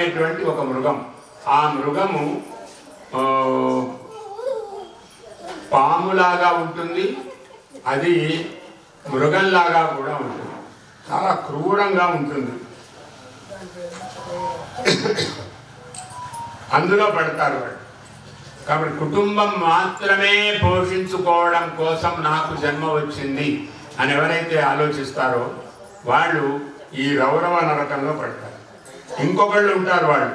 అనేటువంటి ఒక మృగం. ఆ మృగము పాములాగా ఉంటుంది, అది మృగంలాగా కూడా ఉంటుంది, చాలా క్రూరంగా ఉంటుంది. అందులో పడతారు వాళ్ళు. కాబట్టి కుటుంబం మాత్రమే పోషించుకోవడం కోసం నాకు జన్మ వచ్చింది అని ఎవరైతే ఆలోచిస్తారో వాళ్ళు ఈ రౌరవ నరకంలో పడతారు. ఇంకొకళ్ళు ఉంటారు, వాళ్ళు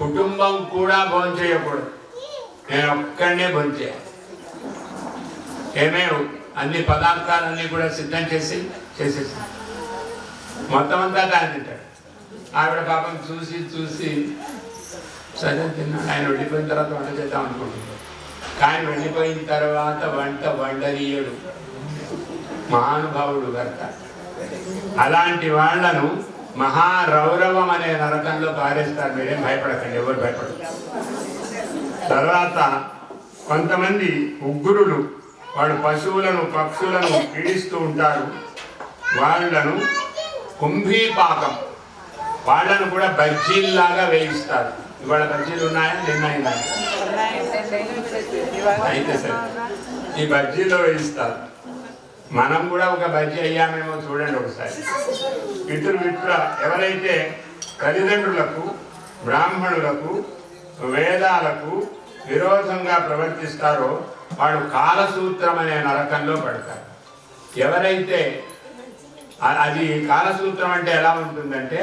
కుటుంబం కూడా భోంచేయకూడదు, నేను ఒక్కడనే భోంచేయాలి. ఏమేమి అన్ని పదార్థాలన్నీ కూడా సిద్ధం చేసేసి మొత్తం అంతా తాను తింటాడు. ఆవిడ పాపం చూసి సరే తిన్నాడు. ఆయన వెళ్ళిపోయిన తర్వాత వంట చేద్దాం అనుకుంటున్నాడు, కానీ వెళ్ళిపోయిన తర్వాత వంట వండనీయడు మహానుభావుడు భర్త. అలాంటి వాళ్లను మహారౌరవం అనే నరకంలో పారేస్తారు. మీరేం భయపడకండి, ఎవరు భయపడరు. తర్వాత కొంతమంది ఉగ్రులు, వాళ్ళు పశువులను పక్షులను పీడిస్తూ ఉంటారు. వాళ్ళను కుంభీపాకం, వాళ్ళను కూడా బజ్జీల్లాగా వేయిస్తారు. ఇవాళ బజ్జీలు ఉన్నాయా? నిన్న అయితే సరే, ఈ బజ్జీలో వేయిస్తారు. మనం కూడా ఒక బజ్జీ అయ్యామేమో చూడండి ఒకసారి. పితృమిత్ర ఎవరైతే తల్లిదండ్రులకు, బ్రాహ్మణులకు, వేదాలకు విరోధంగా ప్రవర్తిస్తారో వాళ్ళు కాలసూత్రం అనే నరకంలో పడతారు. ఎవరైతే అది కాలసూత్రం అంటే ఎలా ఉంటుందంటే,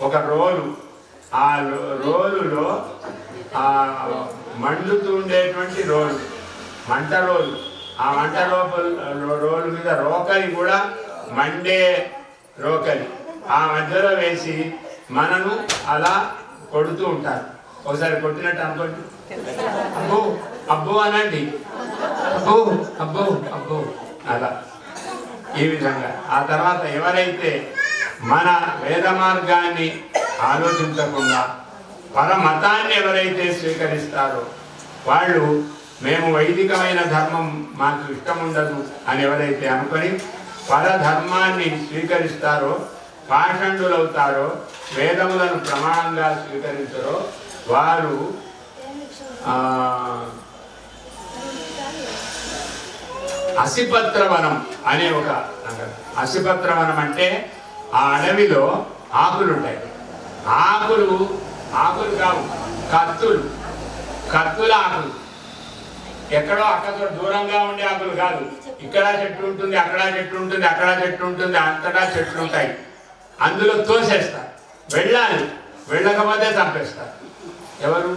ఒక రోలు, ఆ రోలులో మండుతూ ఉండేటువంటి రోలు, మంట రోలు, ఆ మంట రోలు మీద రోకలి కూడా మండే రోకలి ఆ మధ్యలో వేసి మనను అలా కొడుతూ ఉంటారు. ఒకసారి కొట్టినట్టు అనుకోండి, అబ్బో అబ్బో అనండి, అబ్బో అబ్బో అబ్బో అలా ఈ విధంగా. ఆ తర్వాత ఎవరైతే మన వేద మార్గాన్ని ఆలోచించకుండా పరమతాన్ని ఎవరైతే స్వీకరిస్తారో వాళ్ళు మేము వైదికమైన ధర్మం మాకు ఇష్టం ఉండదు అని ఎవరైతే అనుకొని పరధర్మాన్ని స్వీకరిస్తారో, పాషండులవుతారో, వేదములను ప్రమాణంగా స్వీకరించారో వారు అసిపత్రవనం అనే ఒక నగరం. అసిపత్రవనం అంటే ఆ అడవిలో ఆకులు ఉంటాయి. ఆకులు కావు, కత్తుల ఆకులు. ఎక్కడో అక్కడ దూరంగా ఉండే ఆకులు కాదు. ఇక్కడ చెట్టు ఉంటుంది, అక్కడ చెట్టు ఉంటుంది, అక్కడ చెట్టు ఉంటుంది, అంతటా చెట్లు ఉంటాయి. అందులో తోసేస్తారు. వెళ్ళాలి, వెళ్ళకపోతే చంపేస్తారు. ఎవరు?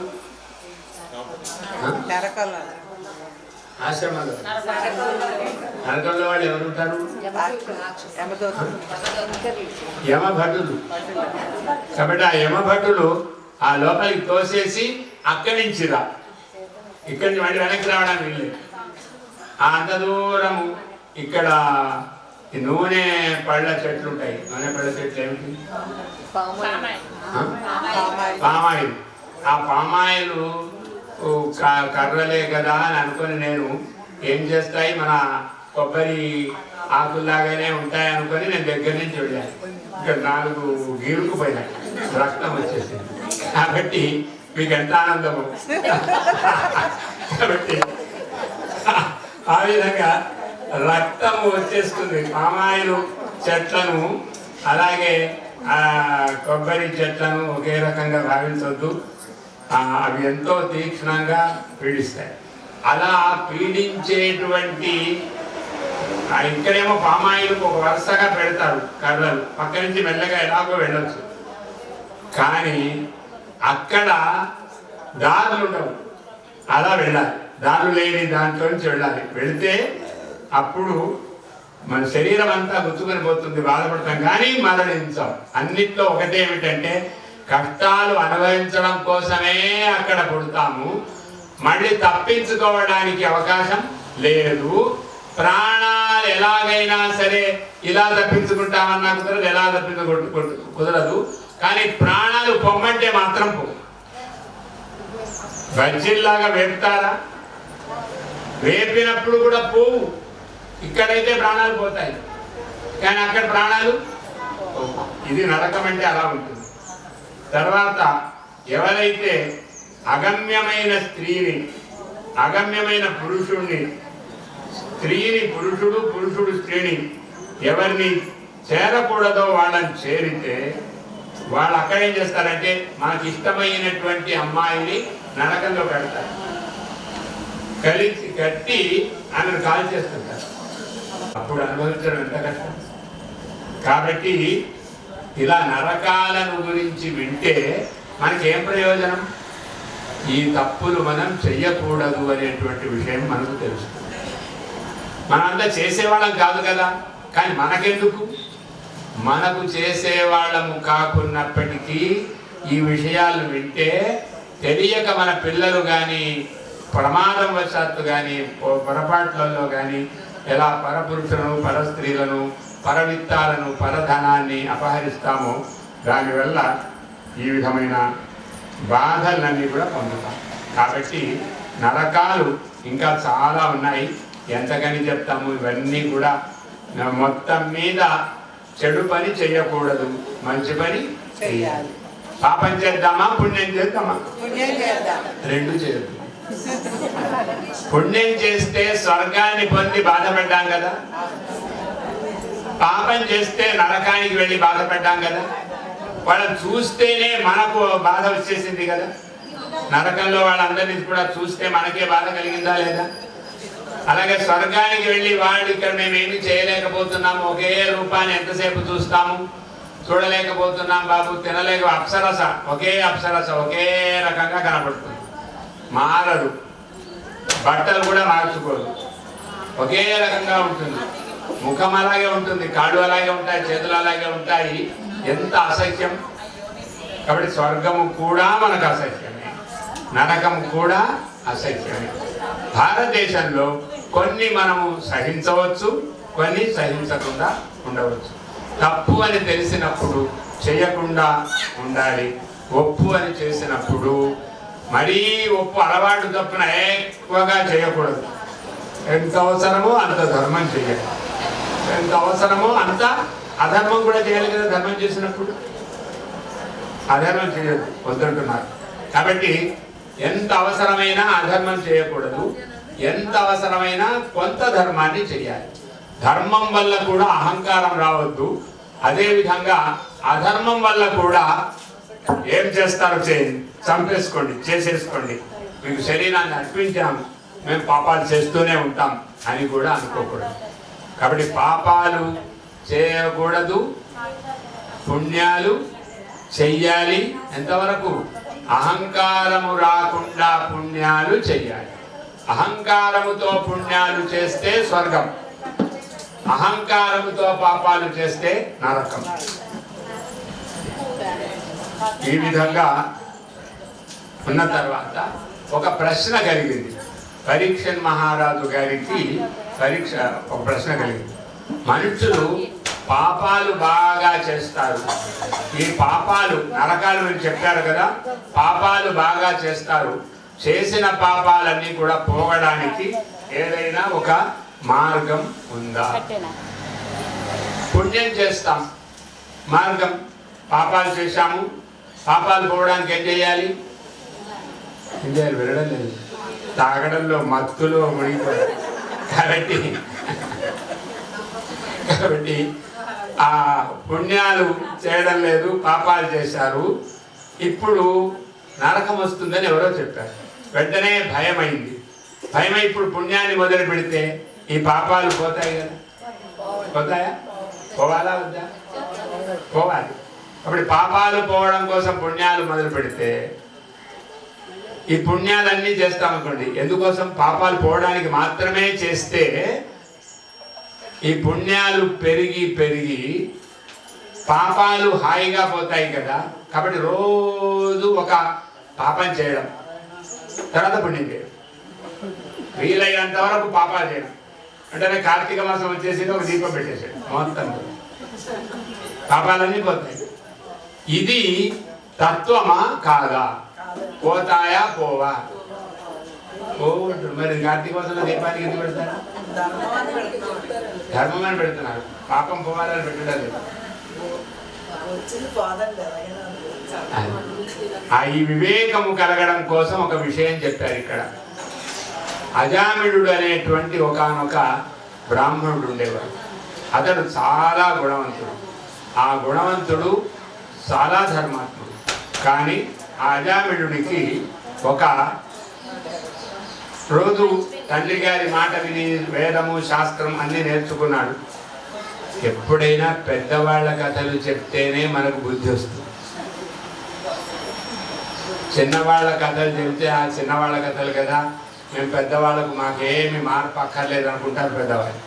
ఆశ్రమంలో నరకంలో వాళ్ళు ఎవరు ఉంటారు? యమభటులు. కాబట్టి ఆ యమభటులు ఆ లోపలికి తోసేసి అక్కడి నుంచి రా, ఇక్కడి నుంచి మళ్ళీ వెనక్కి రావడానికి వెళ్ళలేదు. అంత దూరము ఇక్కడ నూనె పళ్ళ చెట్లు ఉంటాయి. నూనె పళ్ళ చెట్లు ఏమిటి? పామాయిల్. ఆ పామాయిలు కర్రలే కదా అని అనుకుని నేను ఏం చేస్తాయి, మన కొబ్బరి ఆకుల్లాగానే ఉంటాయి అనుకొని నేను దగ్గర నుంచి వెళ్ళాను. ఇక్కడ 4 గీరుకుపోయినాయి, రక్తం వచ్చేసింది. కాబట్టి మీకు ఎంత ఆనందము. కాబట్టి ఆ విధంగా రక్తము వచ్చేస్తుంది. పామాయిలు చెట్లను అలాగే కొబ్బరి చెట్లను ఒకే రకంగా భావించవద్దు. అవి ఎంతో తీక్షణంగా పీడిస్తాయి. అలా పీడించేటువంటి ఇక్కడేమో పామాయిలు ఒక వరుసగా పెడతారు కర్రలు, పక్క నుంచి మెల్లగా ఎలాగో వెళ్ళొచ్చు. కానీ అక్కడ దారులు ఉండవు, అలా వెళ్ళాలి. దారులు లేని దాంట్లో నుంచి వెళ్ళాలి. వెళితే అప్పుడు మన శరీరం అంతా గుచ్చుకొని పోతుంది, బాధపడతాం, కానీ మరణించాం. అన్నిట్లో ఒకటే ఏమిటంటే కష్టాలు అనుభవించడం కోసమే అక్కడ పుడతాము. మళ్ళీ తప్పించుకోవడానికి అవకాశం లేదు. ప్రాణాలు ఎలాగైనా సరే ఇలా తప్పించుకుంటామన్నా కుదరదు, ఎలా కుదరదు. కానీ ప్రాణాలు పొమ్మంటే మాత్రం పో. బజ్జీల్లాగా వేపుతారా? వేపినప్పుడు కూడా పోవు. ఇక్కడైతే ప్రాణాలు పోతాయి, కానీ అక్కడ ప్రాణాలు. ఇది నరకం అంటే అలా ఉంటుంది. తర్వాత ఎవరైతే అగమ్యమైన స్త్రీని, అగమ్యమైన పురుషుణ్ణి, స్త్రీని పురుషుడు, పురుషుడు స్త్రీని ఎవరిని చేరకూడదో వాళ్ళని చేరితే వాళ్ళు అక్కడేం చేస్తారంటే మనకి ఇష్టమైనటువంటి అమ్మాయిని నరకంలో పెడతారు, కలిసి కట్టి ఆమెను కాల్ చేస్తుంటారు. అప్పుడు అనుభవించడం ఎంత కష్టం. కాబట్టి ఇలా నరకాలను గురించి వింటే మనకేం ప్రయోజనం? ఈ తప్పులు మనం చెయ్యకూడదు అనేటువంటి విషయం మనకు తెలుస్తుంది. మనంతా చేసేవాళ్ళం కాదు కదా, కానీ మనకెందుకు? మనకు చేసేవాళ్ళము కాకున్నప్పటికీ ఈ విషయాలు వింటే తెలియక మన పిల్లలు కానీ ప్రమాదం వశాత్తు కానీ పొరపాట్లలో కానీ ఎలా పరపురుషులను, పరస్త్రీలను, పరవిత్తాలను, పరధనాన్ని అపహరిస్తామో దానివల్ల ఈ విధమైన బాధలన్నీ కూడా పొందుతాం. కాబట్టి నరకాలు ఇంకా చాలా ఉన్నాయి, ఎంతకని చెప్తాము. ఇవన్నీ కూడా మొత్తం మీద చెడు పని చేయకూడదు, మంచి పని చేయాలి. పాపం చేద్దామా, పుణ్యం చేద్దామా? రెండు చేయదు. పుణ్యం చేస్తే స్వర్గాన్ని పొంది బాధపడ్డాం కదా, పాపం చేస్తే నరకానికి వెళ్ళి బాధపడ్డాం కదా. వాళ్ళని చూస్తేనే మనకు బాధ వచ్చేసింది కదా. నరకంలో వాళ్ళందరినీ కూడా చూస్తే మనకే బాధ కలిగిందా లేదా? అలాగే స్వర్గానికి వెళ్ళి వాళ్ళు ఇక్కడ మేమేమి చేయలేకపోతున్నాము, ఒకే రూపాన్ని ఎంతసేపు చూస్తాము, చూడలేకపోతున్నాం బాబు, తినలేక అప్సరస, ఒకే అప్సరస ఒకే రకంగా కనపడుతుంది, మారదు, బట్టలు కూడా మార్చుకోదు, ఒకే రకంగా ఉంటుంది, ముఖం అలాగే ఉంటుంది, కాళ్ళు అలాగే ఉంటాయి, చేతులు అలాగే ఉంటాయి. ఎంత అసహ్యం. కాబట్టి స్వర్గము కూడా మనకు అసహ్యమే, నరకము కూడా అసహ్యమే. భారతదేశంలో కొన్ని మనము సహించవచ్చు, కొన్ని సహించకుండా ఉండవచ్చు. తప్పు అని తెలిసినప్పుడు చేయకుండా ఉండాలి, ఒప్పు అని చేసినప్పుడు మరీ ఒప్పు అలవాటు తప్పున ఎక్కువగా చేయకూడదు. ఎంత అవసరమో అంత ధర్మం చేయాలి, ఎంత అవసరమో అంత అధర్మం కూడా చేయాలి కదా. ధర్మం చేసినప్పుడు అధర్మం చేయొద్దు, వద్దంటున్నారు. కాబట్టి ఎంత అవసరమైనా అధర్మం చేయకూడదు, ఎంత అవసరమైనా కొంత ధర్మాన్ని చేయాలి. ధర్మం వల్ల కూడా అహంకారం రావద్దు. అదేవిధంగా అధర్మం వల్ల కూడా ఏం చేస్తారో చేయండి, చంపేసుకోండి, చేసేసుకోండి, మీకు శరీరాన్ని అర్పించాము, మేము పాపాలు చేస్తూనే ఉంటాం అని కూడా అనుకోకూడదు. కాబట్టి పాపాలు చేయకూడదు, పుణ్యాలు చెయ్యాలి. ఎంతవరకు? అహంకారము రాకుండా పుణ్యాలు చెయ్యాలి. అహంకారముతో పుణ్యాలు చేస్తే స్వర్గం, అహంకారముతో పాపాలు చేస్తే నరకం. ఈ విధంగా ఉన్న తర్వాత ఒక ప్రశ్న కలిగింది. పరీక్షన్ మహారాజు గారికి ఒక ప్రశ్న కలిగింది. మనుషులు పాపాలు బాగా చేస్తారు, ఈ పాపాలు నరకాలు మీరు చెప్పారు కదా, పాపాలు బాగా చేస్తారు, చేసిన పాపాలన్నీ కూడా పోగడానికి ఏదైనా ఒక మార్గం ఉందా? పుణ్యం చేస్తాం, మార్గం. పాపాలు చేశాము, పాపాలు పోవడానికి ఏం చేయాలి? ఏం చేయాలి? వినడం లేదు, తాగడంలో మత్తులో మునిగిపోయారు. కాబట్టి ఆ పుణ్యాలు చేయడం లేదు, పాపాలు చేశారు, ఇప్పుడు నరకం వస్తుందని ఎవరో చెప్పారు. వెంటనే భయమైంది. భయమై ఇప్పుడు పుణ్యాన్ని మొదలు పెడితే ఈ పాపాలు పోతాయి కదా. పోతాయా? పోవాలా వద్దా? పోవాలి. అప్పుడు పాపాలు పోవడం కోసం పుణ్యాలు మొదలు పెడితే ఈ పుణ్యాలన్నీ చేస్తామనుకోండి. ఎందుకోసం? పాపాలు పోవడానికి మాత్రమే చేస్తే ఈ పుణ్యాలు పెరిగి పెరిగి పాపాలు హాయిగా పోతాయి కదా. కాబట్టి రోజు ఒక పాపం చేయడం, తర్వాత పుణ్యం చేయడం, వీలైనంత వరకు పాపాలు చేయడం. అంటే కార్తీక మాసం వచ్చేసి ఒక దీపం పెట్టేసాడు, మొత్తం పాపాలన్నీ పోతాయి. ఇది తత్వమా కాదా? పోతాయా? పోవా? పోవట్టు. మరి కార్తీక మాసంలో దీపానికి ఎందుకు పెడతారు? ధర్మం అని పెడుతున్నారు, పాపం పోవాలని పెట్టడం లేదు. ఈ వివేకము కలగడం కోసం ఒక విషయం చెప్పారు ఇక్కడ. అజామిళుడు అనేటువంటి ఒకానొక బ్రాహ్మణుడు ఉండేవాడు. అతడు చాలా గుణవంతుడు. ఆ గుణవంతుడు చాలా ధర్మాత్ముడు. కానీ ఆ అజామిళుడికి ఒక రోజు తండ్రి గారి మాట విని వేదము శాస్త్రం అన్నీ నేర్చుకున్నాడు. ఎప్పుడైనా పెద్దవాళ్ళ కథలు చెప్తేనే మనకు బుద్ధి వస్తుంది. చిన్నవాళ్ళ కథలు చెబితే ఆ చిన్నవాళ్ళ కథలు కదా, మేము పెద్దవాళ్ళకు మాకేమి మార్పు అక్కర్లేదు అనుకుంటారు పెద్దవాళ్ళు.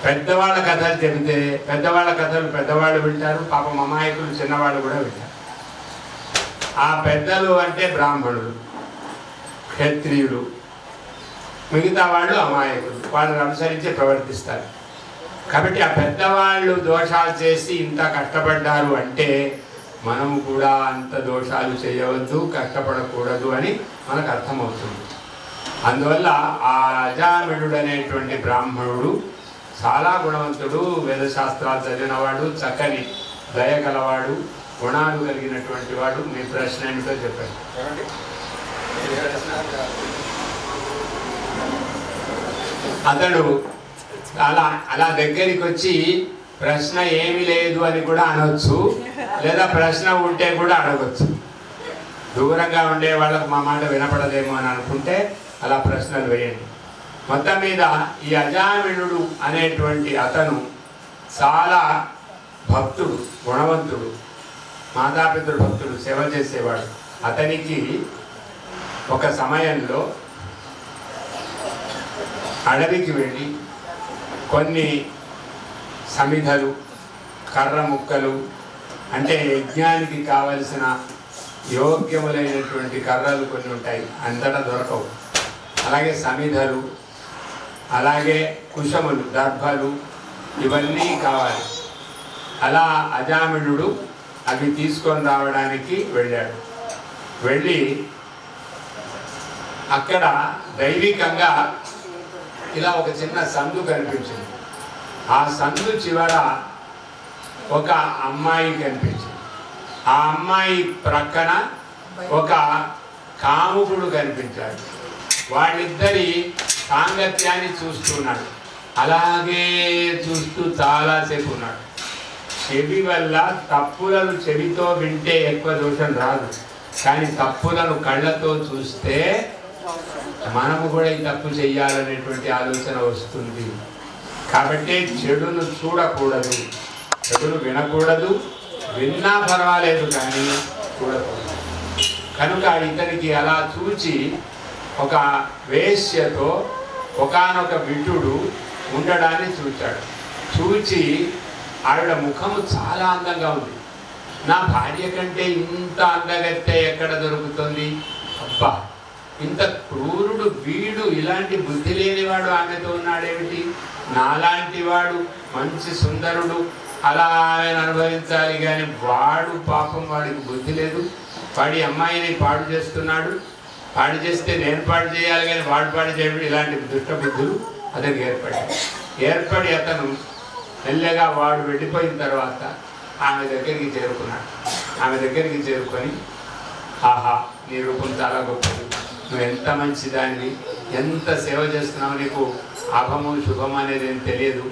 పెద్దవాళ్ళ కథలు చెబితే పెద్దవాళ్ళ కథలు పెద్దవాళ్ళు వింటారు, పాపం అమాయకులు చిన్నవాళ్ళు కూడా వింటారు. ఆ పెద్దలు అంటే బ్రాహ్మణులు, క్షత్రియులు, మిగతా వాళ్ళు అమాయకులు, వాళ్ళని అనుసరించి ప్రవర్తిస్తారు. కాబట్టి ఆ పెద్దవాళ్ళు దోషాలు చేసి ఇంత కష్టపడ్డారు అంటే మనము కూడా అంత దోషాలు చేయవద్దు, కష్టపడకూడదు అని మనకు అర్థమవుతుంది. అందువల్ల ఆ అజామిళుడు అనేటువంటి బ్రాహ్మణుడు చాలా గుణవంతుడు, వేదశాస్త్రాలు చదివినవాడు, చక్కని దయ గలవాడు, గుణాలు కలిగినటువంటి వాడు. మీ ప్రశ్న ఏమిటో చెప్పండి. అతడు అలా దగ్గరికి వచ్చి ప్రశ్న ఏమి లేదు అని కూడా అనొచ్చు, లేదా ప్రశ్న ఉంటే కూడా అడగచ్చు. దూరంగా ఉండే వాళ్ళకు మా మాట వినపడదేమో అని అనుకుంటే అలా ప్రశ్నలు వేయండి. మొత్తం మీద ఈ అజామిళుడు అనేటువంటి అతను చాలా భక్తుడు, గుణవంతుడు, మాతాపితృ భక్తుడు, సేవ చేసేవాడు. అతనికి ఒక సమయంలో అడవికి వెళ్ళి కొన్ని సమిధలు, కర్ర ముక్కలు, అంటే యజ్ఞానికి కావలసిన యోగ్యములైనటువంటి కర్రలు కొన్ని ఉంటాయి, అంతటా దొరకవు. అలాగే సమిధలు, అలాగే కుశములు, దర్భలు, ఇవన్నీ కావాలి. అలా అజామిళుడు అవి తీసుకొని రావడానికి వెళ్ళాడు. వెళ్ళి అక్కడ దైవికంగా ఇలా ఒక చిన్న సందు కనిపించింది. ఆ సందు చివర ఒక అమ్మాయి కనిపించింది. ఆ అమ్మాయి ప్రక్కన ఒక కాముకుడు కనిపించాడు. వాళ్ళిద్దరి సాంగత్యాన్ని చూస్తున్నాడు. అలాగే చూస్తూ చాలాసేపు ఉన్నాడు. చెవి వల్ల తప్పులను చెవితో వింటే ఎక్కువ దోషం రాదు, కానీ తప్పులను కళ్ళతో చూస్తే మనము కూడా ఈ తప్పు చెయ్యాలనేటువంటి ఆలోచన వస్తుంది. కాబట్టి చెడును చూడకూడదు, చెడును వినకూడదు, విన్నా పర్వాలేదు కానీ చూడకూడదు. కనుక ఇతనికి అలా చూచి ఒక వేశ్యతో ఒకానొక విటుడు ఉండడాన్ని చూచాడు. చూచి ఆవిడ ముఖము చాలా అందంగా ఉంది. నా భార్య కంటే ఇంత అందగత్తె ఎక్కడ దొరుకుతుంది? అబ్బా, ఇంత క్రూరుడు వీడు, ఇలాంటి బుద్ధి లేనివాడు ఆమెతో ఉన్నాడేమిటి? నాలాంటి వాడు మంచి సుందరుడు, అలా ఆయన అనుభవించాలి కానీ వాడు పాపం, వాడికి బుద్ధి లేదు. వాడి అమ్మాయిని పాడు చేస్తున్నాడు. పాడు చేస్తే నేను పాడు చేయాలి కానీ వాడు పాడు చేయడం, ఇలాంటి దుష్ట బుద్ధులు అతనికి ఏర్పడి అతను మెల్లగా వాడు వెళ్ళిపోయిన తర్వాత ఆమె దగ్గరికి చేరుకున్నాడు. ఆమె దగ్గరికి చేరుకొని, ఆహా, నీ రూపం చాలా గొప్పది, నువ్వు ఎంత మంచిదాన్ని, ఎంత సేవ చేస్తున్నావు, నీకు అభము శుభం అనేది ఏం తెలియదు,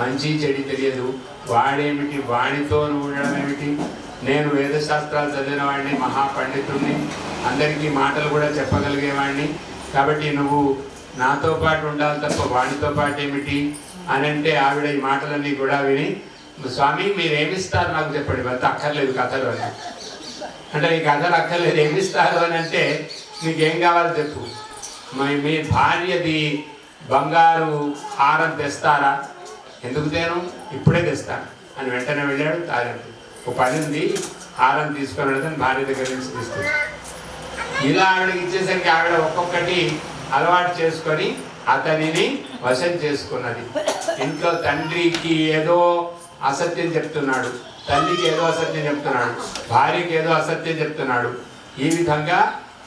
మంచి చెడి తెలియదు, వాడేమిటి, వాడితో నువ్వు ఉండడం ఏమిటి? నేను వేదశాస్త్రాలు చదివిన వాడిని, మహాపండితుడిని, అందరికీ మాటలు కూడా చెప్పగలిగేవాడిని, కాబట్టి నువ్వు నాతో పాటు ఉండాలి తప్ప వాడితో పాటు ఏమిటి అని అంటే, ఆవిడ ఈ మాటలన్నీ కూడా విని, స్వామి మీరేమిస్తారు నాకు చెప్పండి, అంత అక్కర్లేదు కథలు అని అంటే, ఈ కథలు అక్కర్లేదు, ఏమిస్తారు అని అంటే, మీకేం కావాలో చెప్పు, మీ భార్యది బంగారు హారం తెస్తారా? ఎందుకు తేను, ఇప్పుడే తెస్తాను అని వెంటనే వెళ్ళాడు. తాజాకి ఒక పని ఉంది, హారం తీసుకొని వెళ్తాను, భార్య దగ్గర నుంచి తీసుకొచ్చి ఇలా ఆవిడకి ఇచ్చేసరికి ఆవిడ ఒక్కొక్కటి అలవాటు చేసుకొని అతనిని వశం చేసుకున్నది. ఇంట్లో తండ్రికి ఏదో అసత్యం చెప్తున్నాడు, తల్లికి ఏదో అసత్యం చెప్తున్నాడు, భార్యకి ఏదో అసత్యం చెప్తున్నాడు. ఈ విధంగా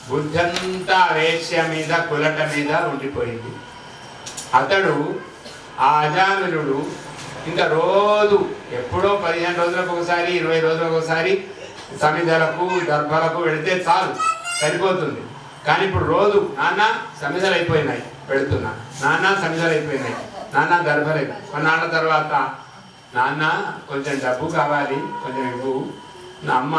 బుద్ధంతా వేశ్య మీద, కులట మీద ఉండిపోయింది. అతడు ఆ అజామిళుడు ఇంకా రోజు ఎప్పుడో 15 రోజులకు ఒకసారి, 20 రోజులకు ఒకసారి సమిధలకు దర్భలకు వెళితే చాలు, సరిపోతుంది. కానీ ఇప్పుడు రోజు నాన్న సమిధలు అయిపోయినాయి వెళుతున్నా, నాన్న సమిధలు అయిపోయినాయి, నాన్న దర్భలు కొన్నాళ్ళ తర్వాత నాన్న కొంచెం డబ్బు కావాలి, కొంచెం ఇవ్వు. నా అమ్మ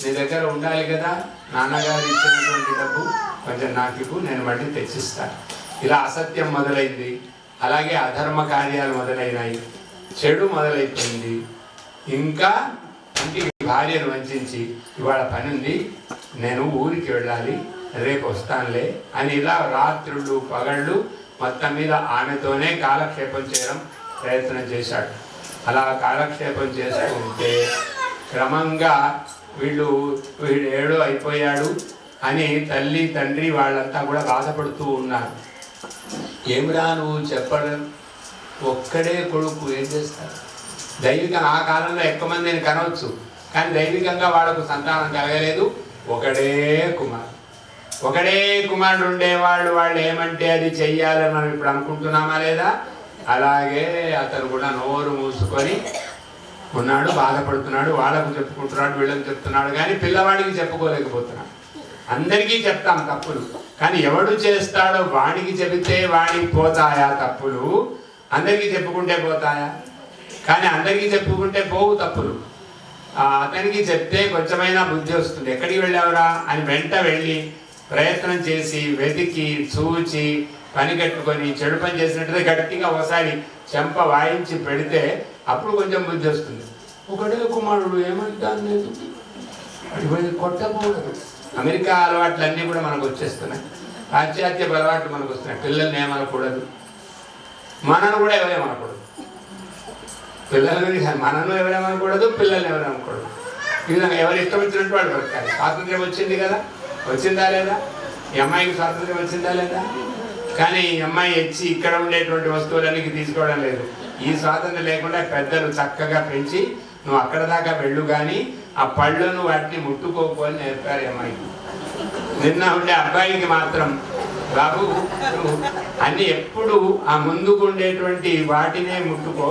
నీ దగ్గర ఉండాలి కదా, నాన్నగారు ఇచ్చినటువంటి డబ్బు కొంచెం నాకు ఇవ్వు, నేను మళ్ళీ తెచ్చిస్తాను. ఇలా అసత్యం మొదలైంది. అలాగే అధర్మ కార్యాలు మొదలైనాయి, చెడు మొదలైపోయింది. ఇంకా ఇంటికి భార్యను వంచి ఇవాళ పని ఉంది, నేను ఊరికి వెళ్ళాలి, రేపు వస్తానులే అని ఇలా రాత్రుళ్ళు పగళ్ళు మొత్తం మీద ఆమెతోనే కాలక్షేపం చేయడం ప్రయత్నం చేశాడు. అలా కాలక్షేపం చేస్తూ ఉంటే క్రమంగా వీడు ఏడో అయిపోయాడు అని తల్లి తండ్రి వాళ్ళంతా కూడా బాధపడుతూ ఉన్నారు. ఏమిరా నువ్వు చెప్పడం, ఒక్కడే కొడుకు ఏం చేస్తారు? దైవికంగా ఆ కాలంలో ఎక్కువ మందిని కనవచ్చు, కానీ దైవికంగా వాళ్ళకు సంతానం కలగలేదు. ఒకడే కుమారుడు ఉండేవాళ్ళు, వాళ్ళు ఏమంటే అది చెయ్యాలని మనం ఇప్పుడు అనుకుంటున్నామా లేదా? అలాగే అతను కూడా నోరు మూసుకొని ఉన్నాడు, బాధపడుతున్నాడు. వాళ్ళకు చెప్పుకుంటున్నాడు, వీళ్ళకి చెప్తున్నాడు, కానీ పిల్లవాడికి చెప్పుకోలేకపోతున్నాడు. అందరికీ చెప్తాం తప్పులు, కానీ ఎవడు చేస్తాడో వాడికి చెబితే వాడికి పోతాయా తప్పులు? అందరికీ చెప్పుకుంటే పోతాయా? కానీ అందరికీ చెప్పుకుంటే పోవు తప్పులు. అతనికి చెప్తే కొంచెమైనా బుద్ధి వస్తుంది. ఎక్కడికి వెళ్ళావురా అని వెంట వెళ్ళి ప్రయత్నం చేసి వెతికి చూచి పని కట్టుకొని చెడు పని చేసినట్టుగా గట్టిగా ఒకసారి చెంప వాయించి పెడితే అప్పుడు కొంచెం బుద్ధి వస్తుంది. ఒకడే కుమారుడు ఏమంటాను లేదు, అది కొట్టకూడదు. అమెరికా అలవాట్లన్నీ కూడా మనకు వచ్చేస్తున్నాయి, పాశ్చాత్య అలవాట్లు మనకు వస్తున్నాయి. పిల్లల్ని ఏమనకూడదు, మనను కూడా ఎవరేమనకూడదు. పిల్లలని మనను ఎవరేమనకూడదు, పిల్లల్ని ఎవరేమనకూడదు. ఈ విధంగా ఎవరు ఇష్టం వచ్చినట్టు వాళ్ళు బ్రతకాలి. స్వాతంత్ర్యం వచ్చింది కదా, వచ్చిందా లేదా? ఈ అమ్మాయికి స్వాతంత్ర్యం వచ్చిందా లేదా? కానీ ఈ అమ్మాయి వచ్చి ఇక్కడ ఉండేటువంటి వస్తువులన్నీ తీసుకోవడం లేదు. ఈ స్వాతంత్రం లేకుండా పెద్దలు చక్కగా పెంచి నువ్వు అక్కడ దాకా వెళ్ళు, కానీ ఆ పళ్ళను వాటిని ముట్టుకోకపోని నేర్పారు అమ్మాయికి. నిన్న ఉండే అబ్బాయికి మాత్రం బాబు అన్ని ఎప్పుడు ఆ ముందుకు ఉండేటువంటి వాటినే ముట్టుకో,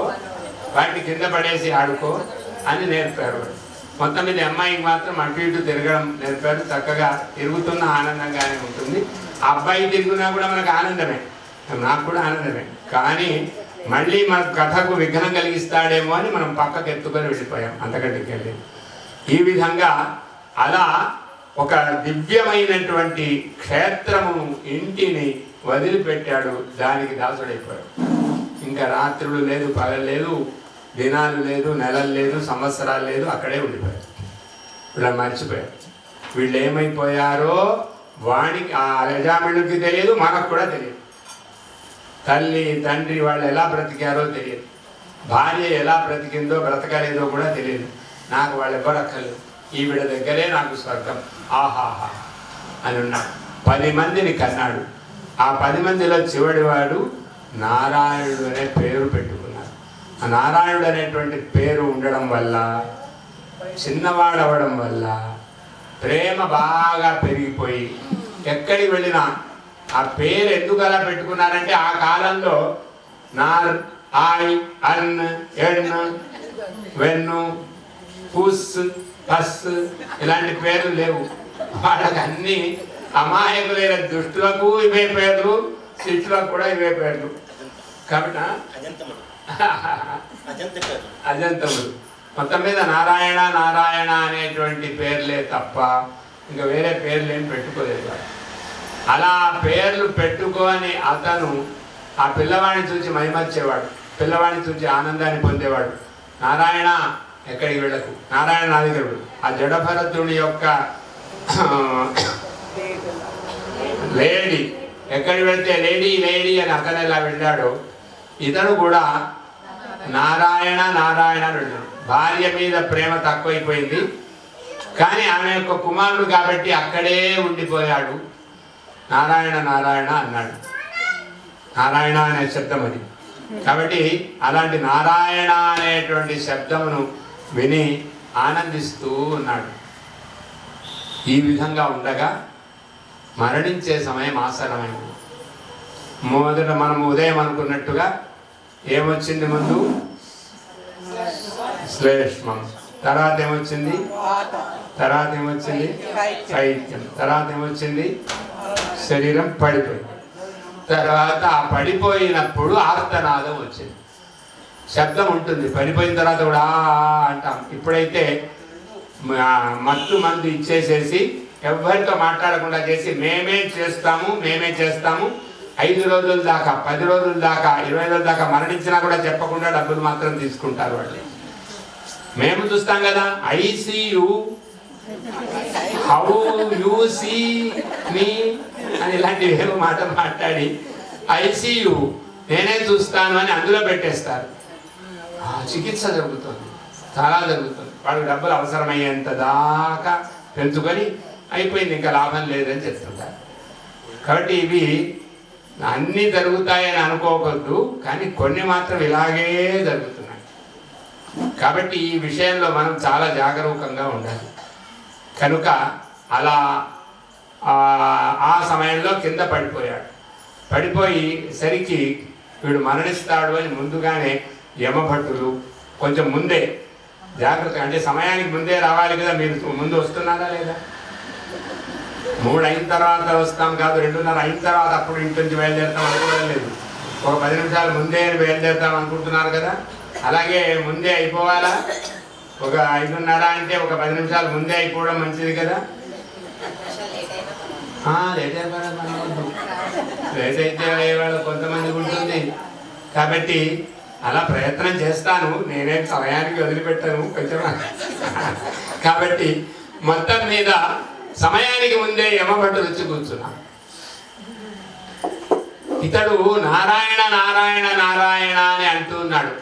వాటిని కింద పడేసి ఆడుకో అని నేర్పారు. మొత్తం మీద అమ్మాయికి మాత్రం అటు ఇటు తిరగడం నేర్పారు. చక్కగా తిరుగుతున్న ఆనందంగానే ఉంటుంది. ఆ అబ్బాయి తిరుగునా కూడా మనకు ఆనందమే, నాకు కూడా ఆనందమే. కానీ మళ్ళీ మన కథకు విఘ్నం కలిగిస్తాడేమో అని మనం పక్కకు ఎత్తుకొని వెళ్ళిపోయాం, అంతకంటికి వెళ్ళి. ఈ విధంగా అలా ఒక దివ్యమైనటువంటి క్షేత్రము ఇంటిని వదిలిపెట్టాడు, దానికి దాసుడైపోయాడు. ఇంకా రాత్రులు లేదు, పగలు లేదు, దినాలు లేదు, నెలలు లేదు, సంవత్సరాలు లేదు, అక్కడే ఉండిపోయారు. వీళ్ళని మర్చిపోయారు. వీళ్ళు ఏమైపోయారో వాడికి ఆ యజమానుడికి తెలియదు, మనకు కూడా తెలియదు. తల్లి తండ్రి వాళ్ళు ఎలా బ్రతికారో తెలియదు, భార్య ఎలా బ్రతికిందో బ్రతకలేదో కూడా తెలియదు. నాకు వాళ్ళు ఎవరు అక్కర్లేదు, ఈవిడ దగ్గరే నాకు స్వర్గం, ఆహాహా అని ఉన్నాడు. 10 మందిని కన్నాడు. ఆ 10 మందిలో చివరివాడు నారాయణుడు అనే పేరు పెట్టుకున్నాడు. ఆ నారాయణుడు అనేటువంటి పేరు ఉండడం వల్ల, చిన్నవాడవడం వల్ల ప్రేమ బాగా పెరిగిపోయి ఎక్కడికి వెళ్ళినా ఆ పేరు ఎందుకు అలా పెట్టుకున్నారంటే, ఆ కాలంలో నార్, ఆయ్, అన్, ఎన్, వెన్ను, పుస్, పస్ ఇలాంటి పేర్లు లేవు. వాళ్ళకి అన్ని అమాయకులైన దుష్టులకు ఇవే పేర్లు, శిష్యులకు కూడా ఇవే పేర్లు. కాబట్టి అజంతములు. మొత్తం మీద నారాయణ నారాయణ అనేటువంటి పేర్లే తప్ప ఇంకా వేరే పేర్లు ఏం పెట్టుకోలేదు. అలా పేర్లు పెట్టుకొని అతను ఆ పిల్లవాడిని చూసి మైమర్చేవాడు, పిల్లవాడిని చూసి ఆనందాన్ని పొందేవాడు. నారాయణ ఎక్కడికి వెళ్ళకు, నారాయణ నా దగ్గర. ఆ జడభరతుడి యొక్క లేడీ ఎక్కడికి వెళ్తే లేడీ లేడీ అని అతను ఎలా వెళ్ళాడో ఇతను కూడా నారాయణ నారాయణ అని వెళ్ళాడు. భార్య మీద ప్రేమ తక్కువైపోయింది, కానీ ఆమె యొక్క కుమారుడు కాబట్టి అక్కడే ఉండిపోయాడు. నారాయణ నారాయణ అన్నాడు. నారాయణ అనే శబ్దం అది. కాబట్టి అలాంటి నారాయణ అనేటువంటి శబ్దమును విని ఆనందిస్తూ ఉన్నాడు. ఈ విధంగా ఉండగా మరణించే సమయం ఆసన్నమైంది. మొదట మనం ఉదయం అనుకున్నట్టుగా ఏమొచ్చింది? ముందు శ్లేష్మం, తర్వాత ఏమొచ్చింది? తర్వాత ఏమొచ్చింది సాహిత్యం, తర్వాత ఏమొచ్చింది శరీరం పడిపోయింది. తర్వాత ఆ పడిపోయినప్పుడు ఆర్తనాదం వచ్చింది, శబ్దం ఉంటుంది. పడిపోయిన తర్వాత కూడా అంటాం. ఇప్పుడైతే మత్తు మందు ఇచ్చేసేసి ఎవరితో మాట్లాడకుండా చేసి మేమే చేస్తాము 5 రోజుల దాకా 10 రోజుల దాకా 20 రోజుల దాకా మరణించినా కూడా చెప్పకుండా డబ్బులు మాత్రం తీసుకుంటారు వాళ్ళు. మేము చూస్తాం కదా, ICU how you see me అని ఇలాంటివి ఏమో మాట మాట్లాడి ఐసీయూ నేనే చూస్తాను అని అందులో పెట్టేస్తారు. చికిత్స జరుగుతుంది, చాలా జరుగుతుంది. వాళ్ళకి డబ్బులు అవసరమయ్యేంత దాకా పెంచుకొని అయిపోయింది, ఇంకా లాభం లేదని చెప్తుంటారు. కాబట్టి ఇవి అన్నీ జరుగుతాయని అనుకోవద్దు, కానీ కొన్ని మాత్రం ఇలాగే జరుగుతున్నాయి. కాబట్టి ఈ విషయంలో మనం చాలా జాగరూకంగా ఉండాలి. కనుక అలా ఆ సమయంలో కింద పడిపోయాడు. పడిపోయి సరికి వీడు మరణిస్తాడు అని ముందుగానే యమభటులు కొంచెం ముందే జాగ్రత్త, అంటే సమయానికి ముందే రావాలి కదా. మీరు ముందు వస్తున్నారా లేదా? 3 అయిన తర్వాత వస్తాం కాదు, 2:30 అయిన తర్వాత అప్పుడు ఇంటి నుంచి బయలుదేరుతాం అనుకోవడం లేదు. ఒక 10 నిమిషాలు ముందే బయలుదేరుతాం అనుకుంటున్నారు కదా. అలాగే ముందే అయిపోవాలా. ఒక 5:30 అంటే ఒక 10 నిమిషాలు ముందే అయిపోవడం మంచిది కదా. లేట్ అయిపోవడం లేట్ అయితే వాళ్ళు కొంతమంది ఉంటుంది. కాబట్టి అలా ప్రయత్నం చేస్తాను, నేనేం సమయానికి వదిలిపెట్టాను కొంచెం. కాబట్టి మొత్తం మీద సమయానికి ముందే యమభటులు వచ్చి కూర్చున్నా. ఇతడు నారాయణ నారాయణ నారాయణ అని అంటున్నాడు.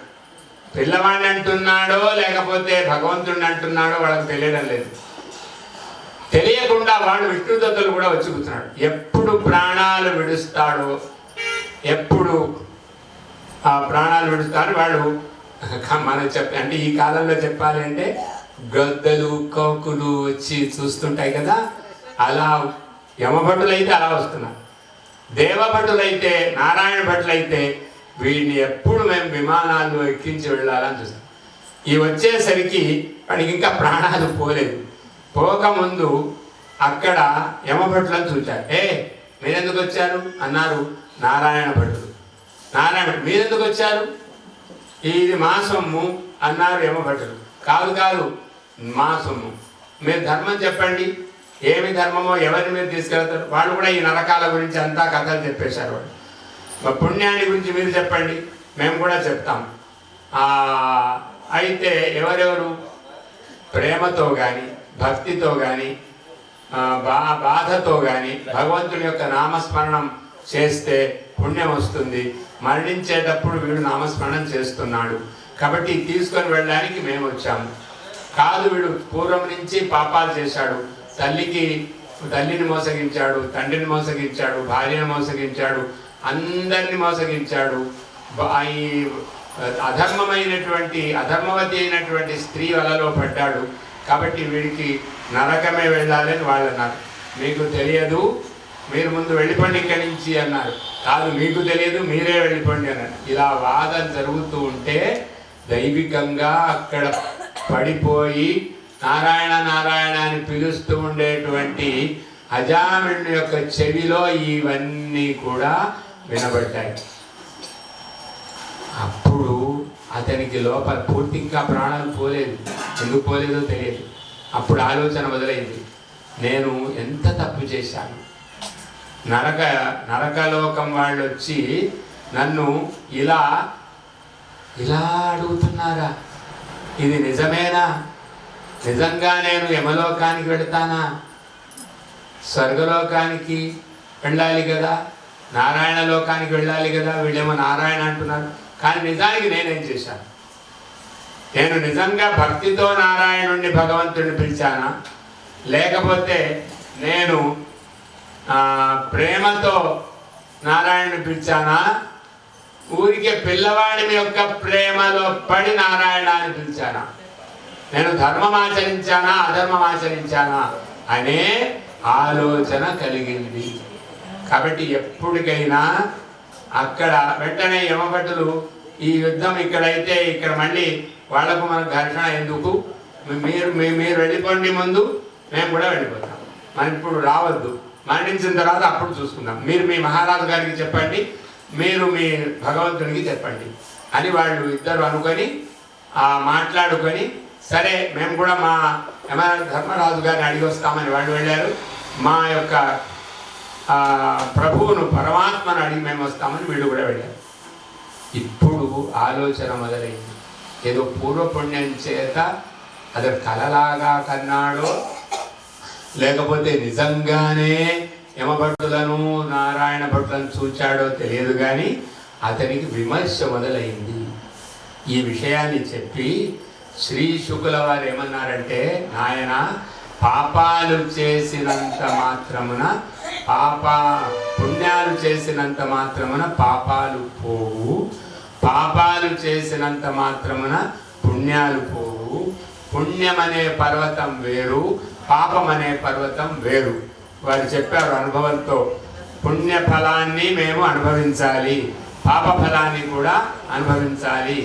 పిల్లవాడిని అంటున్నాడో లేకపోతే భగవంతుడిని అంటున్నాడో వాళ్ళకి తెలియడం లేదు. తెలియకుండా వాడు విష్ణుదత్తులు కూడా వచ్చి కూర్చున్నాడు. ఎప్పుడు ప్రాణాలు విడుస్తాడో, ఎప్పుడు ఆ ప్రాణాలు విడుస్తాడు వాడు మనం అంటే ఈ కాలంలో చెప్పాలి అంటే గద్దలు కోకులు వచ్చి చూస్తుంటాయి కదా, అలా యమభటులైతే అలా వస్తున్నారు. దేవభటులైతే నారాయణ భటులైతే వీడిని ఎప్పుడు మేము విమానాలు ఎక్కించి వెళ్ళాలని చూస్తాం. ఈ వచ్చేసరికి వాడికి ఇంకా ప్రాణాలు పోలేదు. పోకముందు అక్కడ యమభటులను చూచారు. మీరెందుకు వచ్చారు అన్నారు. నారాయణ భటులు. నారాయణ భటులు మీరెందుకు వచ్చారు? ఇది మా సొమ్ము అన్నారు యమభటులు. కాదు మా సొమ్ము, మీరు ధర్మం చెప్పండి, ఏమి ధర్మమో ఎవరిని మీరు తీసుకెళ్తారు. వాళ్ళు కూడా ఈ నరకాల గురించి అంతా కథలు చెప్పేశారు. వాళ్ళు మా పుణ్యాన్ని గురించి మీరు చెప్పండి, మేము కూడా చెప్తాం. అయితే ఎవరెవరు ప్రేమతో కానీ భక్తితో కానీ బాధతో కానీ భగవంతుని యొక్క నామస్మరణం చేస్తే పుణ్యం వస్తుంది. మరణించేటప్పుడు వీడు నామస్మరణం చేస్తున్నాడు కాబట్టి తీసుకొని వెళ్ళడానికి మేము వచ్చాము. కాదు, వీడు పూర్వం నుంచి పాపాలు చేశాడు. తల్లిని మోసగించాడు, తండ్రిని మోసగించాడు, భార్యను మోసగించాడు, అందరిని మోసగించాడు. ఈ అధర్మవతి అయినటువంటి స్త్రీ వలలో పడ్డాడు. కాబట్టి వీడికి నరకమే వెళ్ళాలని వాళ్ళు అన్నారు. మీకు తెలియదు, మీరు ముందు వెళ్ళిపోండి ఇక్కడి నుంచి అన్నారు. కాదు, మీకు తెలియదు, మీరే వెళ్ళిపోండి అన్నారు. ఇలా వాదన జరుగుతూ ఉంటే దైవికంగా అక్కడ పడిపోయి నారాయణ నారాయణ అని పిలుస్తూ ఉండేటువంటి అజామిళుని యొక్క చెవిలో ఇవన్నీ కూడా వినబడ్డాయి. అప్పుడు అతనికి లోపల పూర్తి ఇంకా ప్రాణాలు పోలేదు. ఎందుకు పోలేదో తెలియదు. అప్పుడు ఆలోచన మొదలైంది, నేను ఎంత తప్పు చేశాను. నరకలోకం వాళ్ళు వచ్చి నన్ను ఇలా అడుగుతున్నారా? ఇది నిజమేనా? నిజంగా నేను యమలోకానికి వెళతానా? స్వర్గలోకానికి వెళ్ళాలి కదా, నారాయణ లోకానికి వెళ్ళాలి కదా. వీళ్ళేమో నారాయణ అంటున్నారు, కానీ నిజానికి నేనేం చేశాను? నేను నిజంగా భక్తితో నారాయణుడిని భగవంతుడిని పిలిచానా, లేకపోతే నేను ప్రేమతో నారాయణుడిని పిలిచానా, ఊరికే పిల్లవాడి యొక్క ప్రేమలో పడి నారాయణ అని పిలిచానా, నేను ధర్మం ఆచరించానా అధర్మం ఆచరించానా అనే ఆలోచన కలిగింది. కాబట్టి ఎప్పటికైనా అక్కడ వెంటనే యమభటులు ఈ యుద్ధం ఇక్కడైతే ఇక్కడ మళ్ళీ వాళ్లకు మన ఘర్షణ ఎందుకు, మీరు వెళ్ళిపోండి ముందు, మేము కూడా వెళ్ళిపోతాం. మనం ఇప్పుడు రావద్దు, మరణించిన తర్వాత అప్పుడు చూసుకుందాం. మీరు మీ మహారాజు గారికి చెప్పండి, మీరు మీ భగవంతునికి చెప్పండి అని వాళ్ళు ఇద్దరు అనుకొని మాట్లాడుకొని, సరే మేము కూడా మా ధర్మరాజు గారిని అడిగి వస్తామని వాళ్ళు వెళ్ళారు. మా యొక్క ప్రభువును పరమాత్మను అడిగి మేము వస్తామని వీళ్ళు కూడా వెళ్ళారు. ఇప్పుడు ఆలోచన మొదలైంది. ఏదో పూర్వపుణ్యం చేత అది కలలాగా కన్నాడో లేకపోతే నిజంగానే యమభటులను నారాయణ భటులను చూచాడో తెలియదు, కానీ అతనికి విమర్శ మొదలైంది. ఈ విషయాన్ని చెప్పి శ్రీ శుకుల వారు ఏమన్నారంటే, నాయన పాపాలు చేసినంత మాత్రమున పుణ్యాలు చేసినంత మాత్రమున పాపాలు పోవు, పాపాలు చేసినంత మాత్రమున పుణ్యాలు పోవు. పుణ్యం అనే పర్వతం వేరు, పాపం అనే పర్వతం వేరు. వారు చెప్పారు అనుభవంతో, పుణ్య ఫలాన్ని మేము అనుభవించాలి, పాప ఫలాన్ని కూడా అనుభవించాలి.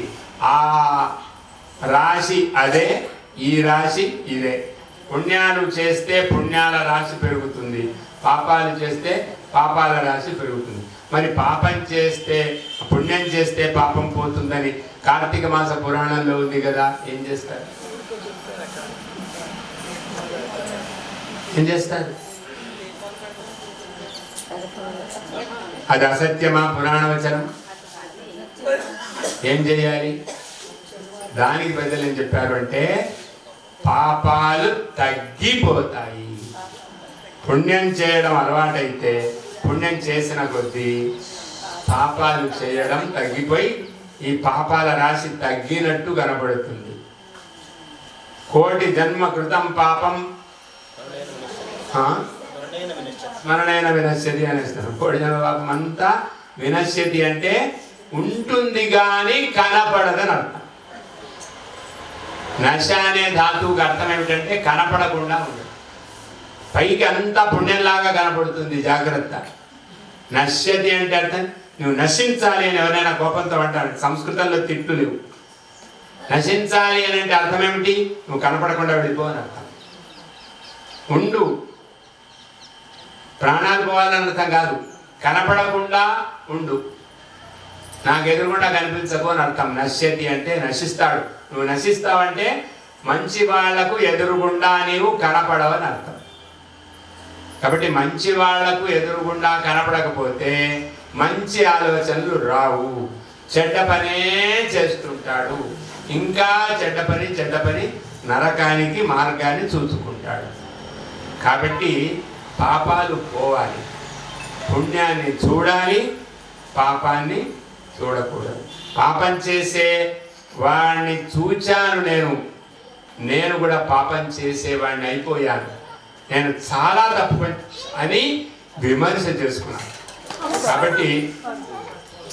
ఆ రాశి అదే, ఈ రాశి ఇదే. పుణ్యాలు చేస్తే పుణ్యాల రాశి పెరుగుతుంది, పాపాలు చేస్తే పాపాల రాశి పెరుగుతుంది. మరి పాపం చేస్తే పుణ్యం చేస్తే పాపం పోతుందని కార్తీక మాస పురాణంలో ఉంది కదా. ఏం చేస్తారు? అది అసత్యమా పురాణ వచనం? ఏం చేయాలి? దానికి పెద్దలు ఏం చెప్పారు అంటే, పాపాలు తగ్గిపోతాయి. పుణ్యం చేయడం అలవాటైతే పుణ్యం చేసిన కొద్దీ పాపాలు చేయడం తగ్గిపోయి ఈ పాపాల రాశి తగ్గినట్టు కనబడుతుంది. కోటి జన్మ కృతం పాపం స్మరణైన వినశ్యతి అనేస్తారు. కోటి జన్మ పాపం అంతా వినశ్యతి అంటే ఉంటుంది కానీ కనపడదని అర్థం. నశ అనే ధాతువుకి అర్థం ఏమిటంటే కనపడకుండా ఉండదు. పైకి అంతా పుణ్యంలాగా కనపడుతుంది, జాగ్రత్త. నశ్యతి అంటే అర్థం నువ్వు నశించాలి అని ఎవరైనా కోపంతో అంటారు. సంస్కృతంలో తిట్లు లేవు. నశించాలి అని అంటే అర్థం ఏమిటి? నువ్వు కనపడకుండా వెళ్ళిపో అని అర్థం. ఉండు, ప్రాణాలు పోవాలని అర్థం కాదు, కనపడకుండా ఉండు, నాకు ఎదురుగుండా కనిపించకు అని అర్థం. నశ్యతి అంటే నశిస్తాడు. నువ్వు నశిస్తావంటే మంచి వాళ్లకు ఎదురుగుండా నీవు కనపడవని అర్థం. కాబట్టి మంచి వాళ్లకు ఎదురుగుండా కనపడకపోతే మంచి ఆలోచనలు రావు, చెడ్డ పనే చేస్తుంటాడు. ఇంకా చెడ్డ పని నరకానికి మార్గాన్ని చూసుకుంటాడు. కాబట్టి పాపాలు పోవాలి, పుణ్యాన్ని చూడాలి, పాపాన్ని చూడకూడదు. పాపం చేసే వాడిని చూచాను నేను కూడా పాపం చేసేవాడిని అయిపోయాను, నేను చాలా తప్పు అని విమర్శ చేసుకున్నాను. కాబట్టి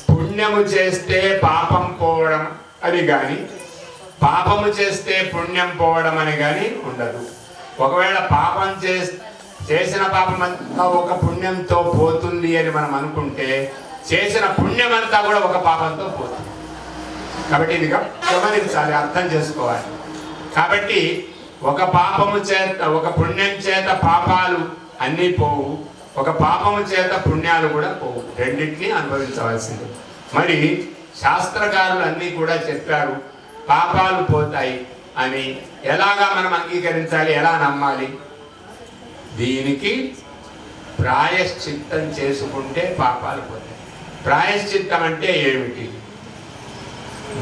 పుణ్యము చేస్తే పాపం పోవడం అది కానీ, పాపము చేస్తే పుణ్యం పోవడం అని కానీ ఉండదు. ఒకవేళ పాపం చేసిన పాపం అంతా ఒక పుణ్యంతో పోతుంది అని మనం అనుకుంటే, చేసిన పుణ్యం అంతా కూడా ఒక పాపంతో పోతుంది. కాబట్టి ఇది గమనించాలి, అర్థం చేసుకోవాలి. కాబట్టి ఒక పాపము చేత, ఒక పుణ్యం చేత పాపాలు అన్నీ పోవు, ఒక పాపము చేత పుణ్యాలు కూడా పోవు, రెండింటినీ అనుభవించవలసింది. మరి శాస్త్రకారులు అన్నీ కూడా చెప్పారు పాపాలు పోతాయి అని. ఎలాగా మనం అంగీకరించాలి, ఎలా నమ్మాలి? దీనికి ప్రాయశ్చిత్తం చేసుకుంటే పాపాలు పోతాయి. ప్రాయశ్చిత్తం అంటే ఏమిటి?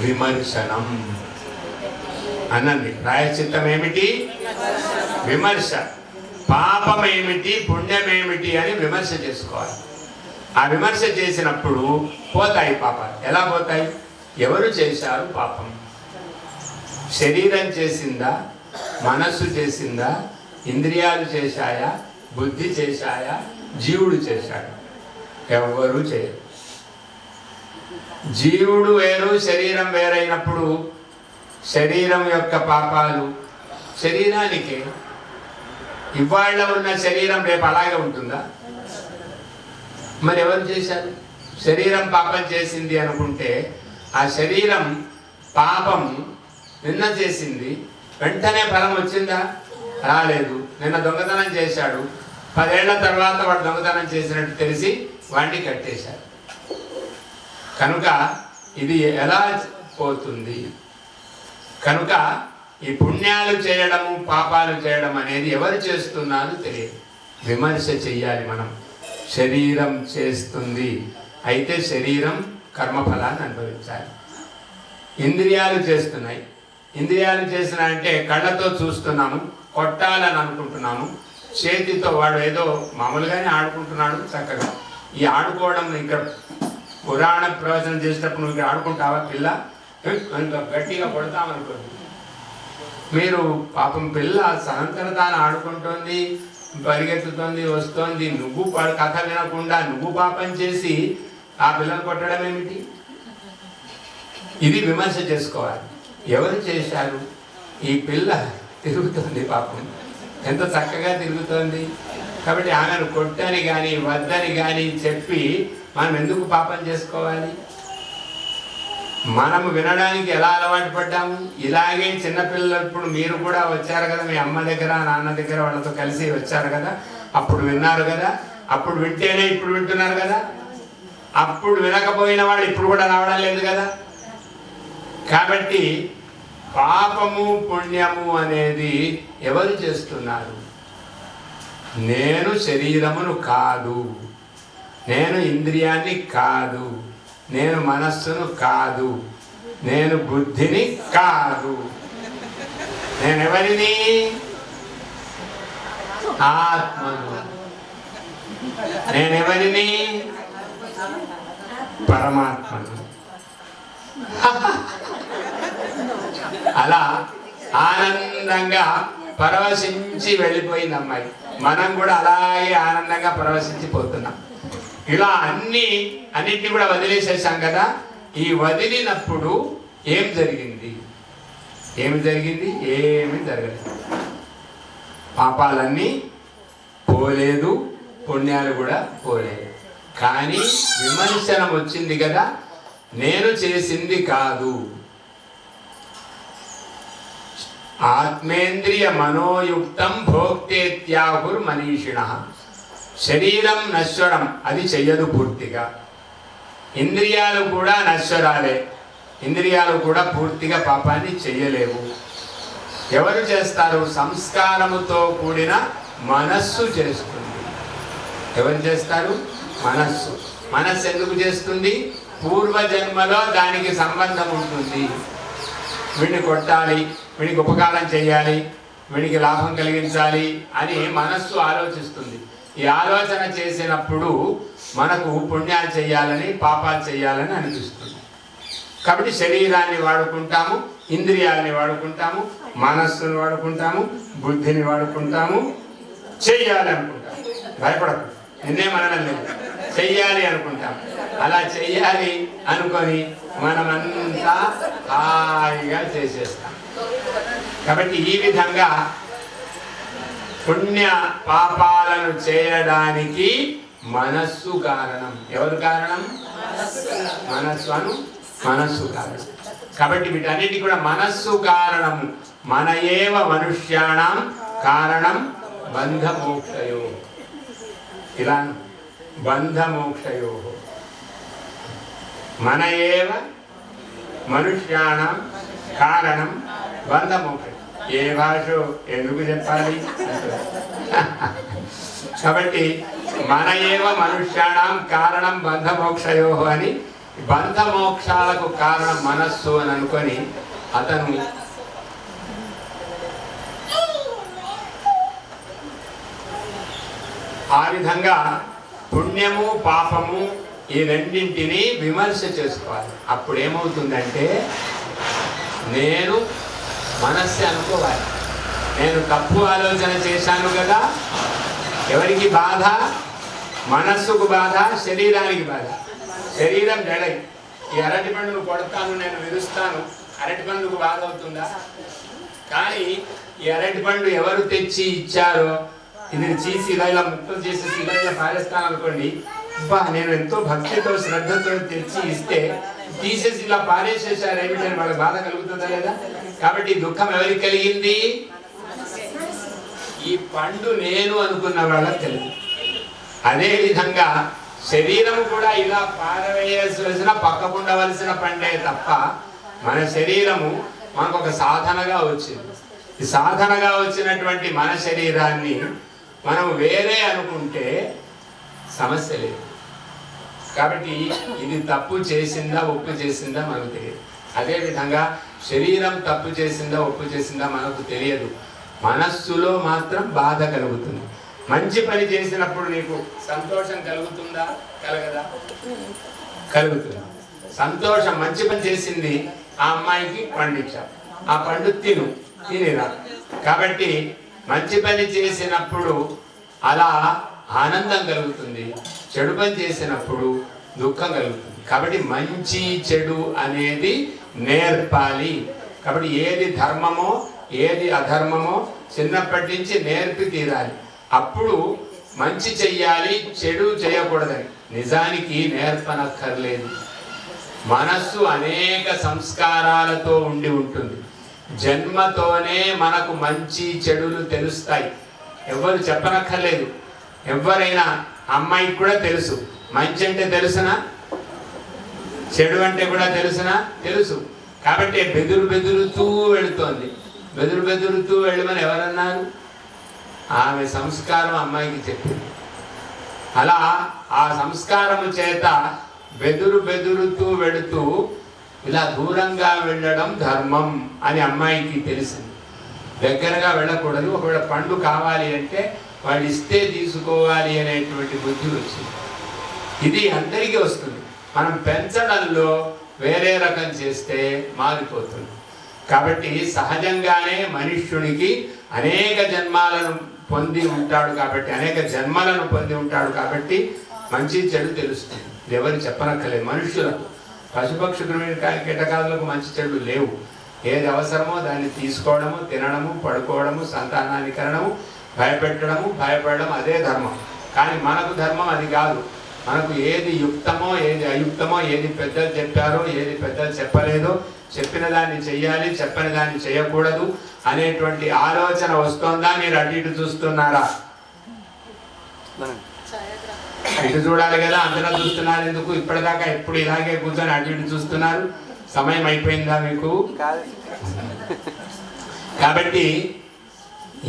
విమర్శనం అనండి. ప్రాయశ్చిత్తం ఏమిటి? విమర్శ. పాపం ఏమిటి, పుణ్యం ఏమిటి అని విమర్శ చేసుకోవాలి. ఆ విమర్శ చేసినప్పుడు పోతాయి పాపాలు. ఎలా పోతాయి? ఎవరు చేశారు పాపం? శరీరం చేసిందా, మనస్సు చేసిందా, ఇంద్రియాలు చేశాయా, బుద్ధి చేశాయా, జీవుడు చేశాడు? ఎవరు చేయరు. జీవుడు వేరు, శరీరం వేరైనప్పుడు శరీరం యొక్క పాపాలు శరీరానికి. ఇవాళ ఉన్న శరీరం రేపు అలాగే ఉంటుందా? మరి ఎవరు చేశారు? శరీరం పాపం చేసింది అనుకుంటే ఆ శరీరం పాపం నిన్న చేసింది, వెంటనే ఫలం వచ్చిందా? రాలేదు. నిన్న దొంగతనం చేశాడు, 10 ఏళ్ల తర్వాత వాడు దొంగతనం చేసినట్టు తెలిసి వాడిని కట్టేశారు. కనుక ఇది ఎలా పోతుంది? కనుక ఈ పుణ్యాలు చేయడము పాపాలు చేయడం అనేది ఎవరు చేస్తున్నారో తెలియదు. విమర్శ చెయ్యాలి మనం. శరీరం చేస్తుంది, అయితే శరీరం కర్మఫలాన్ని అనుభవించాలి. ఇంద్రియాలు చేస్తున్నాయి. ఇంద్రియాలు చేసినాయంటే కళ్ళతో చూస్తున్నాము, కొట్టాలని అనుకుంటున్నాము, చేతితో వాడు ఏదో మామూలుగానే ఆడుకుంటున్నాడు చక్కగా. ఈ ఆడుకోవడం ఇక్కడ పురాణ ప్రవచనం చేసేటప్పుడు నువ్వు ఇక్కడ ఆడుకుంటావా పిల్ల గట్టిగా కొడతామనుకోండి. మీరు పాపం పిల్ల సనంతర తాను ఆడుకుంటోంది, పరిగెత్తుతోంది, వస్తోంది, నువ్వు కథ వినకుండా నువ్వు పాపం చేసి ఆ పిల్లని కొట్టడం ఏమిటి? ఇది విమర్శ చేసుకోవాలి. ఎవరు చేశారు? ఈ పిల్ల తిరుగుతోంది, పాపం ఎంత చక్కగా తిరుగుతోంది. కాబట్టి ఆమెను కొట్టని కానీ వద్దని కానీ చెప్పి మనం ఎందుకు పాపం చేసుకోవాలి? మనము వినడానికి ఎలా అలవాటు పడ్డాము? ఇలాగే చిన్నపిల్లలప్పుడు మీరు కూడా వచ్చారు కదా, మీ అమ్మ దగ్గర నాన్న దగ్గర వాళ్ళతో కలిసి వచ్చారు కదా, అప్పుడు విన్నారు కదా, అప్పుడు వింటేనే ఇప్పుడు వింటున్నారు కదా. అప్పుడు వినకపోయిన వాళ్ళు ఇప్పుడు కూడా రావడం లేదు కదా. కాబట్టి పాపము పుణ్యము అనేది ఎవరు చేస్తున్నారు? నేను శరీరమును కాదు, నేను ఇంద్రియాన్ని కాదు, నేను మనస్సును కాదు, నేను బుద్ధిని కాదు. నేనెవరిని? ఆత్మను. నేనెవరిని? పరమాత్మను. అలా ఆనందంగా పరవశించి వెళ్ళిపోయింది అమ్మాయి. మనం కూడా అలాగే ఆనందంగా పరవశించిపోతున్నాం. ఇలా అన్నిటిని కూడా వదిలేసేసాం కదా. ఈ వదిలినప్పుడు ఏం జరిగింది? ఏమి జరిగింది? ఏమి జరగలేదు. పాపాలన్నీ పోలేదు, పుణ్యాలు కూడా పోలేదు. కానీ విమర్శనం వచ్చింది కదా, నేను చేసింది కాదు. ఆత్మేంద్రియ మనోయుక్తం భోక్తేత్యాహుర్ మనీషిణ. శరీరం నశ్వరం, అది చెయ్యదు పూర్తిగా. ఇంద్రియాలు కూడా నశ్వరాలే, ఇంద్రియాలు కూడా పూర్తిగా పాపాన్ని చెయ్యలేవు. ఎవరు చేస్తారు? సంస్కారముతో కూడిన మనస్సు చేస్తుంది. ఎవరు చేస్తారు? మనస్సు. మనస్సు ఎందుకు చేస్తుంది? పూర్వజన్మలో దానికి సంబంధం ఉంటుంది. వీడిని కొట్టాలి, వీడికి ఉపకారం చేయాలి, వీడికి లాభం కలిగించాలి అని మనస్సు ఆలోచిస్తుంది. ఈ ఆలోచన చేసినప్పుడు మనకు పుణ్యాలు చేయాలని పాపాలు చేయాలని అనిపిస్తుంది. కాబట్టి శరీరాన్ని వాడుకుంటాము, ఇంద్రియాలని వాడుకుంటాము, మనస్సును వాడుకుంటాము, బుద్ధిని వాడుకుంటాము, చెయ్యాలి అనుకుంటాము. భయపడకు, నిన్నేమనడం లేదు, చెయ్యాలి అనుకుంటాం. అలా చెయ్యాలి అనుకొని మనమంతా హాయిగా చేసేస్తాం. కాబట్టి ఈ విధంగా పుణ్య పాపాలను చేయడానికి మనస్సు కారణం. ఎవరు కారణం? మనస్సు కారణం. కాబట్టి వీటన్నిటి కూడా మనస్సు కారణము. మన ఏవ మనుష్యాణం కారణం బంధమోక్షయో. ఇలా బంధమోక్షయో. మన ఏవ మనుష్యాణం కారణం బంధమోక్ష. ఏ భాష ఎందుకు చెప్పాలి? కాబట్టి మన ఏవ మనుష్యాణం కారణం బంధమోక్షయో అని, బంధమోక్షాలకు కారణం మనస్సు అని అనుకొని అతను ఆ విధంగా పుణ్యము పాపము ఈ రెండింటినీ విమర్శ చేసుకోవాలి. అప్పుడు ఏమవుతుందంటే, నేను మనస్సు అనుకోవాలి, నేను తప్పు ఆలోచన చేశాను కదా. ఎవరికి బాధ? మనస్సుకు బాధ, శరీరానికి బాధ. శరీరం జడై. ఈ అరటి పండును కొడతాను, నేను విరుస్తాను, అరటి పండుకు బాధ అవుతుందా? కానీ ఈ అరటి పండు ఎవరు తెచ్చి ఇచ్చారో, ఇది చీసి ఇలా ముక్కలు చేసేసి ఇలా పారేస్తాను అనుకోండి, అబ్బా నేను ఎంతో భక్తితో శ్రద్ధతో తెచ్చి ఇస్తే తీసేసి ఇలా పారేసేసారు ఏమిటని వాళ్ళకి బాధ కలుగుతుందా లేదా? కాబట్టి దుఃఖం ఎవరికి కలిగింది? ఈ పండు నేను అనుకున్న వాళ్ళకి కలిగింది. అదేవిధంగా శరీరము కూడా ఇలా పారవేయవలసిన పక్కకుండవలసిన పండే తప్ప మన శరీరము మనకు ఒక సాధనగా వచ్చింది. ఈ సాధనగా వచ్చినటువంటి మన శరీరాన్ని మనం వేరే అనుకుంటే సమస్య లేదు. కాబట్టి ఇది తప్పు చేసిందా ఒప్పు చేసిందా మనకు తెలియదు. అదేవిధంగా శరీరం తప్పు చేసిందా ఒప్పు చేసిందా మనకు తెలియదు. మనస్సులో మాత్రం బాధ కలుగుతుంది. మంచి పని చేసినప్పుడు నీకు సంతోషం కలుగుతుందా? కలగదా? కలుగుతుంది. సంతోషం. మంచి పని చేసింది ఆ అమ్మాయికి పండించా, ఆ పండు తినిరా. కాబట్టి మంచి పని చేసినప్పుడు అలా ఆనందం కలుగుతుంది, చెడు పని చేసినప్పుడు దుఃఖం కలుగుతుంది. కాబట్టి మంచి చెడు అనేది నేర్పాలి. కాబట్టి ఏది ధర్మమో ఏది అధర్మమో చిన్నప్పటి నుంచి నేర్పి తీరాలి. అప్పుడు మంచి చెయ్యాలి, చెడు చేయకూడదని నిజానికి నేర్పనక్కర్లేదు. మనస్సు అనేక సంస్కారాలతో ఉండి ఉంటుంది. జన్మతోనే మనకు మంచి చెడులు తెలుస్తాయి. ఎవరు చెప్పనక్కర్లేదు. ఎవరైనా అమ్మాయికి కూడా తెలుసు. మంచి అంటే తెలుసునా, చెడు అంటే కూడా తెలుసునా? తెలుసు. కాబట్టి బెదురుతూ వెళుతోంది. బెదురుతూ వెళ్ళమని ఎవరన్నారు? ఆమె సంస్కారం అమ్మాయికి చెప్పింది. అలా ఆ సంస్కారము చేత బెదురుతూ వెళుతూ ఇలా దూరంగా వెళ్ళడం ధర్మం అని అమ్మాయికి తెలిసింది. దగ్గరగా వెళ్ళకూడదు. ఒకవేళ పండు కావాలి అంటే వాళ్ళు ఇస్తే తీసుకోవాలి అనేటువంటి బుద్ధి వచ్చింది. ఇది అందరికీ వస్తుంది. మనం పెంచడంలో వేరే రకం చేస్తే మారిపోతుంది. కాబట్టి సహజంగానే మనుష్యునికి అనేక జన్మాలను పొంది ఉంటాడు కాబట్టి మంచి చెడు తెలుస్తుంది. ఇది ఎవరు చెప్పనక్కర్లేదు. మనుష్యులకు, పశుపక్షు కీటకాలకు మంచి చెడు లేవు. ఏది అవసరమో దాన్ని తీసుకోవడము, తినడము, పడుకోవడము, సంతానాన్ని కనడము, భయపడడం అదే ధర్మం. కానీ మనకు ధర్మం అది కాదు. మనకు ఏది యుక్తమో ఏది అయుక్తమో, ఏది పెద్దలు చెప్పారో ఏది పెద్దలు చెప్పలేదో, చెప్పిన దాన్ని చెయ్యాలి, చెప్పని దాన్ని చేయకూడదు అనేటువంటి ఆలోచన వస్తుందా? మీరు అటు ఇటు చూస్తున్నారా? ఇటు చూడాలి కదా. అందరూ చూస్తున్నారు ఎందుకు? ఇప్పటిదాకా ఎప్పుడు ఇలాగే కూర్చొని అటు ఇటు చూస్తున్నారు. సమయం అయిపోయిందా మీకు? కాబట్టి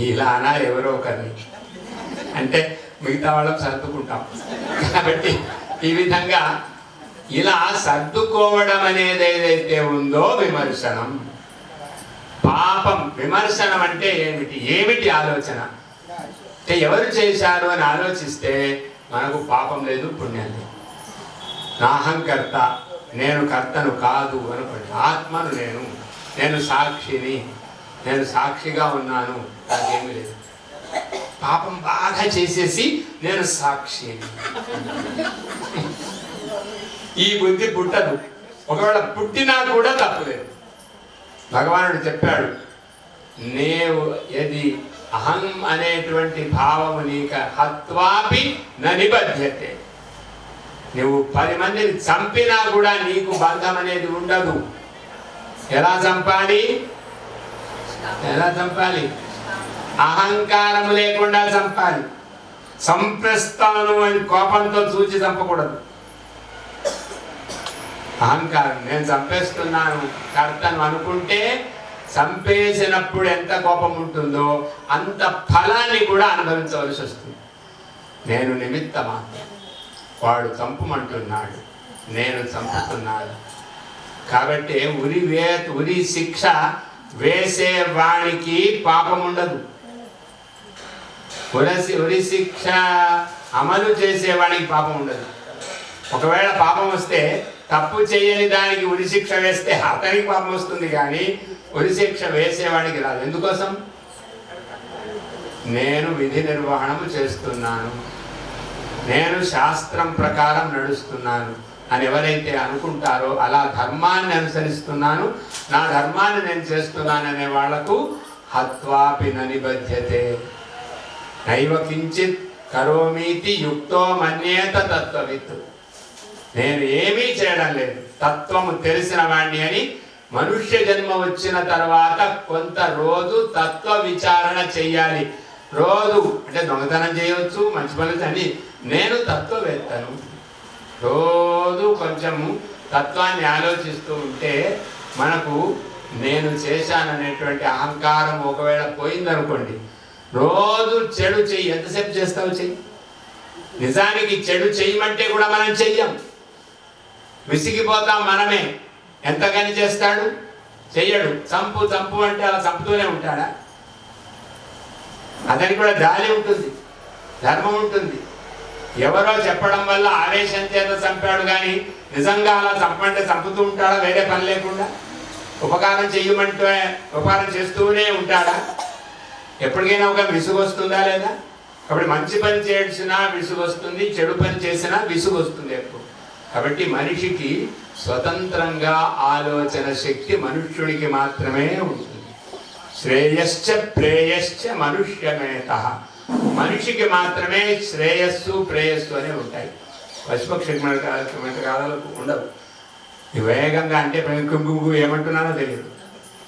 ఇలా అన్నారు ఎవరో ఒకరిని, అంటే మిగతా వాళ్ళం సర్దుకుంటాం. కాబట్టి ఈ విధంగా ఇలా సర్దుకోవడం అనేది ఏదైతే ఉందో విమర్శనం. పాపం విమర్శనం అంటే ఏమిటి ఆలోచన అంటే ఎవరు చేశారు అని ఆలోచిస్తే మనకు పాపం లేదు, పుణ్యం లేదు. నాహంకర్త, నేను కర్తను కాదు అనుకోండి. ఆత్మను నేను సాక్షిని, నేను సాక్షిగా ఉన్నాను, నాకేమీ లేదు. పాపం బాగా చేసేసి నేను సాక్షిని, ఈ బుద్ధి పుట్టదు. ఒకవేళ పుట్టినా కూడా తప్పులేదు. భగవానుడు చెప్పాడు, నీవు ఏది అహం అనేటువంటి భావము నీక హత్వాపి నిబధ్యతే. నువ్వు 10 మందిని చంపినా కూడా నీకు బంధం అనేది ఉండదు. ఎలా చంపాలి? అహంకారం లేకుండా చంపాలి. సంప్రస్తాను అని కోపంతో చూచి చంపకూడదు. అహంకారం, నేను చంపేస్తున్నాను కర్తను అనుకుంటే చంపేసినప్పుడు ఎంత కోపం ఉంటుందో అంత ఫలాన్ని కూడా అనుభవించవలసి వస్తుంది. నేను నిమిత్తమా, వాడు చంపమంటున్నాడు, నేను చంపుతున్నాను. కాబట్టి ఉరి శిక్ష వేసే వానికి పాపం ఉండదు. ఉరి శిక్ష అమలు చేసేవాడికి పాపం ఉండదు. ఒకవేళ పాపం వస్తే తప్పు చేయని దానికి ఉరి శిక్ష వేస్తే అతనికి పాపం వస్తుంది, కానీ ఉరి శిక్ష వేసేవాడికి రాదు. ఎందుకోసం? నేను విధి నిర్వహణము చేస్తున్నాను, నేను శాస్త్రం ప్రకారం నడుస్తున్నాను అని ఎవరైతే అనుకుంటారో, అలా ధర్మాన్ని అనుసరిస్తున్నాను, నా ధర్మాన్ని నేను చేస్తున్నాను అనే వాళ్లకు హత్వాపి నిబధ్యతే. నైవ కించిత్ కరోమీతి యుక్తో మన్యేత తత్వవిత్. నేను ఏమీ చేయడం లేదు, తత్వము తెలిసిన వాణ్ణి అని మనుష్య జన్మ వచ్చిన తర్వాత కొంత రోజు తత్వ విచారణ చెయ్యాలి. రోజు అంటే దొంగతనం చేయవచ్చు, మంచి పనులు అని. నేను తత్వవేత్తను, రోజు కొంచెము తత్వాన్ని ఆలోచిస్తూ ఉంటే మనకు నేను చేశాననేటువంటి అహంకారం ఒకవేళ పోయిందనుకోండి, రోజు చెడు చెయ్యి. ఎంతసేపు చేస్తావు చెయ్యి. నిజానికి చెడు చెయ్యమంటే కూడా మనం చెయ్యం, విసిగిపోతాం మనమే. ఎంతగాని చేస్తాడు, చెయ్యడు. చంపు చంపు అంటే అలా చంపుతూనే ఉంటాడా? అతనికి కూడా జాలి ఉంటుంది, ధర్మం ఉంటుంది. ఎవరో చెప్పడం వల్ల ఆవేశం చేత చంపాడు కానీ నిజంగా అలా చంపమంటే చంపుతూ ఉంటాడా? వేరే పని లేకుండా ఉపకారం చెయ్యమంటే ఉపకారం చేస్తూనే ఉంటాడా? ఎప్పటికైనా ఒక విసుగు వస్తుందా లేదా? కాబట్టి మంచి పని చేసినా విసుగు వస్తుంది, చెడు పని చేసినా విసుగు వస్తుంది ఎప్పుడు. కాబట్టి మనిషికి స్వతంత్రంగా ఆలోచన శక్తి మనుష్యుడికి మాత్రమే ఉంటుంది. శ్రేయశ్చ ప్రేయశ్చ మనుష్యమేత. మనిషికి మాత్రమే శ్రేయస్సు ప్రేయస్సు అనేవి ఉంటాయి. పశుపక్షి కాలాలకు ఉండవు. వేగంగా అంటే ఏమంటున్నానో తెలియదు.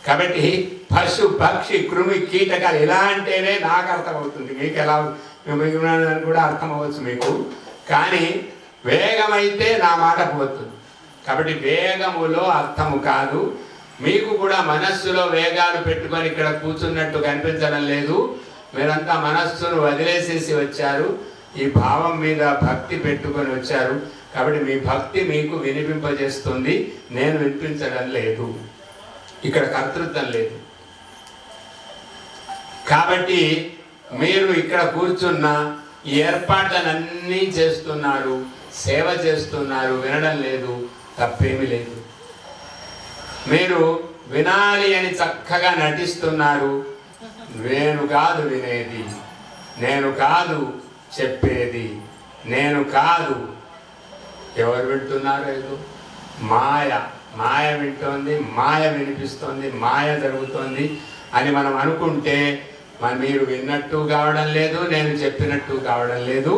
కాబట్టి పశు పక్షి కృమి కీటకాలు ఇలా అంటేనే నాకు అర్థమవుతుంది, మీకు ఎలా అని కూడా అర్థం అవ్వచ్చు మీకు. కానీ వేగమైతే నా మాట పోతుంది. కాబట్టి వేగములో అర్థము కాదు. మీకు కూడా మనస్సులో వేగాలు పెట్టుకొని ఇక్కడ కూర్చున్నట్టు కనిపించడం లేదు. మీరంతా మనస్సును వదిలేసేసి వచ్చారు, ఈ భావం మీద భక్తి పెట్టుకొని వచ్చారు. కాబట్టి మీ భక్తి మీకు వినిపింపజేస్తుంది, నేను వినిపించడం లేదు. ఇక్కడ కర్తృత్వం లేదు. కాబట్టి మీరు ఇక్కడ కూర్చున్న ఈ ఏర్పాట్లన్నీ చేస్తున్నారు, సేవ చేస్తున్నారు, వినడం లేదు, తప్పేమీ లేదు. మీరు వినాలి అని చక్కగా నటిస్తున్నారు. నేను కాదు వినేది, నేను కాదు చెప్పేది, నేను కాదు. ఎవరు వింటున్నారు? ఏదో మాయ, మాయ వింటోంది, మాయ వినిపిస్తోంది, మాయ జరుగుతోంది అని మనం అనుకుంటే మీరు విన్నట్టు కావడం లేదు, నేను చెప్పినట్టు కావడం లేదు.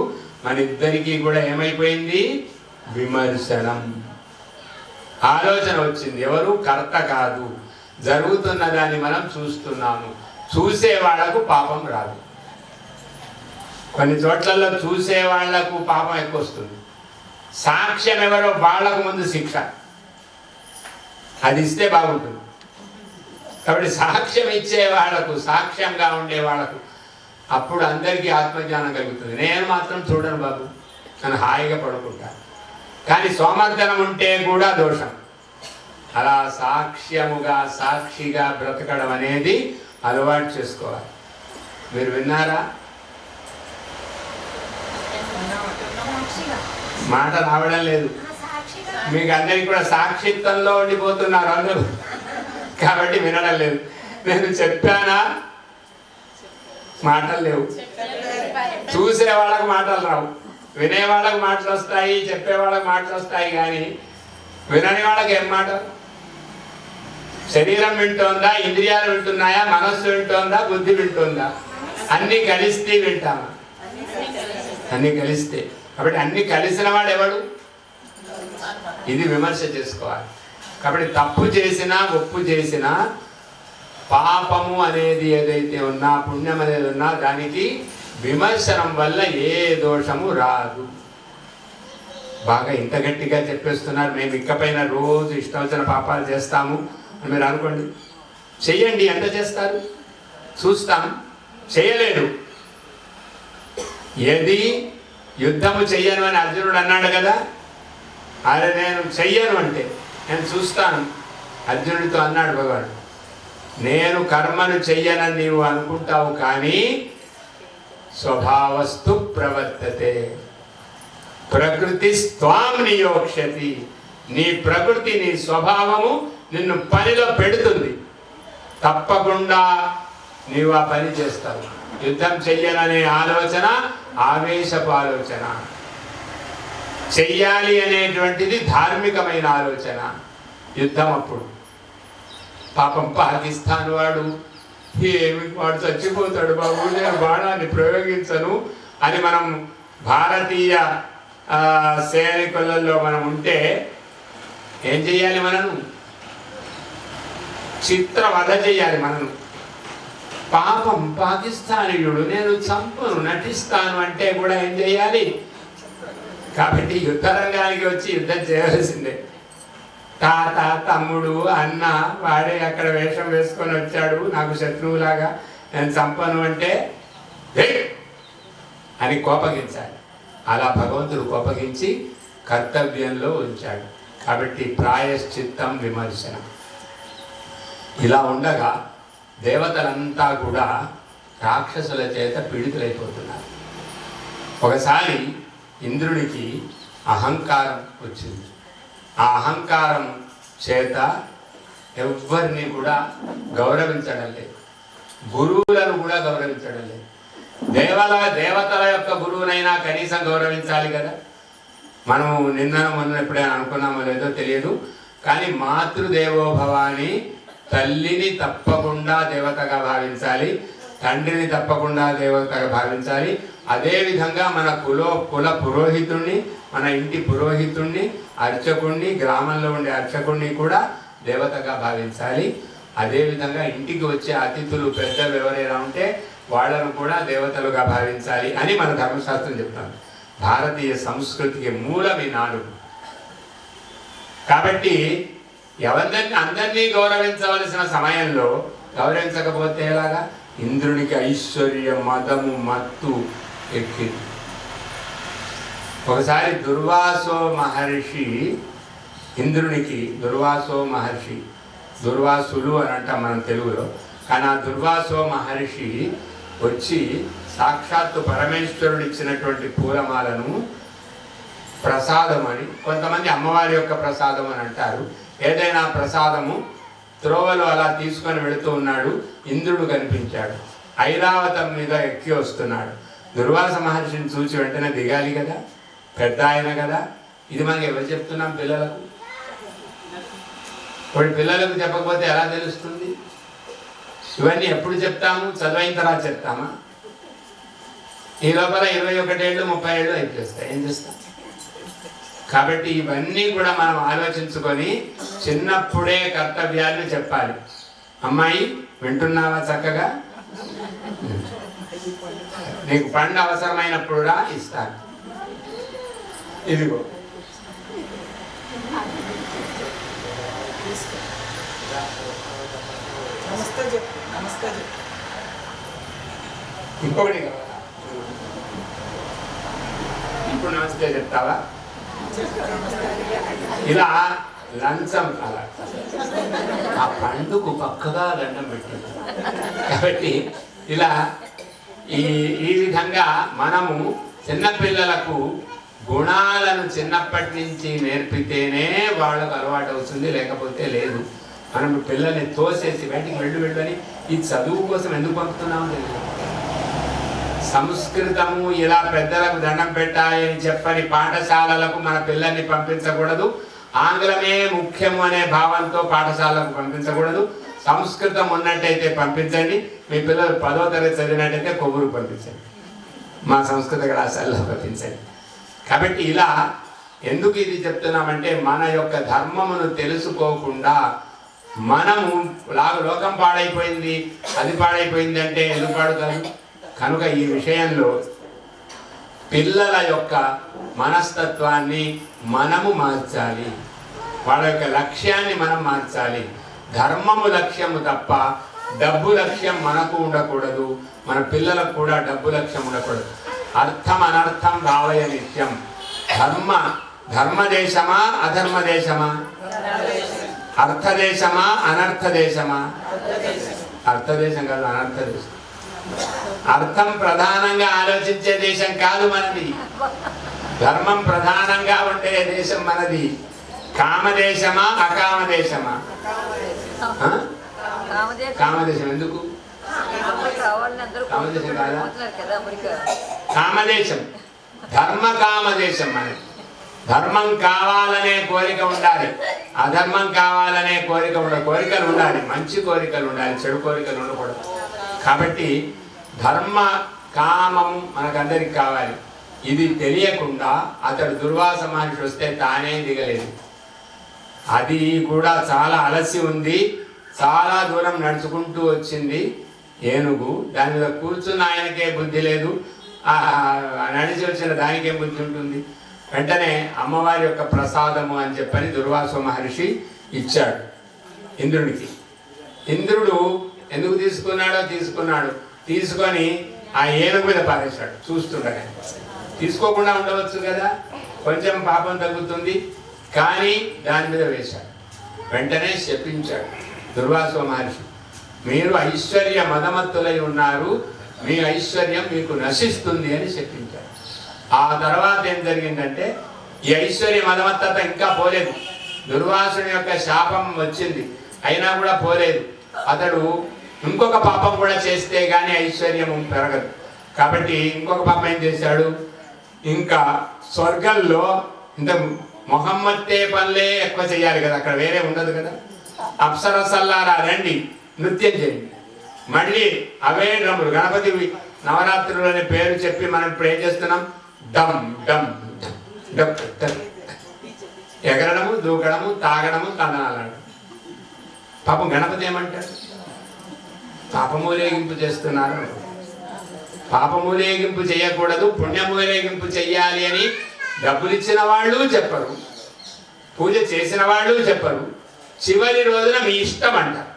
మన ఇద్దరికీ కూడా ఏమైపోయింది? విమర్శనం, ఆలోచన వచ్చింది. ఎవరు? కర్త కాదు, జరుగుతున్న దాన్ని మనం చూస్తున్నాము. చూసే వాళ్లకు పాపం రాదు. కొన్ని చోట్లలో చూసే వాళ్లకు పాపం ఎక్కువ వస్తుంది. సాక్ష్యం ఎవరో వాళ్లకు ముందు శిక్ష, అది ఇస్తే బాగుంటుంది. కాబట్టి సాక్ష్యం ఇచ్చే వాళ్లకు, సాక్ష్యంగా ఉండే వాళ్లకు అప్పుడు అందరికీ ఆత్మజ్ఞానం కలుగుతుంది. నేను మాత్రం చూడను బాబు అని హాయిగా పడుకుంటాను. కానీ సోమర్థనం ఉంటే కూడా దోషం. అలా సాక్ష్యముగా సాక్షిగా బ్రతకడం అనేది అలవాటు చేసుకోవాలి. మీరు విన్నారా? మాట రావడం లేదు మీకు. అందరికీ కూడా సాక్షిత్వంలో ఉండిపోతున్నారు అందరూ, కాబట్టి వినడం లేదు. నేను చెప్పానా? మాటలు లేవు. చూసే వాళ్ళకు మాటలు రావు, వినే వాళ్ళకు మాటలు వస్తాయి, చెప్పే వాళ్ళకు మాటలు వస్తాయి. కానీ వినని వాళ్ళకి ఏం మాట? శరీరం వింటోందా, ఇంద్రియాలు వింటున్నాయా, మనస్సు వింటోందా, బుద్ధి వింటోందా? అన్నీ కలిస్తే వింటామా? అన్నీ కలిస్తే. కాబట్టి అన్ని కలిసిన వాడు ఎవడు? ఇది విమర్శ చేసుకోవాలి. కాబట్టి తప్పు చేసినా ఒప్పు చేసినా పాపము అనేది ఏదైతే ఉన్నా, పుణ్యం అనేది ఉన్నా, దానికి విమర్శనం వల్ల ఏ దోషము రాదు. బాగా ఇంత గట్టిగా చెప్పేస్తున్నారు, మేము ఇకపైన రోజు ఇష్టం వచ్చిన పాపాలు చేస్తాము అని మీరు అనుకోండి. చెయ్యండి, ఎంత చేస్తారు చూస్తాం. చేయలేడు. ఏది యుద్ధము చెయ్యను అని అర్జునుడు అన్నాడు కదా. అరే నేను చెయ్యను అంటే నేను చూస్తాను. అర్జునుడితో అన్నాడు భగవాన్, నేను కర్మను చెయ్యనని నీవు అనుకుంటావు, కానీ స్వభావస్తు ప్రవర్తతే, ప్రకృతి స్వాం నియోక్షతి. నీ ప్రకృతి, నీ స్వభావము నిన్ను పనిలో పెడుతుంది. తప్పకుండా నీవు ఆ పని చేస్తావు. యుద్ధం చెయ్యననే ఆలోచన ఆవేశపు ఆలోచన, చెయ్యాలి అనేటువంటిది ధార్మికమైన ఆలోచన. యుద్ధం అప్పుడు పాపం పాకిస్తాన్ వాడు వాడు చచ్చిపోతాడు బాబు, నేను బాణాన్ని ప్రయోగించను అని మనం భారతీయ సైనికులలో మనం ఉంటే ఏం చెయ్యాలి? మనం చిత్రవధ చేయాలి మనను. పాపం పాకిస్తానీయుడు నేను చంపును నటిస్తాను అంటే కూడా ఏం చేయాలి? కాబట్టి యుద్ధ రంగానికి వచ్చి యుద్ధం చేయవలసిందే. తాత, తమ్ముడు, అన్న వాడే అక్కడ వేషం వేసుకొని వచ్చాడు నాకు శత్రువులాగా, నేను చంపను అంటే అని కోపగించాలి. అలా భగవంతుడు కోపగించి కర్తవ్యంలో ఉంచాడు. కాబట్టి ప్రాయశ్చిత్తం విమర్శనం. ఇలా ఉండగా దేవతలంతా కూడా రాక్షసుల చేత పీడితులైపోతున్నారు. ఒకసారి ఇంద్రుడికి అహంకారం వచ్చింది. ఆ అహంకారం చేత ఎవరిని కూడా గౌరవించడం లేదు, గురువులను కూడా గౌరవించడం లేదు. దేవతల యొక్క గురువునైనా కనీసం గౌరవించాలి కదా. మనము మొన్న ఎప్పుడైనా అనుకున్నామో లేదో తెలియదు, కానీ మాతృదేవోభవాని, తల్లిని తప్పకుండా దేవతగా భావించాలి, తండ్రిని తప్పకుండా దేవతగా భావించాలి. అదేవిధంగా మన కుల పురోహితుణ్ణి, మన ఇంటి పురోహితుణ్ణి, అర్చకుణ్ణి, గ్రామంలో ఉండే అర్చకుణ్ణి కూడా దేవతగా భావించాలి. అదేవిధంగా ఇంటికి వచ్చే అతిథులు పెద్దలు ఎవరైనా ఉంటే వాళ్ళను కూడా దేవతలుగా భావించాలి అని మన ధర్మశాస్త్రం చెప్తాం. భారతీయ సంస్కృతికి మూలం ఈ 4. కాబట్టి అందరినీ గౌరవించవలసిన సమయంలో గౌరవించకపోతే ఎలాగా? ఇంద్రునికి ఐశ్వర్య మదము మత్తు ఎక్కింది. ఒకసారి దుర్వాసో మహర్షి ఇంద్రునికి, దుర్వాసులు అని అంటాం మనం తెలుగులో, కానీ ఆ దుర్వాసో మహర్షి వచ్చి సాక్షాత్తు పరమేశ్వరుడు ఇచ్చినటువంటి పూలమాలను ప్రసాదం అని, కొంతమంది అమ్మవారి యొక్క ప్రసాదం అని అంటారు, ఏదైనా ప్రసాదము త్రోవలో అలా తీసుకొని వెళుతూ ఉన్నాడు. ఇంద్రుడు కనిపించాడు, ఐరావతం మీద ఎక్కి వస్తున్నాడు. దుర్వాస మహర్షిని చూసి వెంటనే దిగాలి కదా, పెద్ద ఆయన కదా. ఇది మనకి ఎవరు చెప్తున్నాం? పిల్లలకు. ఇప్పుడు పిల్లలకు చెప్పకపోతే ఎలా తెలుస్తుంది? ఇవన్నీ ఎప్పుడు చెప్తాము? చదువైన తర్వాత చెప్తామా? ఈ లోపల 21 ఏళ్ళు 30 ఏళ్ళు అయిపోతాయి, ఏం చేస్తాం? కాబట్టి ఇవన్నీ కూడా మనం ఆలోచించుకొని చిన్నప్పుడే కర్తవ్యాన్ని చెప్పాలి. అమ్మాయి వింటున్నావా? చక్కగా నీకు పండు అవసరమైనప్పుడు కూడా ఇస్తాను, ఇదిగో. ఇంకొకటి కావాలా? ఇప్పుడు నమస్తే చెప్తావా? ఇలా లంచం అలా ఆ పండుకు పక్కగా దండం పెట్టింది. కాబట్టి ఇలా ఈ విధంగా మనము చిన్నపిల్లలకు గుణాలను చిన్నప్పటి నుంచి నేర్పితేనే వాళ్ళకు అలవాటు అవుతుంది, లేకపోతే లేదు. మనం పిల్లల్ని తోసేసి బయటికి వెళ్ళు అని ఈ చదువు కోసం ఎందుకు పంపుతున్నామో తెలియదు. సంస్కృతము ఇలా పెద్దలకు దండం పెట్టాలని చెప్పని పాఠశాలలకు మన పిల్లల్ని పంపించకూడదు. ఆంగ్లమే ముఖ్యము అనే భావంతో పాఠశాలకు పంపించకూడదు. సంస్కృతం ఉన్నట్టయితే పంపించండి. మీ పిల్లలు 10వ తరగతి చదివినట్టయితే కొవ్వూరు పంపించండి, మా సంస్కృత కళాశాలలో పంపించండి. కాబట్టి ఇలా ఎందుకు ఇది చెప్తున్నామంటే మన యొక్క ధర్మమును తెలుసుకోకుండా మనము లోకం పాడైపోయింది, అది పాడైపోయింది అంటే ఎందుకు పాడుతారు? కనుక ఈ విషయంలో పిల్లల యొక్క మనస్తత్వాన్ని మనము మార్చాలి, వాళ్ళ యొక్క లక్ష్యాన్ని మనం మార్చాలి. ధర్మము లక్ష్యము తప్ప డబ్బు లక్ష్యం మనకు ఉండకూడదు, మన పిల్లలకు కూడా డబ్బు లక్ష్యం ఉండకూడదు. అర్థం అనర్థం భావయ నిత్యం. ధర్మదేశమా అధర్మదేశమా? అర్థదేశమా అనర్థదేశమా? అర్థదేశం కాదు, అనర్థదేశం. అర్థం ప్రధానంగా ఆలోచించే దేశం కాదు మనది, ధర్మం ప్రధానంగా ఉండే దేశం మనది. కామదేశమా అకామదేశమా? కామదేశం. ఎందుకు కామదేశం కాదా? కామదేశం ధర్మ కామదేశం మనది. ధర్మం కావాలనే కోరిక ఉండాలి, అధర్మం కావాలనే కోరిక కోరికలు ఉండాలి, మంచి కోరికలు ఉండాలి, చెడు కోరికలు ఉండకూడదు. కాబట్టి ధర్మ కామము మనకందరికి కావాలి. ఇది తెలియకుండా అతడు దుర్వాస మహర్షి వస్తే తానే దిగలేదు. అది కూడా చాలా అలసి ఉంది, చాలా దూరం నడుచుకుంటూ వచ్చింది ఏనుగు. దాని మీద కూర్చున్న ఆయనకే బుద్ధి లేదు, నడిచి వచ్చిన దానికేం బుద్ధి ఉంటుంది. వెంటనే అమ్మవారి యొక్క ప్రసాదము అని చెప్పని దుర్వాస మహర్షి ఇచ్చాడు ఇంద్రునికి. ఇంద్రుడు ఎందుకు తీసుకున్నాడు, తీసుకొని ఆ ఏనుగు మీద పారేశాడు. చూస్తుండగా తీసుకోకుండా ఉండవచ్చు కదా, కొంచెం పాపం తగ్గుతుంది, కానీ దాని మీద వేశాడు. వెంటనే శపించాడు దుర్వాస మహర్షి, మీరు ఐశ్వర్య మదమత్తులై ఉన్నారు, మీ ఐశ్వర్యం మీకు నశిస్తుంది అని శపించాడు. ఆ తర్వాత ఏం జరిగిందంటే ఈ ఐశ్వర్య మదమత్తత ఇంకా పోలేదు. దుర్వాసుని యొక్క శాపం వచ్చింది, అయినా కూడా పోలేదు. అతడు ఇంకొక పాపం కూడా చేస్తే గానీ ఐశ్వర్యం పెరగదు. కాబట్టి ఇంకొక పాపం ఏం చేశాడు, ఇంకా స్వర్గంలో ఇంత మొహమ్మద్దే పనులే ఎక్కువ చేయాలి కదా, అక్కడ వేరే ఉండదు కదా. అప్సరసల్లారా రండి, నృత్యం చేయండి. మళ్ళీ అవే డ్రమ్ములు, గణపతి నవరాత్రులు అనే పేరు చెప్పి మనం ఇప్పుడు ఏం చేస్తున్నాం, డమ్ డమ్ డమ్, ఎగరడము, దూకడము, తాగడము, తందనాలు. పాపం గణపతి ఏమంటాడు, పాపమూలేగింపు చేస్తున్నారు. పాపమూలేగింపు చేయకూడదు, పుణ్యమూలేగింపు చెయ్యాలి అని డబ్బులు ఇచ్చిన వాళ్ళు చెప్పరు, పూజ చేసిన వాళ్ళు చెప్పరు, చివరి రోజున మీ ఇష్టం అంటారు.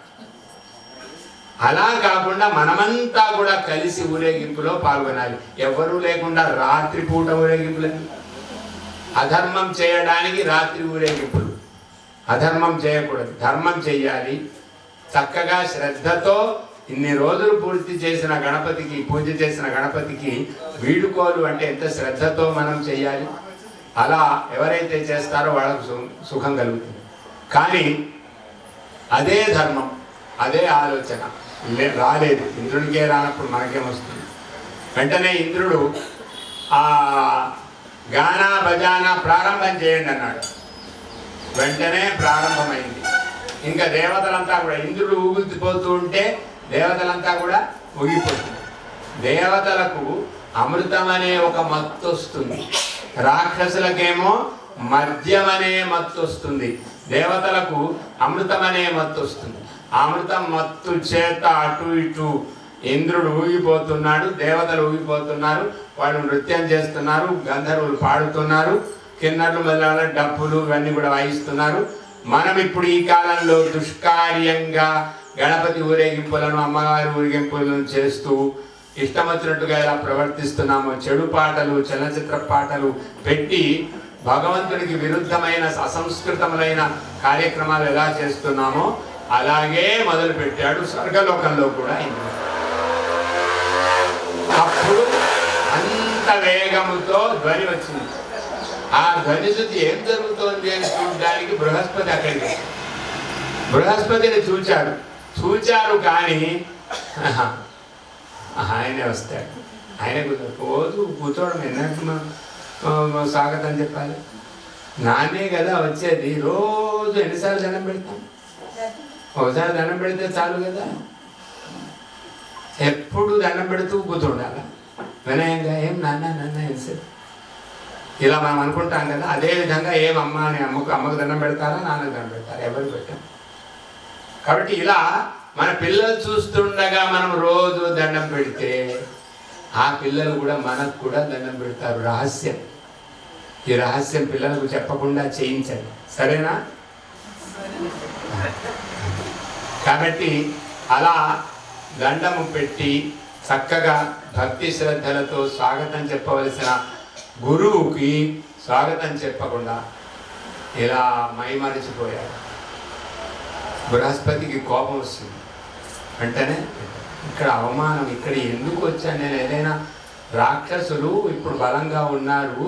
అలా కాకుండా మనమంతా కూడా కలిసి ఊరేగింపులో పాల్గొనాలి. ఎవరూ లేకుండా రాత్రిపూట ఊరేగింపులు, అధర్మం చేయడానికి రాత్రి ఊరేగింపులు. అధర్మం చేయకూడదు, ధర్మం చెయ్యాలి. చక్కగా శ్రద్ధతో ఇన్ని రోజులు పూర్తి చేసిన గణపతికి, పూజ చేసిన గణపతికి వీడుకోలు అంటే ఎంత శ్రద్ధతో మనం చెయ్యాలి. అలా ఎవరైతే చేస్తారో వాళ్ళకు సుఖం కలుగుతుంది. కానీ అదే ధర్మం, అదే ఆలోచన రాలేదు. ఇంద్రుడికే రానప్పుడు మనకేమొస్తుంది. వెంటనే ఇంద్రుడు ఆ గానా బజానా ప్రారంభం చేయండి అన్నాడు. వెంటనే ప్రారంభమైంది. ఇంకా దేవతలంతా కూడా, ఇంద్రుడు ఊగిపోతూ ఉంటే దేవతలంతా కూడా ఊగిపోతుంది. దేవతలకు అమృతం అనే ఒక మత్తు వస్తుంది, రాక్షసులకేమో మద్యం అనే మత్తు వస్తుంది. దేవతలకు అమృతం అనే మత్తు వస్తుంది. అమృతం మత్తు చేత అటు ఇటు ఇంద్రుడు ఊగిపోతున్నాడు, దేవతలు ఊగిపోతున్నారు, వాళ్ళు నృత్యం చేస్తున్నారు, గంధర్వులు పాడుతున్నారు, కిన్నర్లు మొదలైన డప్పులు ఇవన్నీ కూడా వాయిస్తున్నారు. మనం ఇప్పుడు ఈ కాలంలో దుష్కార్యంగా గణపతి ఊరేగింపులను, అమ్మవారి ఊరేగింపులను చేస్తూ ఇష్టం వచ్చినట్టుగా ఎలా ప్రవర్తిస్తున్నామో, చెడు పాటలు, చలనచిత్ర పాటలు పెట్టి భగవంతుడికి విరుద్ధమైన అసంస్కృతములైన కార్యక్రమాలు ఎలా చేస్తున్నామో అలాగే మొదలు పెట్టాడు స్వర్గలోకంలో కూడా. అప్పుడు అంత వేగముతో ధ్వని వచ్చింది. ఆ ధ్వని శుద్ధి ఏం జరుగుతోంది అని చూడడానికి బృహస్పతి అక్కడికి, బృహస్పతిని చూచారు కానీ ఆయనే వస్తాడు. ఆయన రోజు కూర్చోవడం ఎన్నట్టు స్వాగతం చెప్పాలి. నానే కదా వచ్చేది, రోజు ఎన్నిసార్లు దండం పెడతాం, ఒకసారి దండం పెడితే చాలు కదా. ఎప్పుడు దండం పెడుతూ కూర్చోండాల వినయంగా, ఏం నాన్న వేసేది ఇలా మనం అనుకుంటాం కదా. అదేవిధంగా ఏం అమ్మ అని అమ్మకు దండం పెడతారా, నాన్నకు దండం పెడతారా, ఎవరు పెట్టాం. కాబట్టి ఇలా మన పిల్లలు చూస్తుండగా మనం రోజు దండం పెడితే ఆ పిల్లలు కూడా మనకు కూడా దండం పెడతారు. రహస్యం, ఈ రహస్యం పిల్లలకు చెప్పకుండా చేయించండి, సరేనా? కాబట్టి అలా దండము పెట్టి చక్కగా భక్తి శ్రద్ధలతో స్వాగతం చెప్పవలసిన గురువుకి స్వాగతం చెప్పకుండా ఇలా మైమరిచిపోయారు. బృహస్పతికి కోపం వస్తుంది. వెంటనే ఇక్కడ అవమానం, ఇక్కడ ఎందుకు వచ్చాను నేను, ఏదైనా రాక్షసులు ఇప్పుడు బలంగా ఉన్నారు,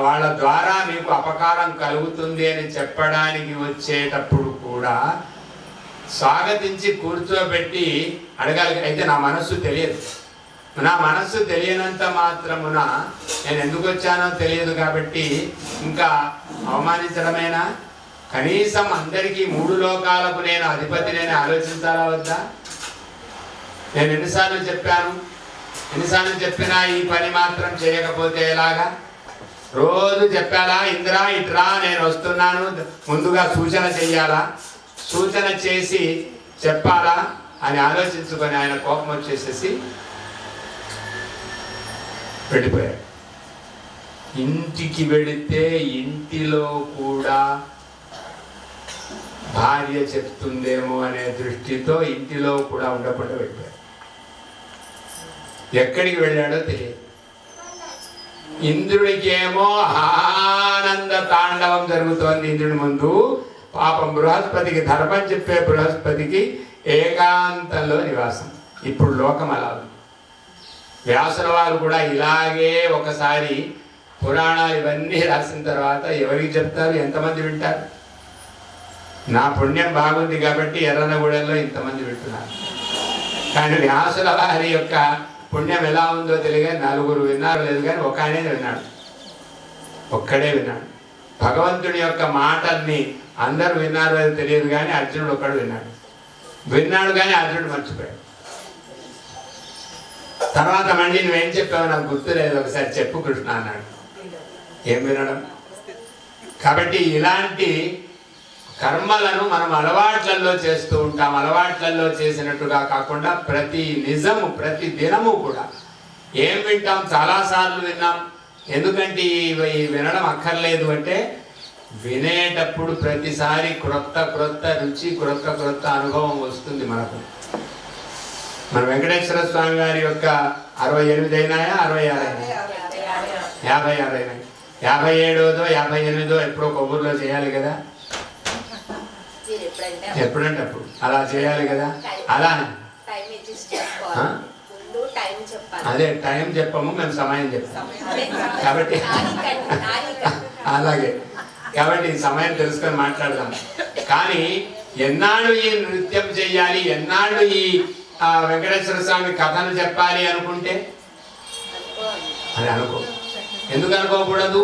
వాళ్ళ ద్వారా మీకు అపకారం కలుగుతుంది అని చెప్పడానికి వచ్చేటప్పుడు కూడా స్వాగతించి కూర్చోబెట్టి అడగాలి. అయితే నా మనస్సు తెలియదు, నా మనస్సు తెలియనంత మాత్రమున నేను ఎందుకు వచ్చానో తెలియదు కాబట్టి ఇంకా అవమానించడమేనా? కనీసం అందరికీ 3 లోకాలకు నేను అధిపతిని ఆలోచించాలా వద్దా? నేను ఎన్నిసార్లు చెప్పినా ఈ పని మాత్రం చేయకపోతే ఎలాగా? రోజు చెప్పాలా, ఇంద్రా ఇట్రా నేను వస్తున్నాను, ముందుగా సూచన చెయ్యాలా? సూచన చేసి చెప్పాలా అని ఆలోచించుకొని ఆయన కోపం వచ్చేసేసి వెళ్ళిపోయాడు. ఇంటికి వెళితే ఇంటిలో కూడా భార్య చెప్తుందేమో అనే దృష్టితో ఇంటిలో కూడా ఉండకుండా వెళ్ళిపోయాడు. ఎక్కడికి వెళ్ళాడో తెలియదు. ఇంద్రుడికేమో ఆనంద తాండవం జరుగుతోంది ఇంద్రుడి ముందు. పాపం బృహస్పతికి ధర్మం చెప్పే బృహస్పతికి ఏకాంతంలో నివాసం. ఇప్పుడు లోకం అలా ఉంది. వ్యాసుల వారు కూడా ఇలాగే ఒకసారి పురాణాలు ఇవన్నీ రాసిన తర్వాత ఎవరికి చెప్తారు, ఎంతమంది వింటారు? నా పుణ్యం బాగుంది కాబట్టి ఎర్రనగూడెంలో ఇంతమంది వింటున్నారు. కానీ వ్యాసుల వారి యొక్క పుణ్యం ఎలా ఉందో తెలియదు. నలుగురు విన్నారు లేదు, కానీ ఒక ఆయనే విన్నాడు, ఒక్కడే విన్నాడు. భగవంతుడి యొక్క మాటల్ని అందరూ విన్నారు అది తెలియదు, కానీ అర్జునుడు ఒక్కడు విన్నాడు కానీ అర్జునుడు మర్చిపోయాడు. తర్వాత మళ్ళీ నువ్వేం చెప్పావు నాకు గుర్తులేదు, ఒకసారి చెప్పు కృష్ణ అన్నాడు. ఏం వినడం? కాబట్టి ఇలాంటి కర్మలను మనం అలవాట్లలో చేస్తూ ఉంటాం. అలవాట్లలో చేసినట్టుగా కాకుండా ప్రతి నిజము ప్రతి దినము కూడా ఏం వింటాం, చాలాసార్లు విన్నాం. ఎందుకంటే ఈ వినడం అక్కర్లేదు అంటే వినేటప్పుడు ప్రతిసారి క్రొత్త క్రొత్త రుచి క్రొత్త క్రొత్త అనుభవం వస్తుంది మనకు. మన వెంకటేశ్వర స్వామి గారి యొక్క 68 అయినాయా 66 అయినాయా 56 అయినాయి. 57దో 58దో ఎప్పుడో కొబ్బరిలో చేయాలి కదా, ఎప్పుడంటే అప్పుడు అలా చేయాలి కదా. అలా అదే టైం చెప్పము, మేము సమయం చెప్తాం. కాబట్టి అలాగే కాబట్టి సమయం తెలుసుకొని మాట్లాడదాం. కానీ ఎన్నాళ్ళు ఈ నృత్యం చెయ్యాలి, ఎన్నాళ్ళు ఈ వెంకటేశ్వర స్వామి కథను చెప్పాలి అనుకుంటే అని అనుకో. ఎందుకు అనుకోకూడదు?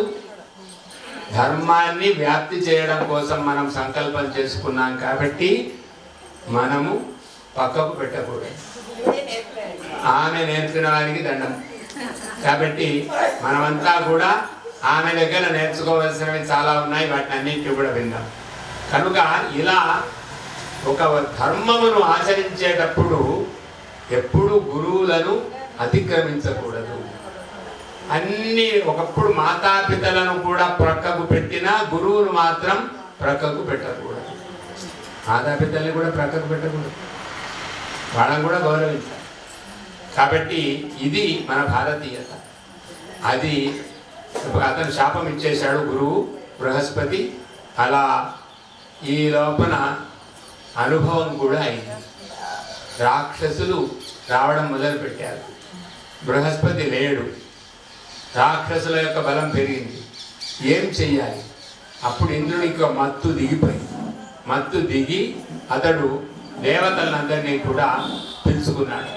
ధర్మాన్ని వ్యాప్తి చేయడం కోసం మనం సంకల్పం చేసుకున్నాం కాబట్టి మనము పక్కకు పెట్టకూడదు. ఆమె నేర్పిన వారికి దండం. కాబట్టి మనమంతా కూడా ఆమె దగ్గర నేర్చుకోవాల్సినవి చాలా ఉన్నాయి, వాటిని అన్నింటినీ కూడా విందాం. కనుక ఇలా ఒక ధర్మమును ఆచరించేటప్పుడు ఎప్పుడు గురువులను అతిక్రమించకూడదు. అన్ని ఒకప్పుడు మాతాపితలను కూడా ప్రక్కకు పెట్టినా గురువును మాత్రం ప్రక్కకు పెట్టకూడదు. మాతాపితల్ని కూడా ప్రక్కకు పెట్టకూడదు, వాళ్ళని కూడా గౌరవించాలి. కాబట్టి ఇది మన భారతీయత. అది అతను శాపం ఇచ్చేశాడు గురువు బృహస్పతి. అలా ఈ లోపల అనుభవం కూడా అయింది. రాక్షసులు రావడం మొదలుపెట్టారు. బృహస్పతి లేడు, రాక్షసుల యొక్క బలం పెరిగింది. ఏం చెయ్యాలి? అప్పుడు ఇంద్రునికి మత్తు దిగిపోయింది. మత్తు దిగి అతడు దేవతలందరినీ కూడా పిలుచుకున్నాడు.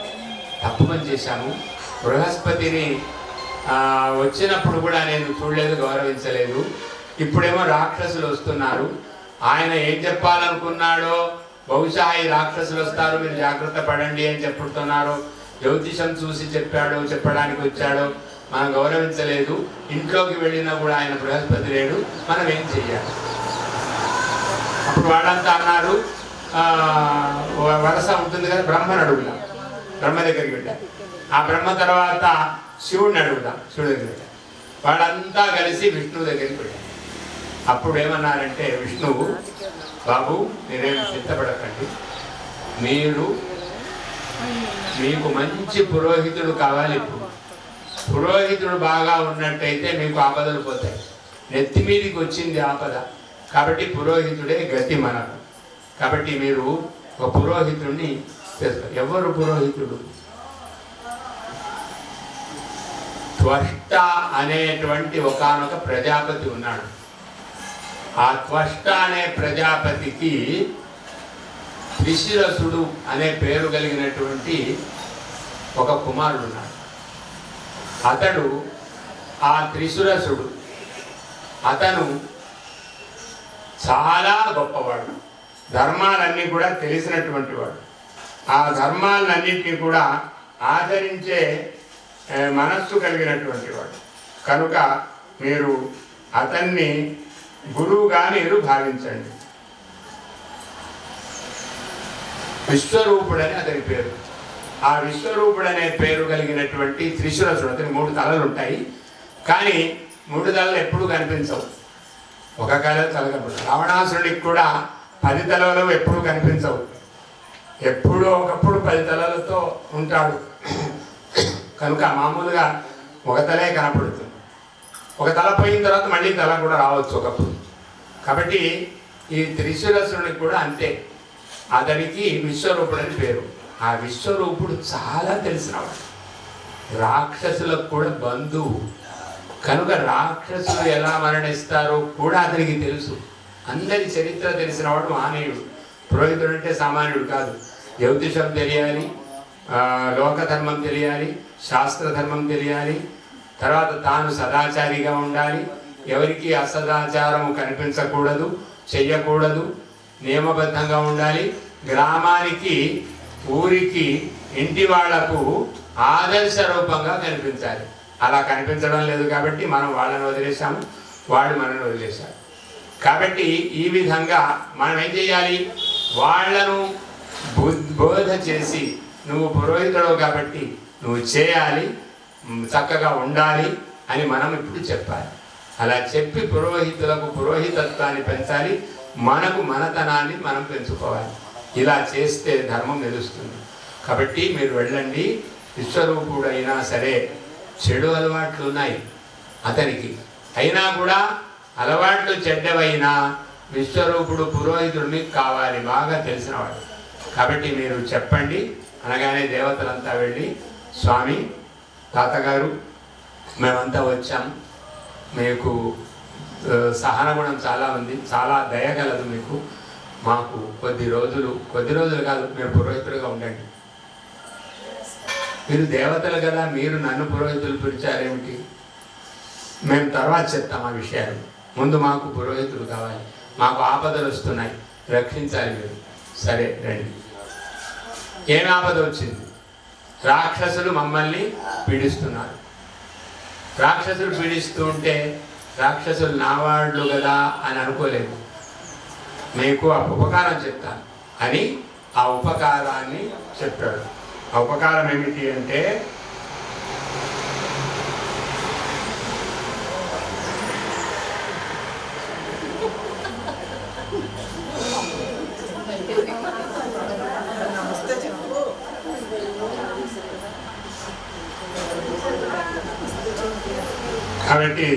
తప్పు పని చేశాము, బృహస్పతిని వచ్చినప్పుడు కూడా నేను చూడలేదు, గౌరవించలేదు. ఇప్పుడేమో రాక్షసులు వస్తున్నారు. ఆయన ఏం చెప్పాలనుకున్నాడో, బహుశా ఈ రాక్షసులు వస్తారు మీరు జాగ్రత్త పడండి అని చెప్పుతున్నారో, జ్యోతిషం చూసి చెప్పడానికి వచ్చాడో, మనం గౌరవించలేదు. ఇంట్లోకి వెళ్ళినా కూడా ఆయన బృహస్పతి లేడు, మనం ఏం చెయ్యాలి? అప్పుడు వాళ్ళంతా అన్నారు, వరస ఉంటుంది కదా, బ్రహ్మను అడుగుదాం. బ్రహ్మ దగ్గరికి వెళ్ళారు. ఆ బ్రహ్మ తర్వాత శివుడిని అడుగుదాం, శివుడి దగ్గర వెళ్ళారు. వాళ్ళంతా కలిసి విష్ణువు దగ్గరికి వెళ్ళారు. అప్పుడు ఏమన్నారంటే విష్ణువు, బాబు మీరేమి సిద్ధపడకండి, మీకు మంచి పురోహితుడు కావాలి. ఇప్పుడు పురోహితుడు బాగా ఉన్నట్టయితే మీకు ఆపదలు పోతాయి. నెత్తి మీదికి వచ్చింది ఆపద, కాబట్టి పురోహితుడే గతి మనకు. కాబట్టి మీరు ఒక పురోహితుడిని చేస్తారు. ఎవరు పురోహితుడు? త్వష్ట అనేటువంటి ఒకానొక ప్రజాపతి ఉన్నాడు. ఆ త్వష్ట అనే ప్రజాపతికి త్రిశిరసుడు అనే పేరు కలిగినటువంటి ఒక కుమారుడు ఉన్నాడు. అతడు ఆ త్రిశిరసుడు, అతను చాలా గొప్పవాడు, ధర్మాలన్నీ కూడా తెలిసినటువంటి వాడు. ఆ ధర్మాలన్నింటినీ కూడా ఆచరించే మనస్సు కలిగినటువంటి వాడు. కనుక మీరు అతన్ని గురువుగా మీరు భావించండి. విశ్వరూపుడని అతని పేరు. ఆ విశ్వరూపుడనే పేరు కలిగినటువంటి త్రిశూలసుడు, అతనికి 3 తలలు ఉంటాయి, కానీ 3 తలలు ఎప్పుడూ కనిపించవు, ఒక తల కనిపిస్తుంది. రావణాసురుడికి కూడా 10 తలలు ఎప్పుడూ కనిపించవు, ఎప్పుడో ఒకప్పుడు 10 తలలతో ఉంటాడు. కనుక మామూలుగా ఒక తలే కనపడుతుంది. ఒక తల పోయిన తర్వాత మళ్ళీ తల కూడా రావచ్చు ఒకప్పుడు. కాబట్టి ఈ త్రిశూలసురుడికి కూడా అంతే, అతనికి విశ్వరూపుడు అని పేరు. ఆ విశ్వరూపుడు చాలా తెలిసినవాడు, రాక్షసులకు కూడా బంధువు. కనుక రాక్షసులు ఎలా మరణిస్తారో కూడా అతనికి తెలుసు. అందరి చరిత్ర తెలిసినవాడు మహనీయుడు. పురోహితుడు అంటే సామాన్యుడు కాదు. జ్యోతిషం తెలియాలి, లోకధర్మం తెలియాలి, శాస్త్రధర్మం తెలియాలి, తర్వాత తాను సదాచారిగా ఉండాలి, ఎవరికి అసదాచారము కనిపించకూడదు, చెయ్యకూడదు, నియమబద్ధంగా ఉండాలి, గ్రామానికి ఊరికి ఇంటి వాళ్లకు ఆదర్శ రూపంగా కనిపించాలి. అలా కనిపించడం లేదు కాబట్టి మనం వాళ్ళని వదిలేసాము, వాళ్ళు మనల్ని వదిలేశారు. కాబట్టి ఈ విధంగా మనం ఏం చేయాలి, వాళ్లను బోధ చేసి నువ్వు పురోహితుడు కాబట్టి నువ్వు చేయాలి, చక్కగా ఉండాలి అని మనం ఇప్పుడు చెప్పాలి. అలా చెప్పి పురోహితులకు పురోహితత్వాన్ని పెంచాలి, మనకు మనతనాన్ని మనం పెంచుకోవాలి. ఇలా చేస్తే ధర్మం నిలుస్తుంది. కాబట్టి మీరు వెళ్ళండి. విశ్వరూపుడైనా సరే చెడు అలవాట్లు ఉన్నాయి అతనికి, అయినా కూడా అలవాట్లు చెడ్డవైనా విశ్వరూపుడు పురోహితుడిని కావాలి, బాగా తెలిసినవాడు. కాబట్టి మీరు చెప్పండి అనగానే దేవతలంతా వెళ్ళి, స్వామి, తాతగారు, మేమంతా వచ్చాము, మీకు సహనగుణం చాలా ఉంది, చాలా దయగలదు మీకు, మాకు కొద్ది రోజులు కాదు, మీరు పురోహితులుగా ఉండండి. మీరు దేవతలు కదా, మీరు నన్ను పురోహితులు పిలిచారేమిటి? మేము తర్వాత చెప్తాం ఆ విషయాలు, ముందు మాకు పురోహితులు కావాలి, మాకు ఆపదలు వస్తున్నాయి, రక్షించాలి మీరు. సరే రండి. ఏం ఆపద వచ్చింది? రాక్షసులు మమ్మల్ని పీడిస్తున్నారు. రాక్షసులు పీడిస్తూ ఉంటే రాక్షసులు నా వాళ్ళు కదా అని అనుకోలేదు, మీకు ఆ ఉపకారం చెప్తాను అని ఆ ఉపకారాన్ని చెప్పాడు. ఆ ఉపకారం ఏమిటి అంటే, కాబట్టి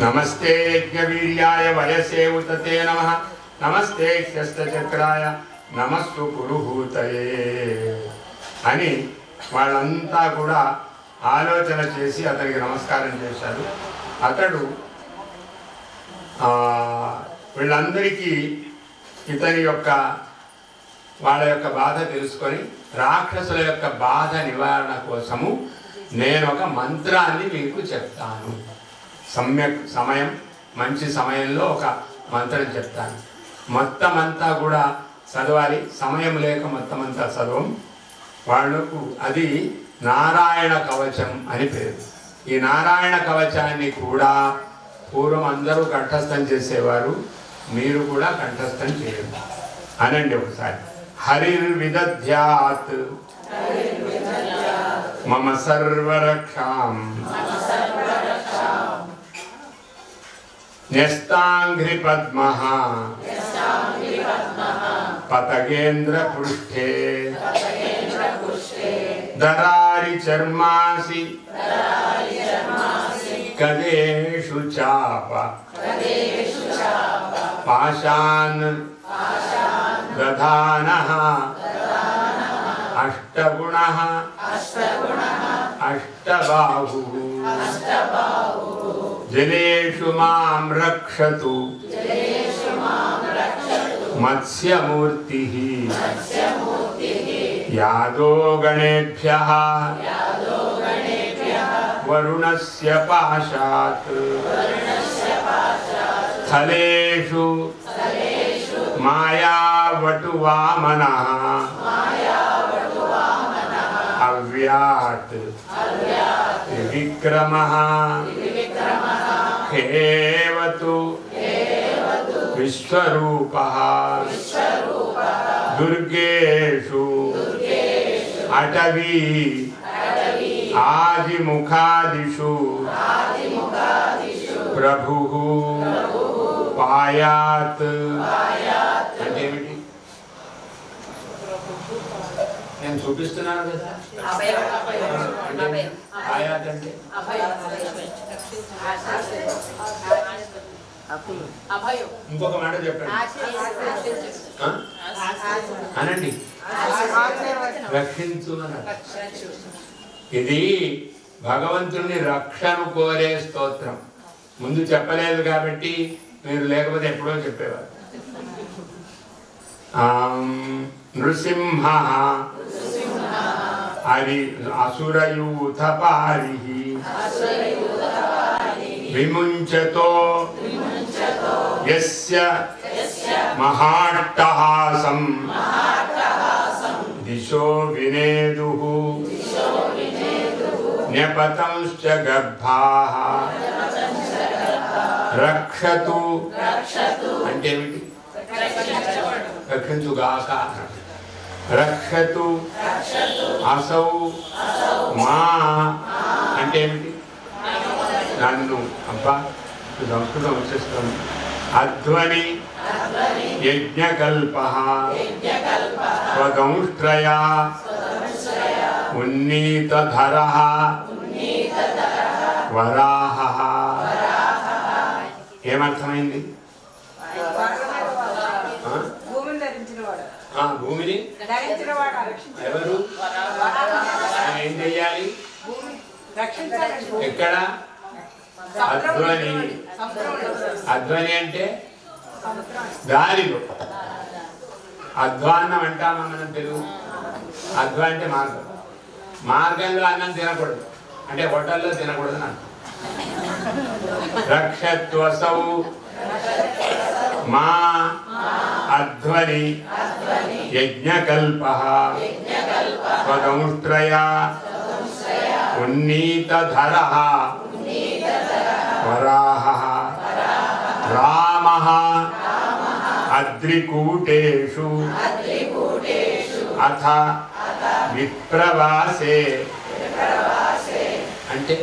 నమస్తే యజ్ఞవీర్యాయ వయసే ఉతతే నమః, నమస్తే హ్యస్తచక్రాయ నమస్సు పురుహూతయే అని వాళ్ళంతా కూడా ఆలోచన చేసి అతనికి నమస్కారం చేశారు. అతడు వీళ్ళందరికీ వాళ్ళ యొక్క బాధ తెలుసుకొని, రాక్షసుల యొక్క బాధ నివారణ కోసము నేను ఒక మంత్రాన్ని మీకు చెప్తాను. మంచి సమయంలో ఒక మంత్రం చెప్తాను. మొత్తం అంతా కూడా చదవాలి, సమయం లేక మొత్తం అంతా చదవం. వాళ్లకు అది నారాయణ కవచం అని పేరు. ఈ నారాయణ కవచాన్ని కూడా పూర్వం అందరూ కంఠస్థం చేసేవారు, మీరు కూడా కంఠస్థం చేయండి. అనండి ఒకసారి. హరిర్విదధ్యాత్ మమ సర్వరక్షాం న్యస్తాంఘ్రి పద్మః పతగేంద్ర పృష్ఠే దరారి చర్మాసి కదేషు చాప పాశాన్ దధానః అష్టగుణః అష్టబాహుః జలేషు మాం రక్షతు మత్స్యమూర్తిః యాదో గణేభ్యః వరుణస్య పాశాత్ స్థలేషు మాయావటు వామనః అవ్యాత్ విక్రమః హేవతు విశ్వరూపః దుర్గేషు అటవీ ఆదిముఖాదిషు ప్రభుః పాయాత్. అంటే ఏమిటి? నేను చూపిస్తున్నాను కదా. పాయాత్ అంటే ఇంకొక మాట చెప్పండి అనండి. రక్షించు అన్నారు. ఇది భగవంతుని రక్షను కోరే స్తోత్రం. ముందు చెప్పలేదు కాబట్టి మీరు లేకపోతే ఎప్పుడో చెప్పేవారు. నృసింహ అది అసురయూథపారి విముంచతో యస్య మహాట్టహాసం దిశో వినేదుః న్యపతంశ్చ గర్భాః రక్షతు. అంటే ఏమిటి? రక్షించుగాక. రక్షతు అసౌ మా అంటే ఏమిటి? నన్ను. అబ్బా సంస్కృతం వచ్చేస్తాను. అధ్వని యజ్ఞకల్పః స్వదంష్ట్రయా ఉన్నీతధరః వరాహః. ఏమర్థమైంది? భూమిని ఎవరు ఏం చెయ్యాలి? ఎక్కడ? అధ్వని. అధ్వని అంటే దారిలో. అధ్వాన్నం అంటామా మనం తెలుగు? అధ్వ అంటే మార్గం. మార్గంలో అన్నం తినకూడదు అంటే హోటల్లో తినకూడదు అని అర్థం. రక్షత్వసౌ మా అధ్వని యజ్ఞకల్పః స్వదంష్ట్రయా ఉన్నీతధరః వరాహః రామః అద్రికూటేషు అథ విప్రవాసే. అంటే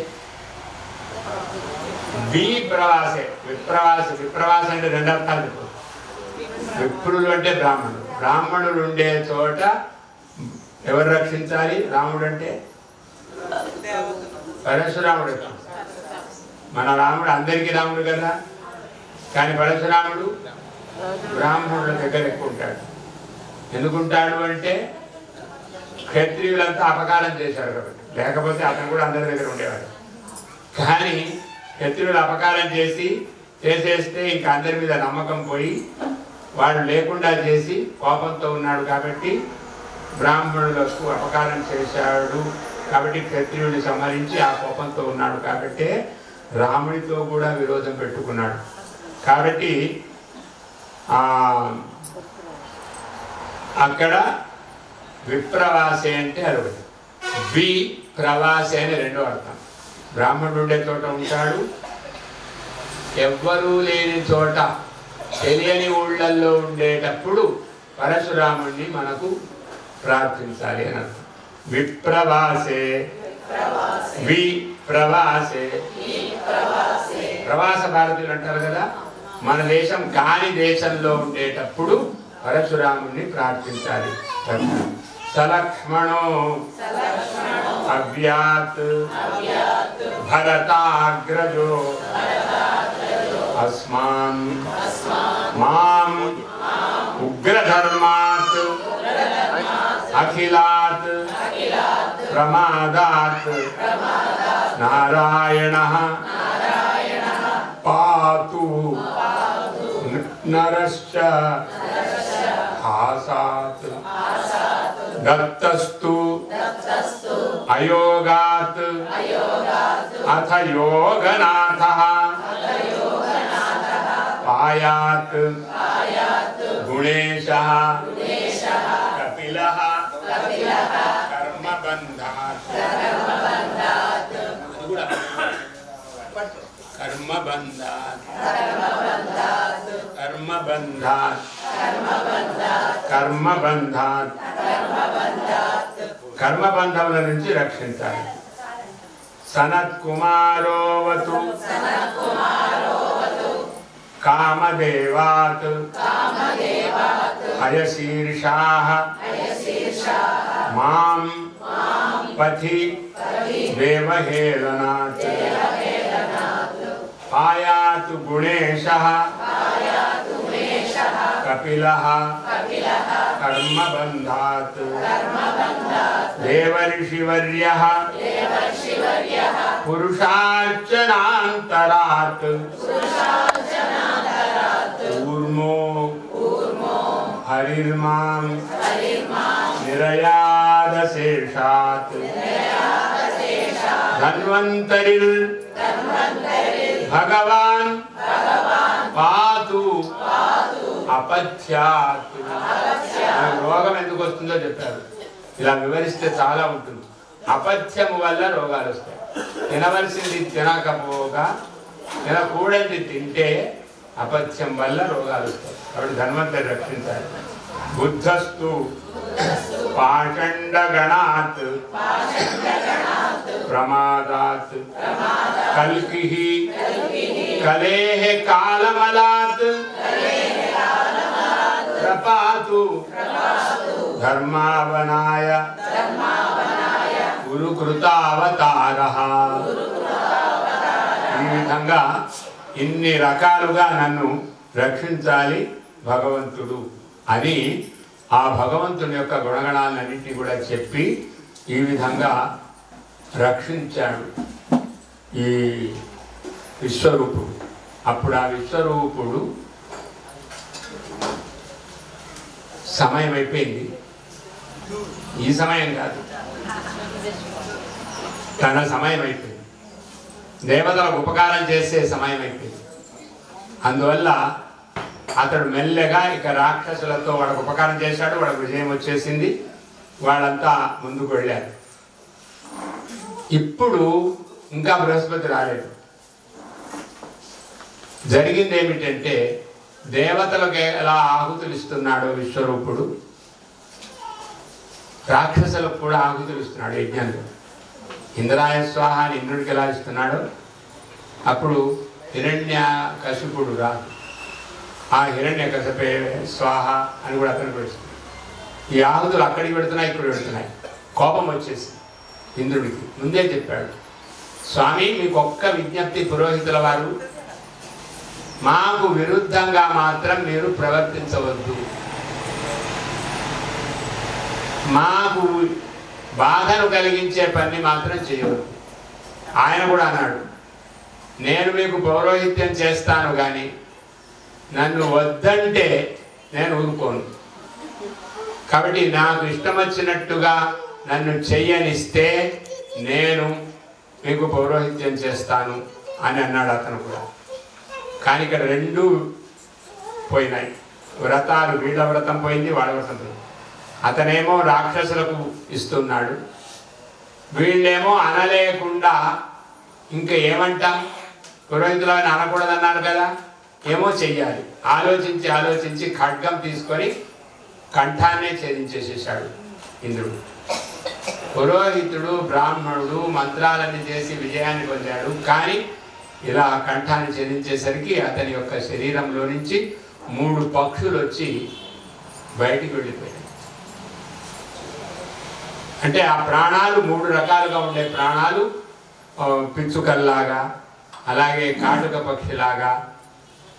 విప్రవాసే. విప్రవాస అంటే రెండు అర్థాలు చెప్పు. విప్రులు అంటే బ్రాహ్మణులు. బ్రాహ్మణులు ఉండే చోట ఎవరు రక్షించాలి? రాముడు అంటే పరశురాముడు. మన రాముడు అందరికీ రాముడు కదా, కానీ పరశురాముడు బ్రాహ్మణుల దగ్గర ఎక్కువ ఉంటాడు. ఎందుకుంటాడు అంటే క్షత్రియులంతా అపకారం చేశారు కాబట్టి. లేకపోతే అతను కూడా అందరి దగ్గర ఉండేవాడు. కానీ క్షత్రియులు అపకారం చేసేస్తే ఇంకా అందరి మీద నమ్మకం పోయి వాడు లేకుండా చేసి కోపంతో ఉన్నాడు కాబట్టి బ్రాహ్మణులకు అపకారం చేశాడు కాబట్టి క్షత్రియుడిని సంహరించి ఆ కోపంతో ఉన్నాడు కాబట్టి రాముడితో కూడా విరోధం పెట్టుకున్నాడు. కాబట్టి అక్కడ విప్రవాసే అంటే అదొకటి. ప్రవాసే అని రెండో అర్థం. బ్రాహ్మణుడు ఉండే చోట ఉంటాడు, ఎవ్వరూ లేని చోట తెలియని ఊళ్ళల్లో ఉండేటప్పుడు పరశురాముడిని మనకు ప్రార్థించాలి అని అర్థం. విప్రవాసే విప్రవాసే. ప్రవాస భారతీయులు అంటారు కదా, మన దేశం కాని దేశంలో ఉండేటప్పుడు పరశురాముడిని ప్రార్థించాలి. సలక్ష్మణో అవ్యాత్ భరతాగ్రజో అస్మాన్ మాం ఉగ్రధర్మాత్ అఖిలాత్ ప్రమాదాత్ నారాయణః పాతు నరశ్చ హాసాత్ దత్తస్తు అయోగాత్ అథ యోగనాథః పాయాత్ గుణేశః కపిలః కర్మబంధాత్ కర్మబంధాత్ కర్మబంధాత్ కర్మబంధముల నుంచి రక్షించాలి. సనత్ కుమారోవతు కామదేవాత్ హయశీర్షాః మాం పథి దేవహేళనాత్ పాయాతు గుణేశః కపిలః కర్మబంధాత్ దేవర్షివర్యః పురుషార్చనాంతరాత్ ఊర్మో హరిర్మాం నిరయాదశేషాత్ ధన్వంతరిర్ భగవాన్ పాతు అపథ్యాత్. రోగం ఎందుకు వస్తుందో చెప్పారు. ఇలా వివరిస్తే చాలా ఉంటుంది. అపథ్యము వల్ల రోగాలు వస్తాయి. తినవలసింది తినకపోగా తినకూడదు తింటే అపథ్యం వల్ల రోగాలు వస్తాయి. కాబట్టి ధన్వంతరి రక్షించాలి. బుద్ధస్తు పాషండగణాత్ ప్రమాదాత్ కల్కిః కలేః కాలమలాత్ ప్రపాతు ధర్మావనాయ గురుకృతావతారః. ఈ విధంగా ఇన్ని రకాలుగా నన్ను రక్షించాలి భగవంతుడు అని ఆ భగవంతుని యొక్క గుణగణాలన్నింటినీ కూడా చెప్పి ఈ విధంగా రక్షించాడు ఈ విశ్వరూపుడు. అప్పుడు ఆ విశ్వరూపుడు సమయం అయిపోయింది. ఈ సమయం కాదు, తన సమయం అయిపోయింది. దేవతలకు ఉపకారం చేసే సమయం అయిపోయింది. అందువల్ల అతడు మెల్లగా ఇక రాక్షసులతో వాడికి ఉపకారం చేశాడు. వాడికి విజయం వచ్చేసింది. వాళ్ళంతా ముందుకు వెళ్ళారు. ఇప్పుడు ఇంకా బృహస్పతి రాలేదు. జరిగింది ఏమిటంటే, దేవతలకు ఎలా ఆహుతులు ఇస్తున్నాడో విశ్వరూపుడు, రాక్షసులకు కూడా ఆహుతులు ఇస్తున్నాడు యజ్ఞంలో. ఇంద్రాయ స్వాహ అని ఇంద్రుడికి ఎలా ఇస్తున్నాడో, అప్పుడు హిరణ్యకశిపుడు రాదు. ఆ హిరణ్యకశిపే స్వాహ అని కూడా అతను పెడుతుంది. ఈ ఆహుతులు అక్కడికి పెడుతున్నాయి, ఇక్కడ పెడుతున్నాయి. కోపం వచ్చేసి ఇంద్రుడికి ముందే చెప్పాడు, స్వామి మీకు ఒక్క విజ్ఞప్తి, పురోహితుల వారు, మాకు విరుద్ధంగా మాత్రం మీరు ప్రవర్తించవద్దు. మాకు బాధను కలిగించే పని మాత్రం చేయవద్దు. ఆయన కూడా అన్నాడు, నేను మీకు పౌరోహిత్యం చేస్తాను కానీ నన్ను వద్దంటే నేను ఊరుకోను. కాబట్టి నాకు ఇష్టం వచ్చినట్టుగా నన్ను చెయ్యనిస్తే నేను మీకు పౌరోహిత్యం చేస్తాను అని అన్నాడు అతను కూడా. కానీ ఇక్కడ రెండూ పోయినాయి వ్రతాలు. వీళ్ళ వ్రతం పోయింది, వాళ్ళ వ్రతం పోయింది. అతనేమో రాక్షసులకు ఇస్తున్నాడు, వీళ్ళేమో అనలేకుండా ఇంకా ఏమంటాం, పురోహితులు అని అనకూడదన్నారు కదా, ఏమో చెయ్యాలి. ఆలోచించి ఆలోచించి ఖడ్గం తీసుకొని కంఠాన్నే ఛేదించేసేసాడు ఇంద్రుడు. పురోహితుడు బ్రాహ్మణుడు మంత్రాలన్నీ చేసి విజయాన్ని పొందాడు. కానీ ఇలా కంఠాన్ని ఛేదించేసరికి అతని యొక్క శరీరంలో నుంచి 3 పక్షులు వచ్చి బయటికి వెళ్ళిపోయాయి. అంటే ఆ ప్రాణాలు 3 రకాలుగా ఉండే ప్రాణాలు, పిచ్చుకల్లాగా, అలాగే కాటుక పక్షిలాగా,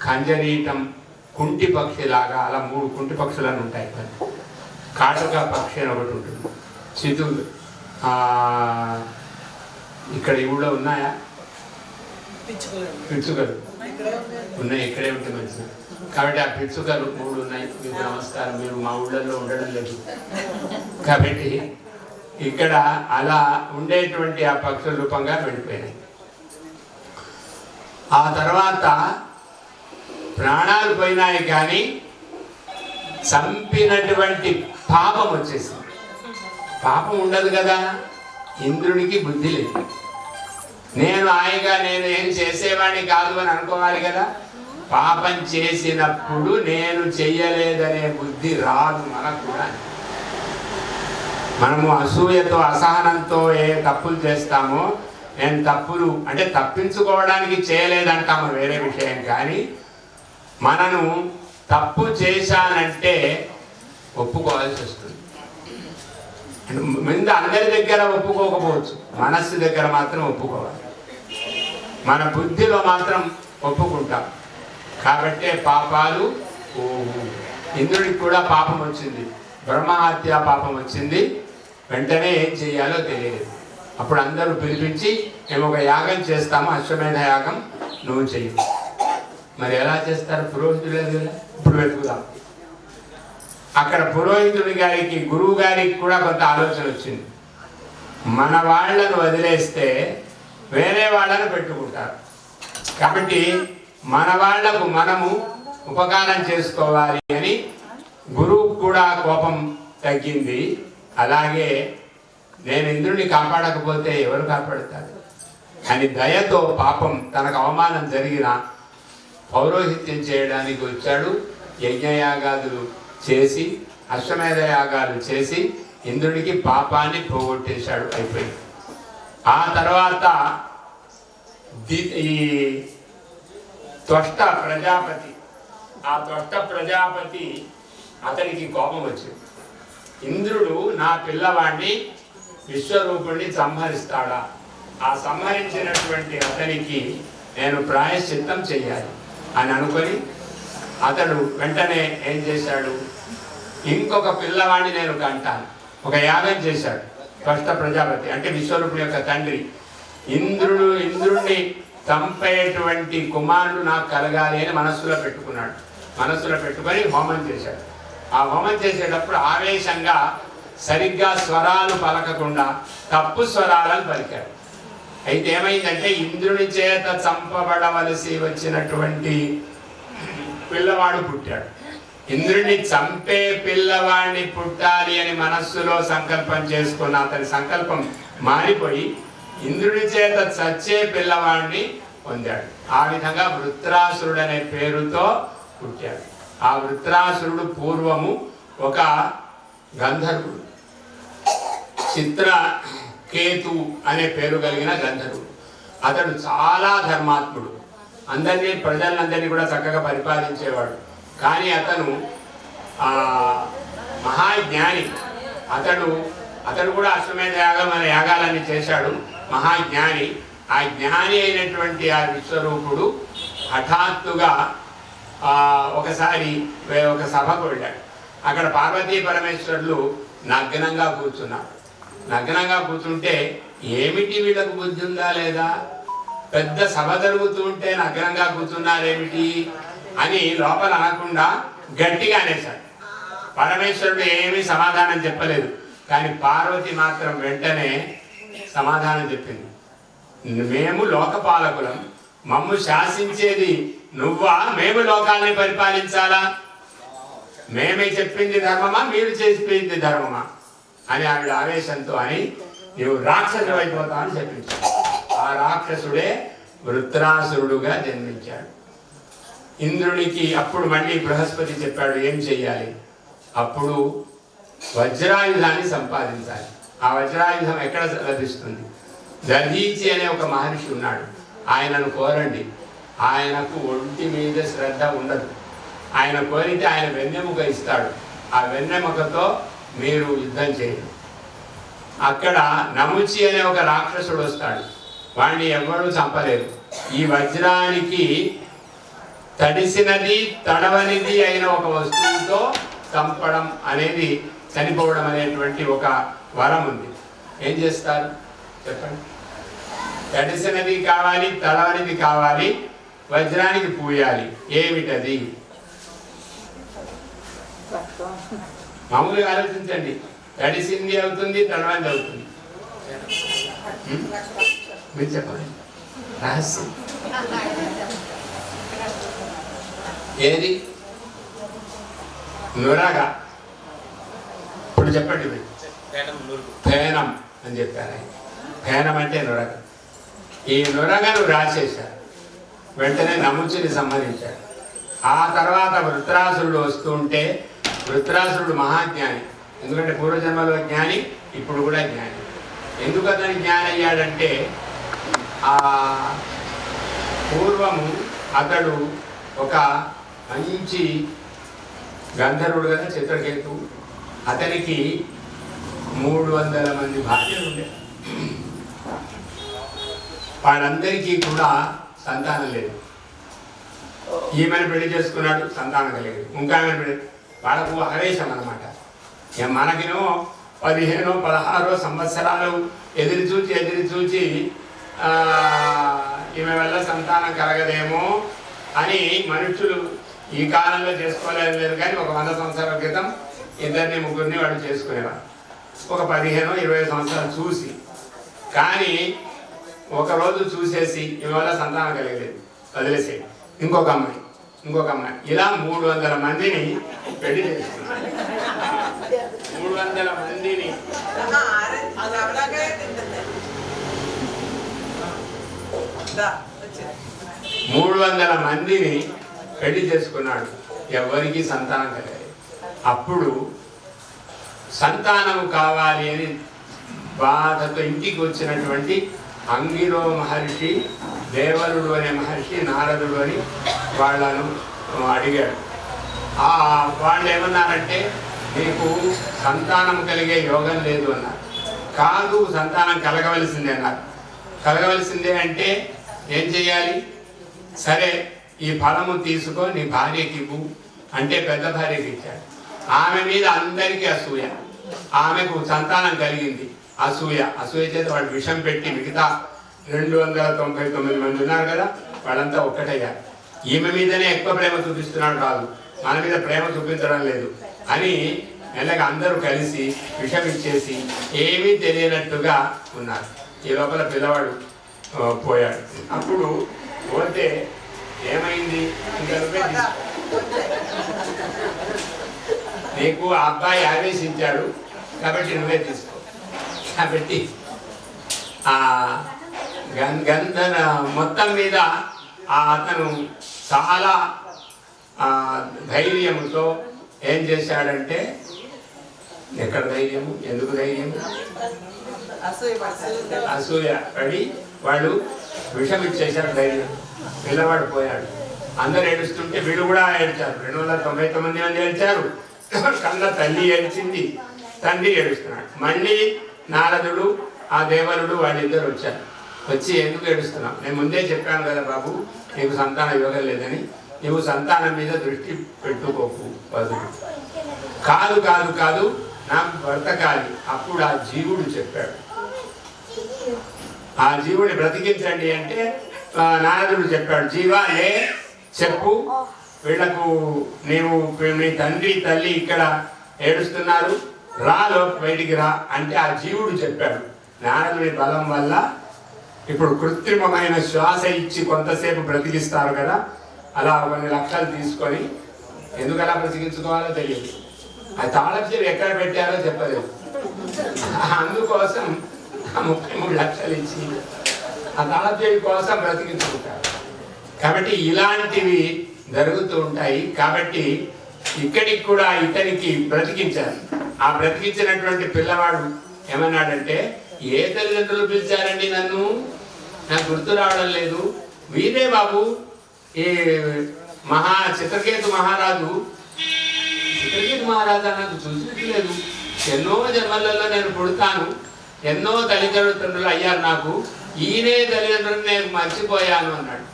ఖంజరీటం కుంటి పక్షిలాగా, అలా 3 కుంటి పక్షులను ఉంటాయి. కాటుక పక్షి అని ఒకటి ఉంటుంది. చితు ఇక్కడ ఊళ్ళో ఉన్నాయా పిచ్చుకలు? ఉన్నాయి, ఇక్కడే ఉంటే మంచిది. కాబట్టి ఆ పిచ్చుకలు 3 ఉన్నాయి. మీకు నమస్కారం, మీరు మా ఊళ్ళల్లో ఉండడం లేదు కాబట్టి ఇక్కడ అలా ఉండేటువంటి ఆ పక్షుల రూపంగా వెళ్ళిపోయినాయి. ఆ తర్వాత ప్రాణాలు పోయినాయి కానీ చంపినటువంటి పాపం వచ్చేసింది. పాపం ఉండదు కదా, ఇంద్రుడికి బుద్ధి లేదు. నేను హాయిగా నేను ఏం చేసేవాడిని కాదు అని అనుకోవాలి కదా. పాపం చేసినప్పుడు నేను చెయ్యలేదనే బుద్ధి రాదు మనకు కూడా. మనము అసూయతో అసహనంతో ఏ తప్పులు చేస్తామో, నేను తప్పులు అంటే తప్పించుకోవడానికి చేయలేదంటాము వేరే విషయం, కానీ మనను తప్పు చేశానంటే ఒప్పుకోవాల్సి వస్తుంది. ముందు అందరి దగ్గర ఒప్పుకోకపోవచ్చు, మనస్సు దగ్గర మాత్రం ఒప్పుకోవాలి, మన బుద్ధిలో మాత్రం ఒప్పుకుంటాం. కాబట్టే పాపాలు ఇంద్రుడికి కూడా పాపం వచ్చింది, బ్రహ్మహత్య పాపం వచ్చింది. వెంటనే ఏం చేయాలో తెలియదు. అప్పుడు అందరూ పిలిపించి మేము ఒక యాగం చేస్తాము, అశ్వమేధ యాగం, నువ్వు చెయ్యి. మరి ఎలా చేస్తారు? పురోహితుడు లేదు కదా, ఇప్పుడు వెతుకుదాం. అక్కడ పురోహితుడి గారికి, గురువు గారికి కూడా కొంత ఆలోచన వచ్చింది. మన వాళ్ళను వదిలేస్తే వేరే వాళ్ళను పెట్టుకుంటారు, కాబట్టి మన వాళ్లకు మనము ఉపకారం చేసుకోవాలి అని గురువు కూడా కోపం తగ్గింది. అలాగే నేను ఇంద్రుడిని కాపాడకపోతే ఎవరు కాపాడుతారు అని దయతో పాపం తనకు అవమానం జరిగిన పౌరోహిత్యం చేయడానికి వచ్చాడు. యజ్ఞయాగాదులు చేసి, అశ్వమేధ యాగాలు చేసి ఇంద్రుడికి పాపాన్ని పోగొట్టేశాడు. అయిపోయింది. ఆ తర్వాత ఈ త్వష్ట ప్రజాపతి, ఆ త్వష్ట ప్రజాపతి అతనికి కోపం వచ్చింది. ఇంద్రుడు నా పిల్లవాడిని విశ్వరూపుణ్ణి సంహరిస్తాడా? ఆ సంహరించినటువంటి అతనికి నేను ప్రాయశ్చిత్తం చెయ్యాలి అని అనుకొని అతడు వెంటనే ఏం చేశాడు? ఇంకొక పిల్లవాడిని నేను కంటాను, ఒక యాగం చేశాడు. త్వష్ట ప్రజాపతి అంటే విశ్వరూపుడి యొక్క తండ్రి. ఇంద్రుడిని చంపేటువంటి కుమారుడు నాకు కలగాలి అని మనస్సులో పెట్టుకున్నాడు. మనస్సులో పెట్టుకొని హోమం చేశాడు. ఆ హోమం చేసేటప్పుడు ఆవేశంగా సరిగ్గా స్వరాలు పలకకుండా తప్పు స్వరాలను పలికాడు. అయితే ఏమైందంటే ఇంద్రుని చేత చంపబడవలసి వచ్చినటువంటి పిల్లవాడు పుట్టాడు. ఇంద్రుడిని చంపే పిల్లవాడిని పుట్టాలి అని మనస్సులో సంకల్పం చేసుకున్న అతని సంకల్పం మారిపోయి ఇంద్రుడి చేత చచ్చే పిల్లవాడిని పొందాడు. ఆ విధంగా వృత్రాసురుడు అనే పేరుతో పుట్టాడు. ఆ వృత్రాసురుడు పూర్వము ఒక గంధర్వుడు, చిత్రకేతు అనే పేరు కలిగిన గంధర్వుడు. అతడు చాలా ధర్మాత్ముడు, ప్రజలందరినీ కూడా చక్కగా పరిపాలించేవాడు. కానీ అతను మహాజ్ఞాని. అతడు కూడా అశ్వమేధ యాగం అనే యాగాలన్నీ చేశాడు. మహాజ్ఞాని. ఆ జ్ఞాని అయినటువంటి ఆ విశ్వరూపుడు హఠాత్తుగా ఒకసారి ఒక సభకు వెళ్ళాడు. అక్కడ పార్వతీ పరమేశ్వరులు నగ్నంగా కూర్చున్నారు. నగ్నంగా కూర్చుంటే ఏమిటి వీళ్ళకు బుద్ధి ఉందా లేదా, పెద్ద సభ జరుగుతుంటే నగ్నంగా కూర్చున్నారేమిటి అని లోపల అనకుండా గట్టిగా అనేశాడు. పరమేశ్వరుడు ఏమీ సమాధానం చెప్పలేదు, కానీ పార్వతి మాత్రం వెంటనే సమాధానం చెప్పింది. మేము లోకపాలకులం, మమ్ము శాసించేది నువ్వా, మేము లోకాన్ని పరిపాలించాలా? మేమే చెప్పింది ధర్మమా, మీరు చెప్పింది ధర్మమా అని ఆవిడ ఆవేశంతో అని నువ్వు రాక్షసుడు అయిపోతావు అని చెప్పించాడు. ఆ రాక్షసుడే వృత్రాసురుడుగా జన్మించాడు. ఇంద్రునికి అప్పుడు మళ్ళీ బృహస్పతి చెప్పాడు ఏం చెయ్యాలి. అప్పుడు వజ్రాయుధాన్ని సంపాదించాలి. ఆ వజ్రాయుధం ఎక్కడ లభిస్తుంది? దధీచి అనే ఒక మహర్షి ఉన్నాడు, ఆయనను కోరండి. ఆయనకు ఒంటి మీద శ్రద్ధ ఉండదు. ఆయన కోరితే ఆయన వెన్నెముక ఇస్తాడు. ఆ వెన్నెముకతో మీరు యుద్ధం చేయండి. అక్కడ నముచి అనే ఒక రాక్షసుడు వస్తాడు, వాడిని ఎవరు చంపలేరు. ఈ వజ్రానికి తడిసినది తడవనిది అయిన ఒక వస్తువుతో చంపడం అనేది, చనిపోవడం అనేటువంటి ఒక వరం ఉంది. ఏం చేస్తారు చెప్పండి? తడిసినది కావాలి, తడవనిది కావాలి, వజ్రానికి పూయాలి. ఏమిటది? మామూలుగా ఆలోచించండి. తడిసింది అవుతుంది, తడవనిది అవుతుంది. మీరు చెప్పండి రహస్యం ఏది? నురగ. ఇప్పుడు చెప్పండి మీరు. ఫేనం అని చెప్పారు. ఫేనం అంటే నురగ. ఈ నురగను రాసేశారు. వెంటనే నముచిని సంహరించాడు. ఆ తర్వాత వృత్రాసురుడు వస్తుంటే, వృత్రాసురుడు మహాజ్ఞాని. ఎందుకంటే పూర్వజన్మలో జ్ఞాని, ఇప్పుడు కూడా జ్ఞాని. ఎందుకు అతను జ్ఞాని అయ్యాడంటే, ఆ పూర్వము అతడు ఒక మంచి గంధర్వుడు కదా చిత్రకేతు. అతనికి 300 మంది భార్యలు ఉండే. వాళ్ళందరికీ కూడా సంతానం లేదు. ఈమెను పెళ్లి చేసుకున్నాడు, సంతానం కలిగేది. ఇంకా ఆమెను పెళ్లి, వాళ్ళకు ఆవేశం అన్నమాట. మనకినో 15-16 సంవత్సరాలు ఎదురు చూచి ఈమె వల్ల సంతానం కలగదేమో అని మనుషులు ఈ కాలంలో చేసుకోలేదు. కానీ ఒక 100 సంవత్సరాల క్రితం 2-3 వాడు చేసుకునేవాడు. ఒక 15-20 సంవత్సరాలు చూసి, కానీ ఒకరోజు చూసేసి ఈమె వల్ల సంతానం కలిగలేదు, వదిలేసేది. ఇంకొక అమ్మాయి ఇలా 300 మందిని పెళ్లి చేసుకున్నాడు. 300 మందిని 300 మందిని పెళ్లి చేసుకున్నాడు. ఎవరికి సంతానం కలిగలేదు. అప్పుడు సంతానం కావాలి అని బాధతో ఇంటికి వచ్చినటువంటి అంగిరో మహర్షి, దేవలుడు అనే మహర్షి, నారదుడు అని వాళ్ళను అడిగాడు. వాళ్ళు ఏమన్నారంటే, నీకు సంతానం కలిగే యోగం లేదు అన్నారు. కాదు, సంతానం కలగవలసిందే అన్నారు. కలగవలసిందే అంటే ఏం చేయాలి? సరే, ఈ ఫలము తీసుకో, నీ భార్యకి ఇవ్వు అంటే పెద్ద భార్యకి ఇచ్చాడు. ఆమె మీద అందరికీ అసూయ. ఆమెకు సంతానం కలిగింది. అసూయ చేత వాడు విషం పెట్టి మిగతా 299 మంది ఉన్నారు కదా, వాళ్ళంతా ఒక్కటయ్యారు. ఈమె మీదనే ఎక్కువ ప్రేమ చూపిస్తున్నాడు రాదు, మన మీద ప్రేమ చూపించడం లేదు అని మెల్లగా అందరూ కలిసి విషం ఇచ్చేసి ఏమీ తెలియనట్టుగా ఉన్నారు. ఈ లోపల పిల్లవాడు పోయాడు. అప్పుడు పోతే ఏమైంది? నీకు ఆ అబ్బాయి ఆవేశించాడు కాబట్టి నువ్వే తీసుకో. కాబట్టి ఆ గంధన మొత్తం మీద అతను చాలా ధైర్యంతో ఏం చేశాడంటే, ఎక్కడ ధైర్యము, ఎందుకు ధైర్యము? అసూయ పడి వాళ్ళు విషం ఇచ్చేశారు ధైర్యం. పిల్లవాడు పోయాడు. అందరు ఏడుస్తుంటే వీళ్ళు కూడా ఏడ్చారు. 299 మంది ఏడ్చారు. కళ్ళ తల్లి ఏడ్చింది, తండ్రి ఏడుస్తున్నాడు. మళ్ళీ నారదుడు, ఆ దేవలుడు వాళ్ళిద్దరు వచ్చారు. వచ్చి ఎందుకు ఏడుస్తున్నావు? నేను ముందే చెప్పాను కదా బాబు, నీకు సంతాన యోగం లేదని. నువ్వు సంతానం మీద దృష్టి పెట్టుకోకు, వదులు. కాదు కాదు కాదు నాకు బ్రతకాలి. అప్పుడు ఆ జీవుడు చెప్పాడు, ఆ జీవుని బ్రతికించండి అంటే నారదుడు చెప్పాడు, జీవా ఏ చెప్పు, వీళ్లకు నీవు నీ తండ్రి తల్లి ఇక్కడ ఏడుస్తున్నారు, రాలో బయటికి రా అంటే ఆ జీవుడు చెప్పాడు. నారదుడి బలం వల్ల ఇప్పుడు కృత్రిమమైన శ్వాస ఇచ్చి కొంతసేపు బ్రతికిస్తారు కదా, అలా కొన్ని లక్షలు తీసుకొని, ఎందుకు అలా బ్రతికించుకోవాలో తెలియదు. ఆ తాళపు చెవి ఎక్కడ పెట్టారో చెప్పలేదు. అందుకోసం 33 లక్షలు ఇచ్చి ఆ తాళపు చెవి కోసం బ్రతికించుకుంటారు. కాబట్టి ఇలాంటివి జరుగుతూ ఉంటాయి. కాబట్టి ఇక్కడికి కూడా ఇతనికి బ్రతికించారు. ఆ బ్రతికించినటువంటి పిల్లవాడు ఏమన్నాడంటే, ఏ తల్లిదండ్రులు పిలిచారండి నన్ను, నాకు గుర్తు రావడం లేదు. వీరే బాబు, ఈ చిత్రకేతు మహారాజు నాకు చూసినట్లేదు. ఎన్నో జన్మలలో నేను పుడతాను, ఎన్నో తల్లిదండ్రులు అయ్యారు నాకు, ఈయనే తల్లిదండ్రులు నేను మర్చిపోయాను అన్నాడు.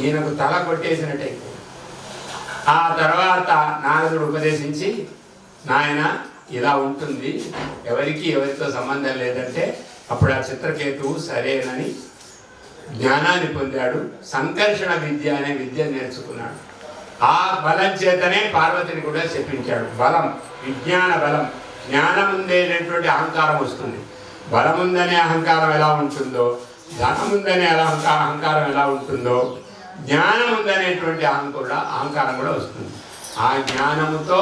ఈయనకు తల కొట్టేసినట్టయితే ఆ తర్వాత నారదుడు ఉపదేశించి, నాయన ఇలా ఉంటుంది, ఎవరితో సంబంధం లేదంటే అప్పుడు ఆ చిత్రకేతువు సరేనని జ్ఞానాన్ని పొందాడు. సంకర్షణ విద్య అనే విద్య నేర్చుకున్నాడు. ఆ బలం చేతనే పార్వతిని కూడా చెప్పించాడు. బలం, విజ్ఞాన బలం. జ్ఞానం ఉందేటువంటి అహంకారం వస్తుంది. బలం ఉందనే అహంకారం ఎలా ఉంటుందో, ధనం ఉందనే అహంకారం ఎలా ఉంటుందో, జ్ఞానం ఉందనేటువంటి అహంకారం కూడా వస్తుంది. ఆ జ్ఞానముతో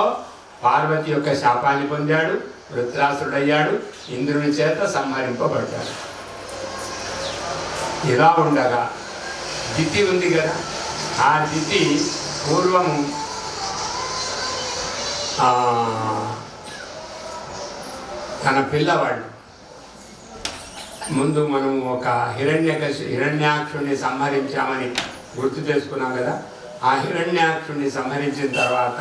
పార్వతి యొక్క శాపాన్ని పొందాడు, వృత్రాసుడయ్యాడు, ఇంద్రుని చేత సంహరింపబడ్డాడు. ఇలా ఉండగా దితి ఉంది కదా, ఆ దితి పూర్వము తన పిల్లవాడు ముందు మనం ఒక హిరణ్యాక్షుణ్ణి సంహరించామని గుర్తు చేసుకున్నాం కదా. ఆ హిరణ్యాక్షుణ్ణి సంహరించిన తర్వాత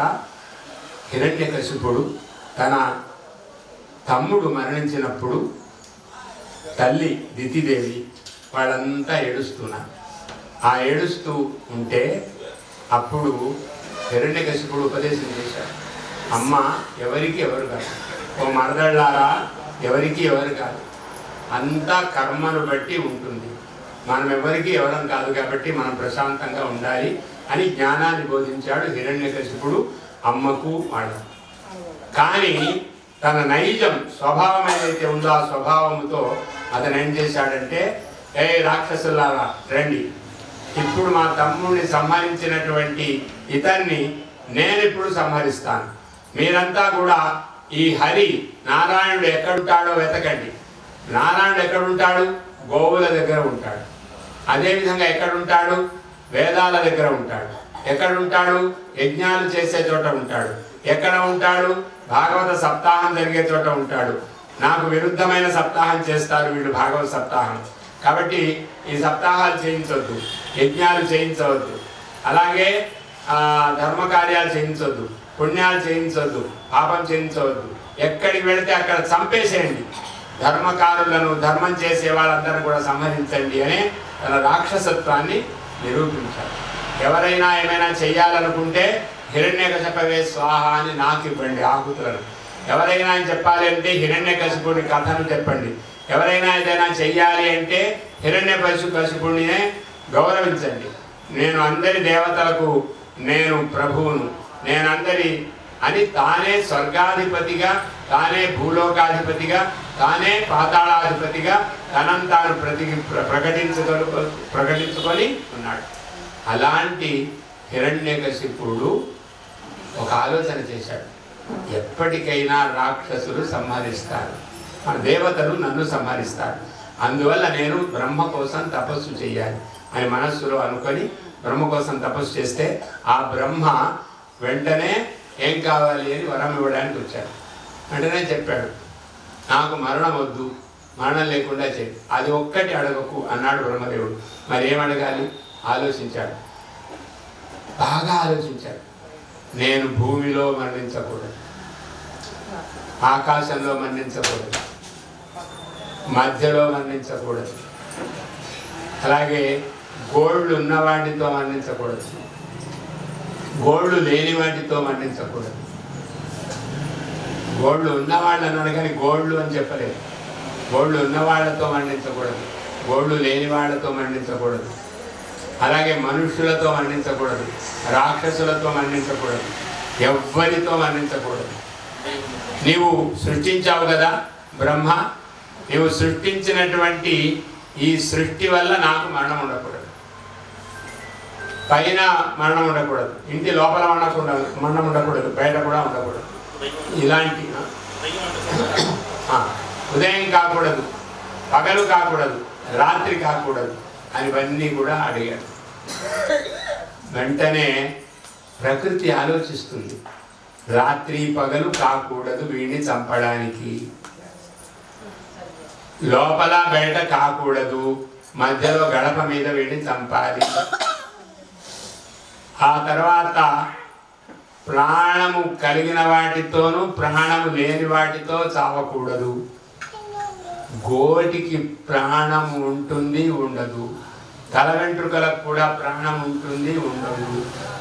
హిరణ్యకశిపుడు తన తమ్ముడు మరణించినప్పుడు తల్లి దితిదేవి వాళ్ళంతా ఏడుస్తున్నారు. ఆ ఏడుస్తూ ఉంటే అప్పుడు హిరణ్యకశిపుడు ఉపదేశం చేశాడు, అమ్మ ఎవరికి ఎవరు కాదు, ఓ మరదళ్ళారా ఎవరికి ఎవరు కాదు, అంతా కర్మను బట్టి ఉంటుంది, మనం ఎవరికి ఎవరం కాదు కాబట్టి మనం ప్రశాంతంగా ఉండాలి అని జ్ఞానాన్ని బోధించాడు హిరణ్యకశిపుడు అమ్మకు వాళ్ళకు. కానీ తన నైజం స్వభావం ఏదైతే ఉందో ఆ స్వభావంతో అతను ఏం చేశాడంటే, ఏ రాక్షసులారా రండి, ఇప్పుడు మా తమ్ముడిని సంహరించినటువంటి ఇతన్ని నేను ఇప్పుడు సంహరిస్తాను, మీరంతా కూడా ఈ హరి నారాయణుడు ఎక్కడుంటాడో వెతకండి. నారాయణుడు ఎక్కడుంటాడు? గోవుల దగ్గర ఉంటాడు. అదేవిధంగా ఎక్కడుంటాడు? వేదాల దగ్గర ఉంటాడు. ఎక్కడుంటాడు? యజ్ఞాలు చేసే చోట ఉంటాడు. ఎక్కడ ఉంటాడు? భాగవత సప్తాహం జరిగే చోట ఉంటాడు. నాకు విరుద్ధమైన సప్తాహం చేస్తారు వీళ్ళు, భాగవత సప్తాహం. కాబట్టి ఈ సప్తాహాలు చేయించవద్దు, యజ్ఞాలు చేయించవద్దు, అలాగే ధర్మకార్యాలు చేయించవద్దు, పుణ్యాలు చేయించవద్దు, పాపం చేయించవద్దు. ఎక్కడికి వెళితే అక్కడ చంపేసేయండి, ధర్మకారులను, ధర్మం చేసే వాళ్ళందరూ కూడా సంహరించండి అనే తన రాక్షసత్వాన్ని నిరూపించారు. ఎవరైనా ఏమైనా చెయ్యాలనుకుంటే హిరణ్యకశపవే స్వాహ అని నాకు ఇవ్వండి ఆహుతులను. ఎవరైనా చెప్పాలి అంటే హిరణ్యకశిపుడి కథను చెప్పండి. ఎవరైనా ఏదైనా చెయ్యాలి అంటే హిరణ్యకశిపుడినే గౌరవించండి. నేను అందరి దేవతలకు నేను ప్రభువును, నేనందరి అని తానే స్వర్గాధిపతిగా, తానే భూలోకాధిపతిగా, తానే పాతాళాధిపతిగా తనంతాను ప్రకటించుకొని ఉన్నాడు. అలాంటి హిరణ్యకశిపుడు ఒక ఆలోచన చేశాడు, ఎప్పటికైనా రాక్షసులు సంహరిస్తారు, మన దేవతలు నన్ను సంహరిస్తారు, అందువల్ల నేను బ్రహ్మ కోసం తపస్సు చేయాలి అని మనస్సులో అనుకొని బ్రహ్మ కోసం తపస్సు చేస్తే ఆ బ్రహ్మ వెంటనే ఏం కావాలి అని వరం ఇవ్వడానికి వచ్చాడు. వెంటనే చెప్పాడు, నాకు మరణం వద్దు, మరణం లేకుండా చేయి, అది ఒక్కటి అడగకు అన్నాడు బ్రహ్మదేవుడు. మరి ఏం అడగాలి? ఆలోచించాడు, బాగా ఆలోచించాడు. నేను భూమిలో మరణించకూడదు, ఆకాశంలో మరణించకూడదు, మధ్యలో మరణించకూడదు, అలాగే గోళ్ళు ఉన్న వాటితో మరణించకూడదు, గోళ్ళు లేని వాటితో మరణించకూడదు. గోళ్ళు ఉన్నవాళ్ళు అన్నాడు కానీ గోళ్ళు అని చెప్పలేదు. గోళ్ళు ఉన్నవాళ్లతో మరణించకూడదు, గోళ్ళు లేని వాళ్ళతో మరణించకూడదు, అలాగే మనుష్యులతో మరణించకూడదు, రాక్షసులతో మరణించకూడదు, ఎవ్వరితో మరణించకూడదు. నీవు సృష్టించావు కదా బ్రహ్మ, నీవు సృష్టించినటువంటి ఈ సృష్టి వల్ల నాకు మరణం ఉండకూడదు, పైన మరణం ఉండకూడదు, ఇంటి లోపల మరణం ఉండకూడదు, బయట కూడా ఉండకూడదు. ఇలాంటి ఉదయం కాకూడదు, పగలు కాకూడదు, రాత్రి కాకూడదు అనివన్నీ కూడా అడిగాడు. వెంటనే ప్రకృతి ఆలోచిస్తుంది, రాత్రి పగలు కాకూడదు వీడిని చంపడానికి, లోపల బయట కాకూడదు, మధ్యలో గడప మీద వీడిని చంపాలి. ఆ తర్వాత ప్రాణము కలిగిన వాటితోనూ ప్రాణము లేని వాటితో చావకూడదు. గోటికి ప్రాణం ఉంటుంది ఉండదు, తల వెంట్రుకలకు కూడా ప్రాణం ఉంటుంది ఉండదు.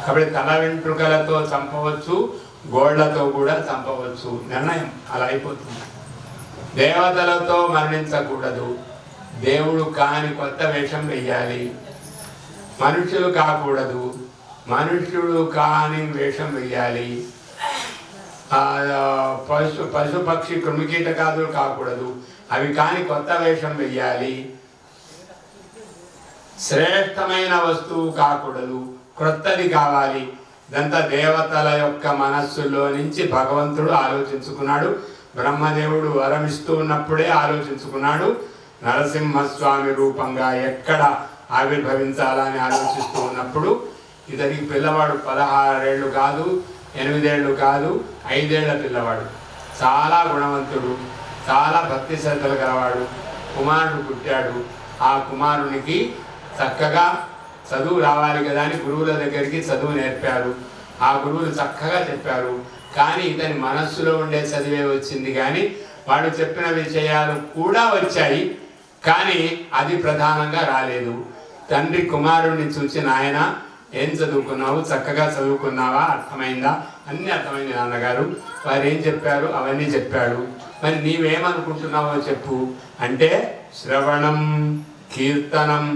కాబట్టి తల వెంట్రుకలతో చంపవచ్చు, గోళ్లతో కూడా చంపవచ్చు. నిర్ణయం అలా అయిపోతుంది. దేవతలతో మరణించకూడదు, దేవుడు కాని కొత్త వేషం వెయ్యాలి. మనుషులు కాకూడదు, మనుష్యుడు కాని వేషం వెయ్యాలి. పశు పక్షి కృమికీటకాదులు కాకూడదు, అవి కాని కొత్త వేషం వెయ్యాలి. శ్రేష్టమైన వస్తువు కాకూడదు, క్రొత్తది కావాలి. ఇదంతా దేవతల యొక్క మనస్సులో నుంచి భగవంతుడు ఆలోచించుకున్నాడు. బ్రహ్మదేవుడు వరమిస్తూ ఉన్నప్పుడే ఆలోచించుకున్నాడు. నరసింహస్వామి రూపంగా ఎక్కడ ఆవిర్భవించాలని ఆలోచిస్తూ ఉన్నప్పుడు ఇతనికి పిల్లవాడు 16 ఏళ్ళు కాదు, 8 ఏళ్ళు కాదు, 5 ఏళ్ల పిల్లవాడు. చాలా గుణవంతుడు, చాలా భక్తి శ్రద్ధలు గలవాడు. కుమారుడు పుట్టాడు. ఆ కుమారునికి చక్కగా చదువు రావాలి కదా అని గురువుల దగ్గరికి చదువు నేర్పారు. ఆ గురువులు చక్కగా చెప్పారు. కానీ ఇతని మనస్సులో ఉండే చదివే వచ్చింది, కానీ వాడు చెప్పిన విషయాలు కూడా వచ్చాయి, కానీ అది ప్రధానంగా రాలేదు. తండ్రి కుమారుడిని చూసి, నాయన ఏం చదువుకున్నావు, చక్కగా చదువుకున్నావా, అర్థమైందా? అన్నీ అర్థమైంది నాన్నగారు. వారు ఏం చెప్పారు అవన్నీ చెప్పాడు. మరి నీవేమనుకుంటున్నావో చెప్పు అంటే, శ్రవణం, కీర్తనం,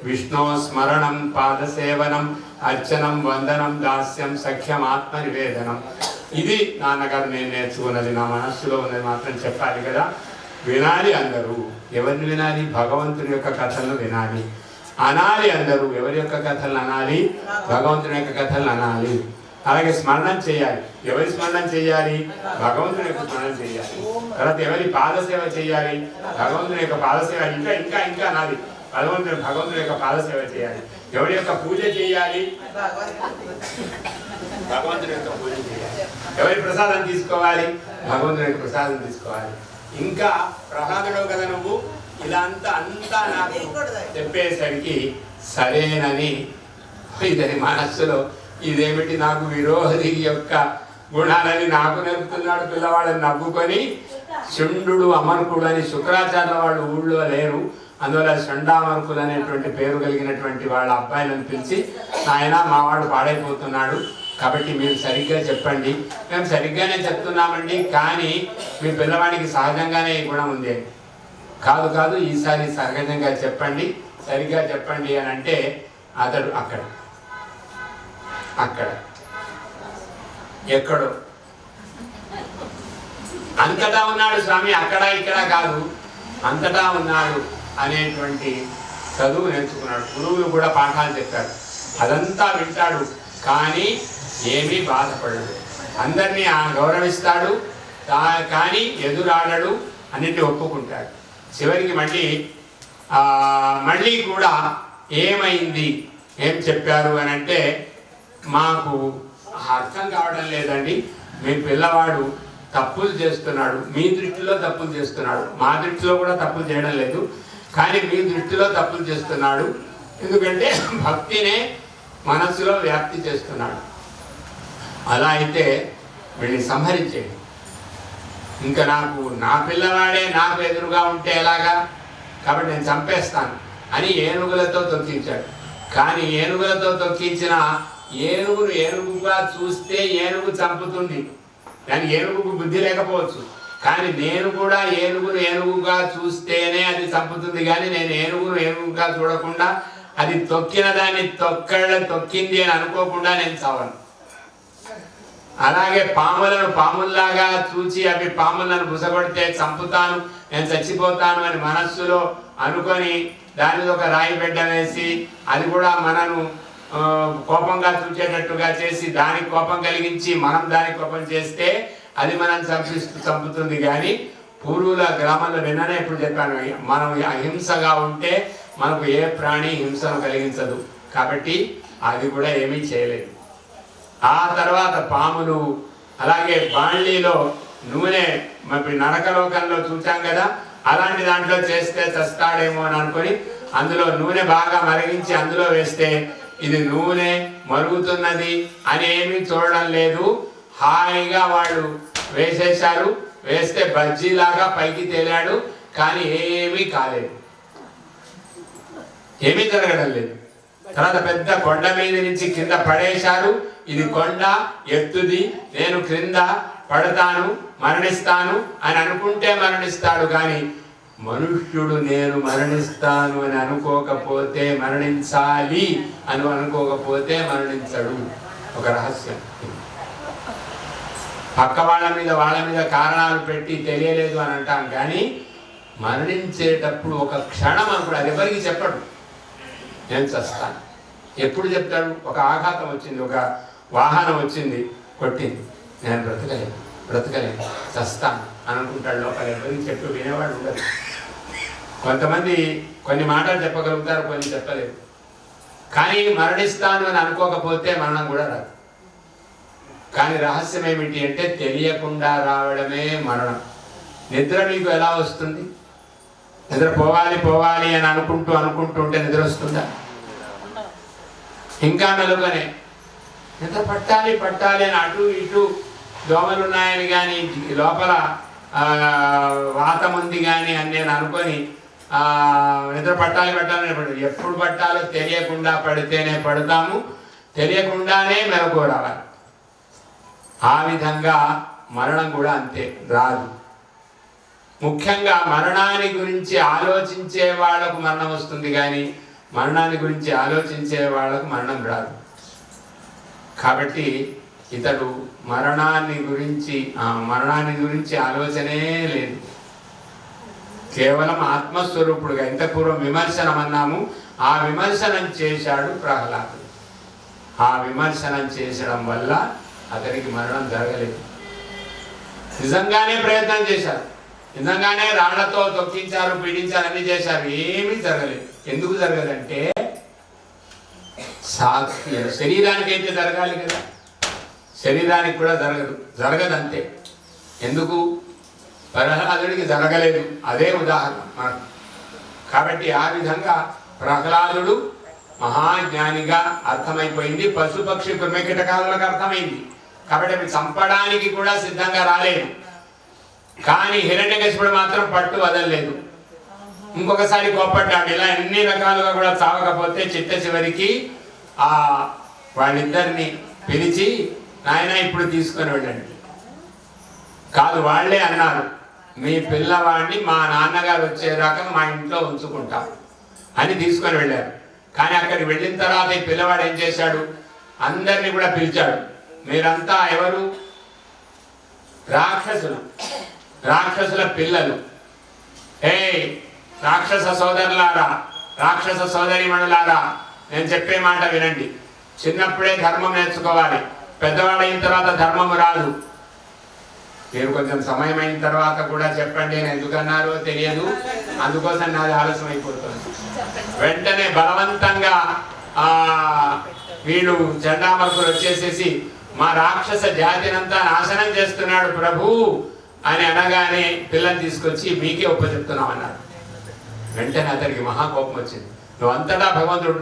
విష్ణు స్మరణం, పాదసేవనం, అర్చనం, వందనం, దాస్యం, సఖ్యం, ఆత్మ నివేదనం. ఇది నాన్నగారు నేను నేర్చుకున్నది. నా మనస్సులో ఉన్నది మాత్రం చెప్పాలి కదా. వినాలి అందరూ. ఎవరిని వినాలి? భగవంతుని యొక్క కథలను వినాలి. అనాలి అందరూ. ఎవరి యొక్క కథలను అనాలి? భగవంతుని యొక్క కథలను అనాలి. అలాగే స్మరణం చేయాలి. ఎవరి స్మరణం చేయాలి? భగవంతుని యొక్క స్మరణం చేయాలి. తర్వాత ఎవరి పాదసేవ చేయాలి? భగవంతుని యొక్క పాదసేవ. ఇంకా ఇంకా ఇంకా అనాలి. భగవంతుని యొక్క పాదసేవ చేయాలి. ఎవరి యొక్క పూజ చేయాలి? భగవంతుని యొక్క పూజ చేయాలి. ఎవరి ప్రసాదం తీసుకోవాలి? భగవంతుని యొక్క ప్రసాదం తీసుకోవాలి. ఇంకా ప్రసాదుడు కదా నువ్వు, ఇలా అంతా నాకు చెప్పేసరికి సరేనని ఇతని మనస్సులో ఇదేమిటి నాకు విరోధి యొక్క గుణాలని నాకు నేర్పుతున్నాడు పిల్లవాడని నవ్వుకొని, శుండు అమర్కుడు అని శుక్రాచార్య వాళ్ళు ఊళ్ళో లేరు, అందువల్ల షండామర్కులు అనేటువంటి పేరు కలిగినటువంటి వాళ్ళ అబ్బాయిలను పిలిచి, ఆయన మావాడు పాడైపోతున్నాడు కాబట్టి మీరు సరిగ్గా చెప్పండి. మేము సరిగ్గానే చెప్తున్నామండి, కానీ మీ పిల్లవాడికి సహజంగానే ఈ గుణం ఉంది. కాదు కాదు, ఈసారి సహజంగా చెప్పండి, సరిగ్గా చెప్పండి అని అంటే అతడు అక్కడ ఎక్కడో అంతటా ఉన్నాడు స్వామి, అక్కడ ఇక్కడ కాదు, అంతటా ఉన్నాడు అనేటువంటి చదువు నేర్చుకున్నాడు. గురువులు కూడా పాఠాలు చెప్పాడు, అదంతా వింటాడు, కానీ ఏమీ బాధపడడు. అందరినీ గౌరవిస్తాడు, కానీ ఎదురాడడు, అన్నిటిని ఒప్పుకుంటాడు. చివరికి మళ్ళీ కూడా ఏమైంది, ఏం చెప్పారు అని అంటే, మాకు అర్థం కావడం లేదండి, మీ పిల్లవాడు తప్పులు చేస్తున్నాడు, మీ దృష్టిలో తప్పులు చేస్తున్నాడు, మా దృష్టిలో కూడా తప్పులు చేయడం లేదు, కానీ మీ దృష్టిలో తప్పులు చేస్తున్నాడు. ఎందుకంటే భక్తినే మనస్సులో వ్యాప్తి చేస్తున్నాడు. అలా అయితే వీడిని సంహరించేయండి. ఇంకా నా పిల్లవాడే నాకు ఎదురుగా ఉంటే ఎలాగా, కాబట్టి నేను చంపేస్తాను అని ఏనుగులతో తొక్కించాడు. కానీ ఏనుగులతో తొక్కించిన ఏనుగుగా చూస్తే ఏనుగు చంపుతుంది, దానికి ఏనుగుకు బుద్ధి లేకపోవచ్చు, కానీ నేను కూడా ఏనుగుగా చూస్తేనే అది చంపుతుంది. కానీ నేను ఏనుగుగా చూడకుండా, అది తొక్కిన దాన్ని తొక్కింది అని అనుకోకుండా నేను చావను. అలాగే పాములను పాముల్లాగా చూచి అవి పాములను బుసగొడితే చంపుతాను, నేను చచ్చిపోతాను అని మనస్సులో అనుకొని దాని మీద ఒక రాయి బిడ్డ వేసి అది కూడా మనను కోపంగా చూచేటట్టుగా చేసి దానికి కోపం కలిగించి మనం దానికి కోపం చేస్తే అది మనం చంపుతుంది. కానీ పూర్వుల గ్రామంలో నిన్ననే ఇప్పుడు చెప్పాను, మనం అహింసగా ఉంటే మనకు ఏ ప్రాణి హింసను కలిగించదు, కాబట్టి అది కూడా ఏమీ చేయలేదు. ఆ తర్వాత పాములు, అలాగే బాణలీలో నూనె, మరి నరకలోకంలో చూసాం కదా, అలాంటి దాంట్లో చేస్తే చస్తాడేమో అని అనుకొని అందులో నూనె బాగా మరిగించి అందులో వేస్తే ఇది నూనె మరుగుతున్నది అని ఏమీ చూడడం లేదు, హాయిగా వాళ్ళు వేసేశారు. వేస్తే బజ్జీలాగా పైకి తేలాడు, కానీ ఏమీ కాలేదు, ఏమీ జరగడం లేదు. తర్వాత పెద్ద కొండ మీద నుంచి కింద పడేశారు. ఇది కొండ ఎత్తుది, నేను క్రింద పడతాను, మరణిస్తాను అని అనుకుంటే మరణిస్తాడు, కానీ మనుష్యుడు నేను మరణిస్తాను అని అనుకోకపోతే, మరణించాలి అని అనుకోకపోతే మరణించడు. ఒక రహస్యం. పక్క వాళ్ళ మీద కారణాలు పెట్టి తెలియలేదు అని అంటాం, కానీ మరణించేటప్పుడు ఒక క్షణం అనుకోడు, అది ఎవరికి చెప్పడు, నేను చస్తాను. ఎప్పుడు చెప్తాడు? ఒక ఆఘాతం వచ్చింది, ఒక వాహనం వచ్చింది, కొట్టింది, నేను బ్రతకలేను చస్తాను అని అనుకుంటాడు. లోపల ఎవరికి చెప్పు వినేవాడు ఉండదు. కొంతమంది కొన్ని మాటలు చెప్పగలుగుతారు, కొన్ని చెప్పలేరు. కానీ మరణిస్తాను అని అనుకోకపోతే మరణం కూడా రాదు. కానీ రహస్యం ఏమిటి అంటే తెలియకుండా రావడమే మరణం. నిద్ర మీకు ఎలా వస్తుంది? నిద్ర పోవాలి పోవాలి అని అనుకుంటూ ఉంటే నిద్ర వస్తుందా? ఇంకా మెలుగునే నిద్ర పట్టాలి అని అటు ఇటు దోమలు ఉన్నాయని కానీ లోపల వాతం ఉంది కానీ అని నేను అనుకొని నిద్ర పట్టాలి ఎప్పుడు పట్టాలో తెలియకుండా పడితేనే పడతాము, తెలియకుండానే మెలకు రావాలి. ఆ విధంగా మరణం కూడా అంతే, రాదు. ముఖ్యంగా మరణాన్ని గురించి ఆలోచించే వాళ్లకు మరణం వస్తుంది కానీ మరణాన్ని గురించి ఆలోచించే వాళ్లకు మరణం రాదు. కాబట్టి ఇతడు మరణాన్ని గురించి ఆలోచనే లేదు. కేవలం ఆత్మస్వరూపుడుగా, ఇంత పూర్వం విమర్శనం అన్నాము, ఆ విమర్శనం చేశాడు ప్రహ్లాదుడు. ఆ విమర్శనం చేసడం వల్ల అతనికి మరణం జరగలేదు. నిజంగానే ప్రయత్నం చేశారు, నిజంగానే రాళ్లతో తొక్కించారు, పీడించారు, అన్ని చేశారు, ఏమీ జరగలేదు. ఎందుకు జరగదంటే శరీరానికి అయితే జరగాలి కదా, శరీరానికి కూడా జరగదంతే. ఎందుకు? ప్రహ్లాదుడికి జరగలేదు, అదే ఉదాహరణ మనకు. కాబట్టి ఆ విధంగా ప్రహ్లాదుడు మహాజ్ఞానిగా అర్థమైపోయింది, పశుపక్షి కృమికీటకాలకు అర్థమైంది. కాబట్టి అవి చంపడానికి కూడా సిద్ధంగా రాలేదు. కానీ హిరణ్యకశిపుడు మాత్రం పట్టు వదలలేదు. ఇంకొకసారి కోప్పడ్డాడు. ఇలా ఎన్ని రకాలుగా కూడా చావకపోతే చిట్ట చివరికి వాళ్ళిద్దరిని పిలిచి, నాయన ఇప్పుడు తీసుకొని వెళ్ళండి. కాదు, వాళ్ళే అన్నారు, మీ పిల్లవాడిని మా నాన్నగారు వచ్చేదాకా మా ఇంట్లో ఉంచుకుంటాం అని తీసుకొని వెళ్ళారు. కానీ అక్కడికి వెళ్ళిన తర్వాత ఈ పిల్లవాడు ఏం చేశాడు? అందరినీ కూడా పిలిచాడు. మీరంతా ఎవరు? రాక్షసులు, రాక్షసుల పిల్లలు. ఏ రాక్షస సోదరులారా, రాక్షస సోదరీమణులారా, నేను చెప్పే మాట వినండి. చిన్నప్పుడే ధర్మం నేర్చుకోవాలి, పెద్దవాడైన తర్వాత ధర్మము రాదు. మీరు కొంచెం సమయం అయిన తర్వాత కూడా చెప్పండి, నేను ఎందుకన్నారో తెలియదు, అందుకోసం నాది ఆలస్యం అయిపోతుంది. వెంటనే బలవంతంగా వీళ్ళు చండామర్కులు వచ్చేసేసి మా రాక్షస జాతినంతా నాశనం చేస్తున్నాడు ప్రభు అని అనగానే పిల్లని తీసుకొచ్చి మీకే చెప్తున్నాం అన్నారు. వెంటనే అతనికి మహాకోపం వచ్చింది. నువ్వు అంతటా భగవంతుడు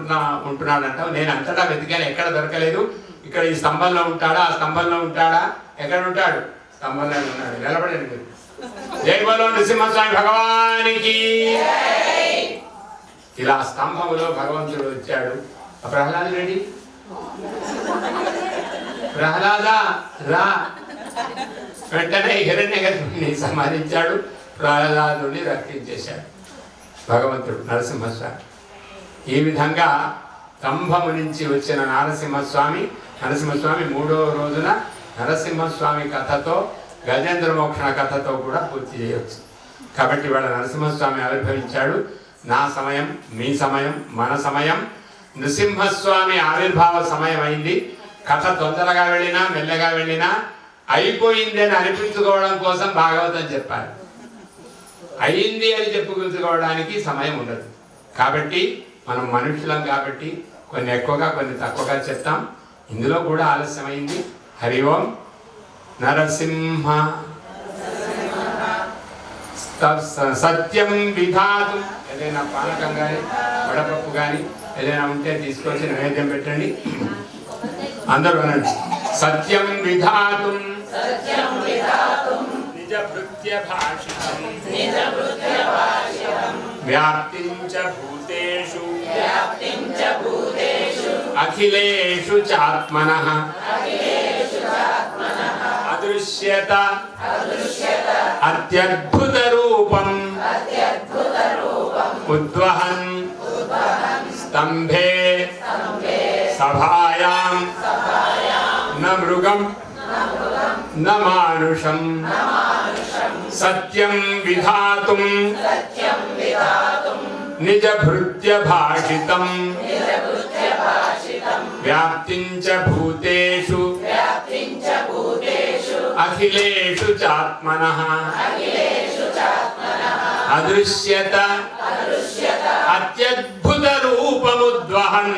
ఉంటున్నాడంటావు, నేను అంతటా వెతికాను, ఎక్కడ దొరకలేదు. ఇక్కడ ఈ స్తంభంలో ఉంటాడా, ఆ స్తంభంలో ఉంటాడా, ఎక్కడ ఉంటాడు? స్తంభంలో ఉన్నాడు. నిలబడండి. జై బలో నృసింహస్వామి భగవానికి. ఇలా స్తంభములో భగవంతుడు వచ్చాడు. ప్రహ్లాదు రెడ్డి, ప్రహ్లాదా రా. వెంటనే హిరణ్యకశిపుని సంహరించాడు, ప్రహ్లాదుని రక్షించేశాడు భగవంతుడు నరసింహస్వామి. ఈ విధంగా స్తంభము నుంచి వచ్చిన నరసింహస్వామి మూడవ రోజున నరసింహస్వామి కథతో, గజేంద్ర మోక్షణ కథతో కూడా పూర్తి చేయవచ్చు. కాబట్టి వాళ్ళ నరసింహస్వామి ఆవిర్భవించాడు. నా సమయం, మీ సమయం, మన సమయం. నృసింహస్వామి ఆవిర్భావ సమయం అయింది. కథ తొందరగా వెళ్ళినా మెల్లగా వెళ్ళినా అయిపోయింది అని అనిపించుకోవడం కోసం భాగవతం చెప్పాలి. అయింది అని చెప్పుకుంటుకోవడానికి సమయం ఉండదు. కాబట్టి మనం మనుషులం కాబట్టి కొన్ని ఎక్కువగా కొన్ని తక్కువగా చెప్తాం. ఇందులో కూడా ఆలస్యమైంది. హరి ఓం. నరసింహ సత్యం విధాతు. ఏదైనా పానకం కానీ వడపప్పు కానీ ఏదైనా ఉంటే తీసుకొచ్చి నైవేద్యం పెట్టండి. అందరూ అనండి. సత్యం విధాతుం నిజ భృత్య భాషితం వ్యాప్తిం చ భూతేషు అఖిలేషు చాత్మనః అదృశ్యత అత్యద్భుత రూపం ఉద్వహన్ స్తంభే సభాయాం న మృగం న మానుషం సత్యం విధాతుం నిజ భృత్య భాషితం వ్యాప్తిం చ భూతేషు అఖిలేషు చాత్మనః అదృశ్యత అత్యద్భుత రూపముద్వహ ఉద్వహన్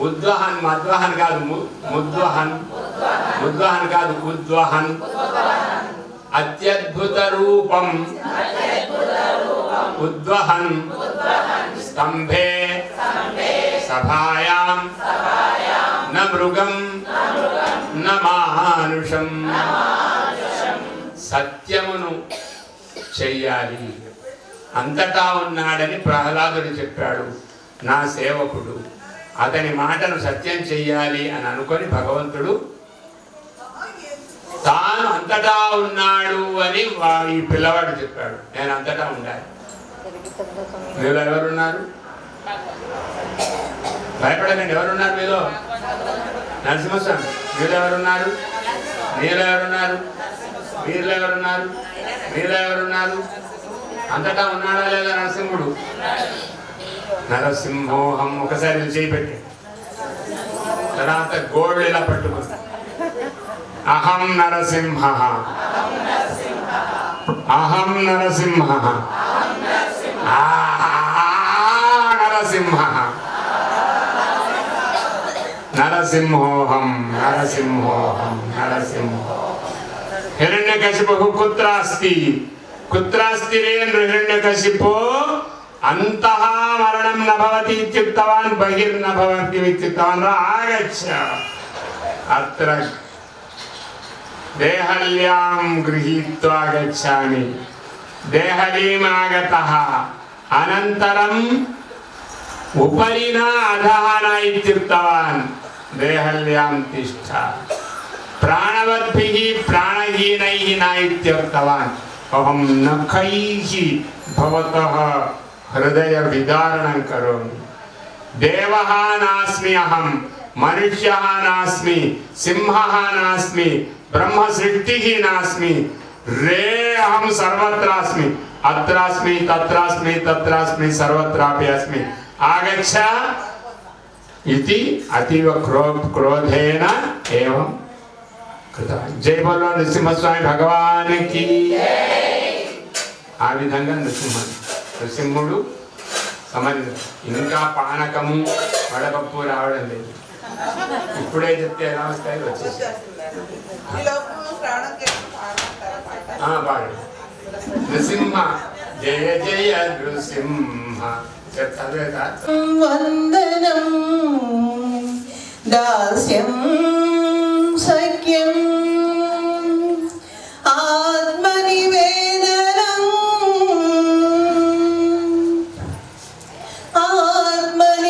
ఉద్వహన్ మద్వహన్ కాదు ముద్వహన్ ముద్వహన్ కాదు ఉద్వహన్ అత్యద్భుత రూపం ఉద్వహన్ స్తంభే సభాయాం న మృగం న మానుషం. సత్యమును చెయ్యాలి, అంతటా ఉన్నాడని ప్రహ్లాదుడు చెప్పాడు. నా సేవకుడు అతని మాటను సత్యం చెయ్యాలి అని అనుకొని భగవంతుడు తాను అంతటా ఉన్నాడు అని ఈ పిల్లవాడు చెప్పాడు. నేను అంతటా ఉండాలి. మీలో ఎవరున్నారు? భయపడకండి. ఎవరున్నారు మీలో? నరసింహస్వామి. మీలో ఎవరున్నారు? మీలో ఎవరున్నారు? మీలో ఎవరున్నారు? మీలో ఎవరున్నారు? అంతటా ఉన్నాడా లేదా నరసింహుడు? నరసింహోహం. ఒకసారి చేయి పెట్టి తర్వాత గోళ్ళు ఇలా పట్టుకుని అహం నరసింహ అహం నరసింహ నరసింహ నరసింహోహం నరసింహోహం నరసింహో. హిరణ్యకశిపు కుత్ర అస్తి కుత్ర అస్తి రే హిరణ్యకశిపో అంతః మరణం నభవతి ఇత్యుక్తవాన్ బహిర్న భవతి ఇత్యుక్తవాన్. ఆగచ్చ అత్ర దేహల్యాం గృహీత్వా గచ్ఛామి దేహలీం ఆగతః అనంతరం ఉపరిన అధః న ఇత్యుక్తవాన్ దేహల్యాం తిష్ఠ ప్రాణవద్భిః ప్రాణహీనైః న ఇత్యుక్తవాన్. అహం నఖైః భవతః హృదయ విదారణం కరోమి. దేవః నాస్మి అహం మనుష్యః నాస్మి సింహః నాస్మి బ్రహ్మ సృష్టిః నాస్మి రే అహం సర్వత్రాస్మి అత్రాస్మి తత్రాస్మి తత్రాస్మి సర్వత్రాపి అస్మి. ఆగచ్చ ఇది అతీవ క్రోధేన ఏవం కృతం. జై బోలో నృసింహస్వామి భగవానికి. ఆ విధంగా నృసింహుడు సమర్థ. ఇంకా పానకము వడపప్పు రావడం లేదు. ఇప్పుడే చెప్తే ఎలా వస్తాయి? వచ్చేసి నృసింహ జయ జయ నృసింహ. వందనం దాస్యం సఖ్యం ఆత్మనివేదనం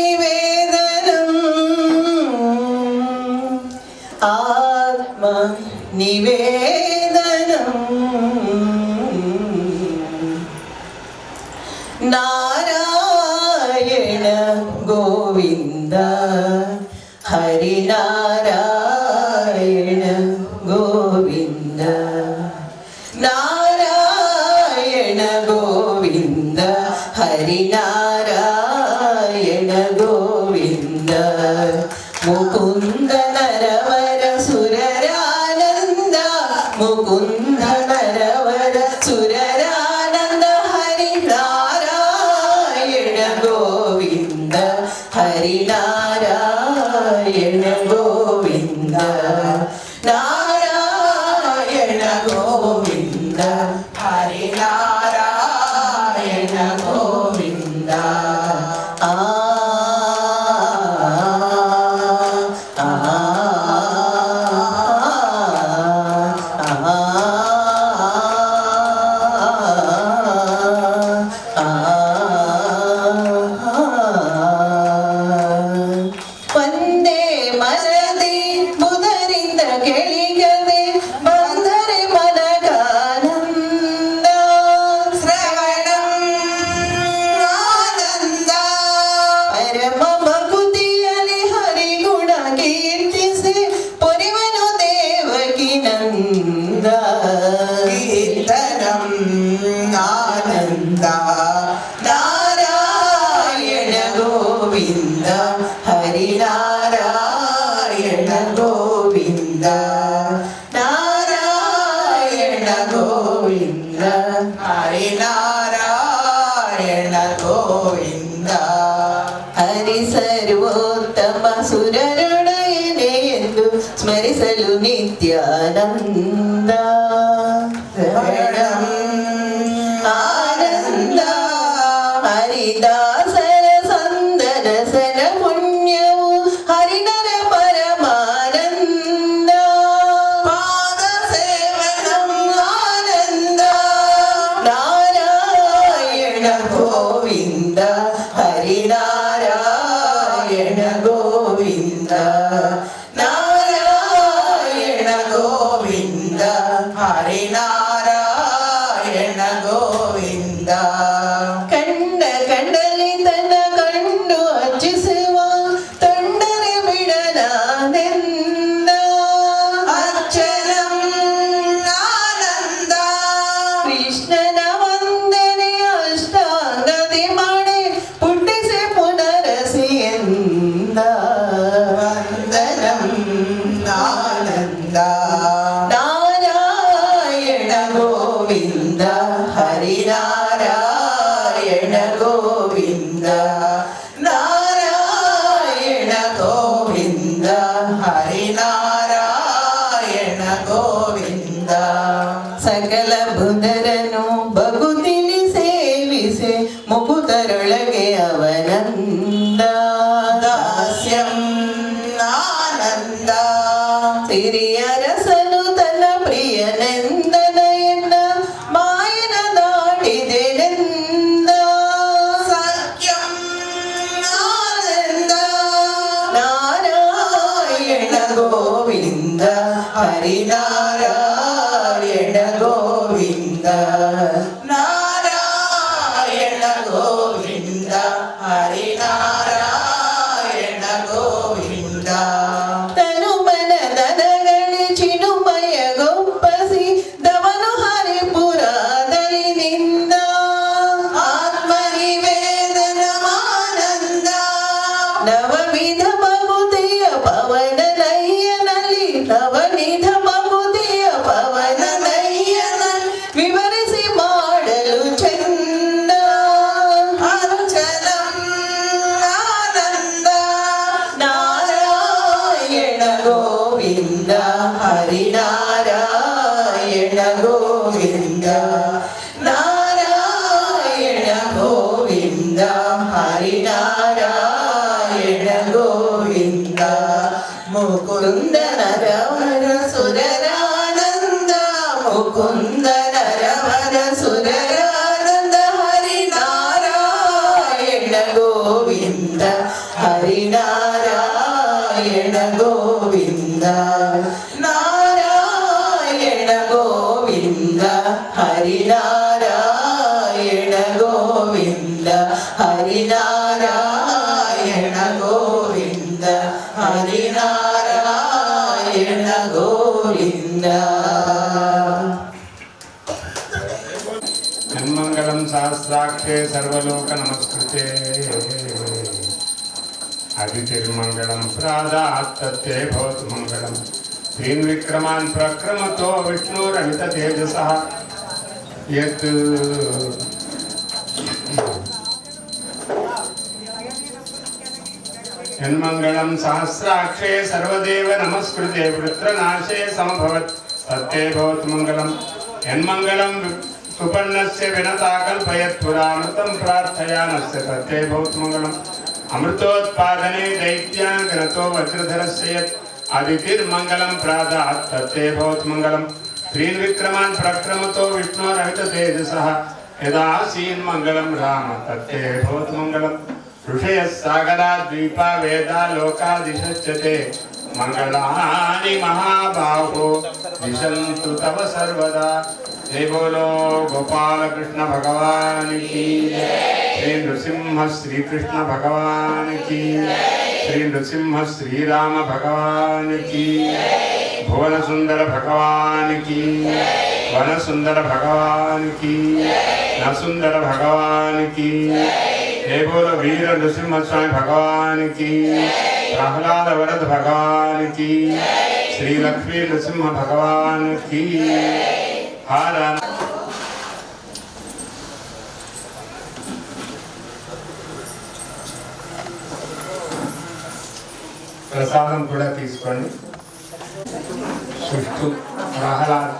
ఆత్మనివేదనం ఆత్మనివేదనం. నారాయణ గోవింద హరినారాయణ గోవింద నారాయణ గోవింద హరినారాయణ గోవింద. ముకుంద నరవర సురరానంద ముకుంద నరవర సురరానంద హరినారాయణ గోవింద హరినారాయణ గోవింద నారాయణ గోవింద హరినారాయణ గోవింద. వందే మనది బుధరింద కెళిగದೆ ಬಂದರೆ ಮನಗಾನಂದ ಶ್ರವಣಂ ಆನಂದ ಪರಮ ಭಕುತಿಯಲ್ಲಿ ಹರಿಗುಣ ಕೀರ್ತಿಸಿ ಪೊರಿವನು ದೇವಕಿ ನಂದ కీర్తనం ఆనంద నారాయణ గోవింద హరినారాయణ గోవింద నారాయణ గోవింద హరినారాయణ గోవింద. ಹರಿ ಸರ್ವೋತ್ತಮ ಸುರರೊಡೆಯನೆ ಎಂದು ಸ್ಮರಿಸಲು ನಿತ್ಯಾನಂದ ಆನಂದ ಹರಿದಾಸರ ಸಂದನ ಸನ ಪುಣ್ಯವು ಹರಿಣರ ಪರಮಾನಂದ ಪಾದ ಸೇವನಂ ಆನಂದ ನಾರಾಯಣ ಗೋವಿಂದ ಹರಿನಾರಾಯಣ ಗೋವಿಂದ ನಾರಾಯಣ ಗೋವಿಂದ ಹರಿನಾರಾಯಣ ಗೋವಿಂದ ಕಂಡ ಕಂಡಲಿ ತನ್ನ ಕಂಡು ಅರ್ಚಿಸುವ ತೊಂಡರೆ ಬಿಡಲಾನೆಂದ ಅರ್ಚನಂ ಆನಂದ ಕೃಷ್ಣನ ವಂದನೆ ಅಷ್ಟಾಂಗದಿ ಮಾಡಿ ಪುಟ್ಟಿಸಿ ಪುನರಸಿ ಎಂದ ವಂದನಂ ಆನಂದ ನಾರಾಯಣ ಗೋವಿಂದ ಹರಿನಾರಾಯಣ ಗೋವಿಂದ ನಾರಾಯಣ ಗೋವಿಂದ ಹರಿನಾರಾಯಣ ಗೋವಿಂದ ಸಕಲ ಬುಧರನು ಬಗುತಿನಿ ಸೇವಿಸೆ ಮುಕುತರೊಳಗೆ ಅವನಂದ ದಾಸ್ಯಂ ಆನಂದ ಸಿರಿಯರಸನು ತನ್ನ ಪ್ರಿಯನೆಂದನ ಎನ್ನ ಮಾಯನ ದಾಟಿದೆನೆಂದ ಸತ್ಯಂ ಆನಂದ ನಾರಾಯಣ ಗೋವಿಂದ ಹರಿನಾರಾಯಣ ಗೋವಿಂದ ನಾರಾಯಣ ಗೋವಿಂದ ಹರಿನಾರಾಯಣ ಗೋವಿಂದ ತನು ಮನದನಗಳಿ ಚಿನುಮಯ ಗೊಪ್ಪಸಿ ದವನು ಹರಿಪುರಾದಲ್ಲಿ ನಿಂದ ಆತ್ಮನಿವೇದನಮಾನಂದ ನವವಿಧ ಮಗುತಿಯ ಪವನನಯ್ಯನಲ್ಲಿ ನವವಿಧ ಮಗುತಿಯ ಪವನನಯ್ಯನಲ್ಲಿ ವಿವರಿಸಿ ಮಾಡಲು ಚಂದ ಅರ್ಚನಂ ಆನಂದ ನಾರಾಯಣ ಗೋವಿಂದ ಹರಿನಾರಾಯಣ ಗೋವಿಂದ ನಾರಾಯಣ ಗೋವಿಂದ ಹರಿನಾರಾಯಣ ಗೋವಿಂದ ಮುಕುಂದ ನರವರ ಸುರರಾನಂದ ಮುಕುಂದ ನರವರ ಸುರರಾನಂದ ಹರಿನಾರಾಯಣ ಗೋವಿಂದ ಹರಿನಾರಾಯಣ ಗೋವಿಂದ ನಾರಾಯಣ ಗೋವಿಂದ ಹರಿನಾರಾಯಣ ಗೋವಿಂದ ಹರಿನಾರಾಯಣ ಗೋವಿಂದ ಹರಿನಾರಾಯಣ ಗೋವಿಂದ ಯನ್ಮಂಗಲಂ ಸಹಸ್ರಾಕ್ಷೇ ಸರ್ವಲೋಕ ನಮಸ್ಕೃತೆ ಅದಿತಿರ್ಮಂಗಳಂ ಪ್ರಾದಾತ್ತೇ ಭವತು ಮಂಗಳಂ ಶ್ರೀನ್ ವಿಕ್ರಮಾನ್ ಪ್ರಕ್ರಮತೋ ವಿಷ್ಣುರಮಿತ ತೇಜಸಃ ಯತ್ ಯನ್ಮಂಗಳಂ ಸಹಸ್ರಾಕ್ಷೇ ಸರ್ವದೇವ ನಮಸ್ಕೃತೆ ವೃತ್ರನಾಶೇ ಸಮಭವತ್ ತತ್ತೇ ಭವತು ಮಂಗಳಂ ಯನ್ಮಂಗಳಂ ಸುಪರ್ಣಸ್ಯ ವಿನತಾ ಕಲ್ಪಯತ್ ಪುರಾಮೃತಂ ಪ್ರಾರ್ಥಯಾನಸ್ಯ ತತ್ತೇ ಭವತು ಮಂಗಳಂ ಅಮೃತೋತ್ಪಾದನೆ ದೈತ್ಯಾಗ್ರತೋ ವಜ್ರಧರಸ್ಯ ಯತ್ ಅದಿತಿರ್ಮಂಗಳಂ ಪ್ರಾದಾತ್ ತತ್ತೇ ಭವತು ಮಂಗಳಂ ಶ್ರೀನ್ ವಿಕ್ರಮಾನ್ ಪ್ರಕ್ರಮತೋ ವಿಷ್ಣೋರಹಿತ ತೇಜಸಃ ಯದಾಸೀನ್ ಮಂಗಳಂ ರಾಮ ತತ್ತೇ ಭವತು ಮಂಗಳಂ ಋಷಯಃ ಸಾಗರಾ ದ್ವೀಪಾ ವೇದಾ ಲೋಕಾದಿಶಚ್ಯತೆ ಮಂಗಳಾನಿ ಮಹಾಬಾಹೋ ದಿಶಂತು ತವ ಸರ್ವದಾ जय बोलो गोपाल कृष्ण भगवान की श्री नृसिंह श्री कृष्ण भगवान की श्री नृसिंह श्री राम भगवान की भुवन सुंदर भगवान की वन सुंदर भगवान की न सुंदर भगवान की जय बोलो वीर नृसिंह स्वामी भगवान की प्रहलाद वरद भगवान की श्री लक्ष्मी नृसिंह भगवान की हारा ప్రసాదం కూడా తీసుకోండి. సుష్టు ప్రహ్లాద్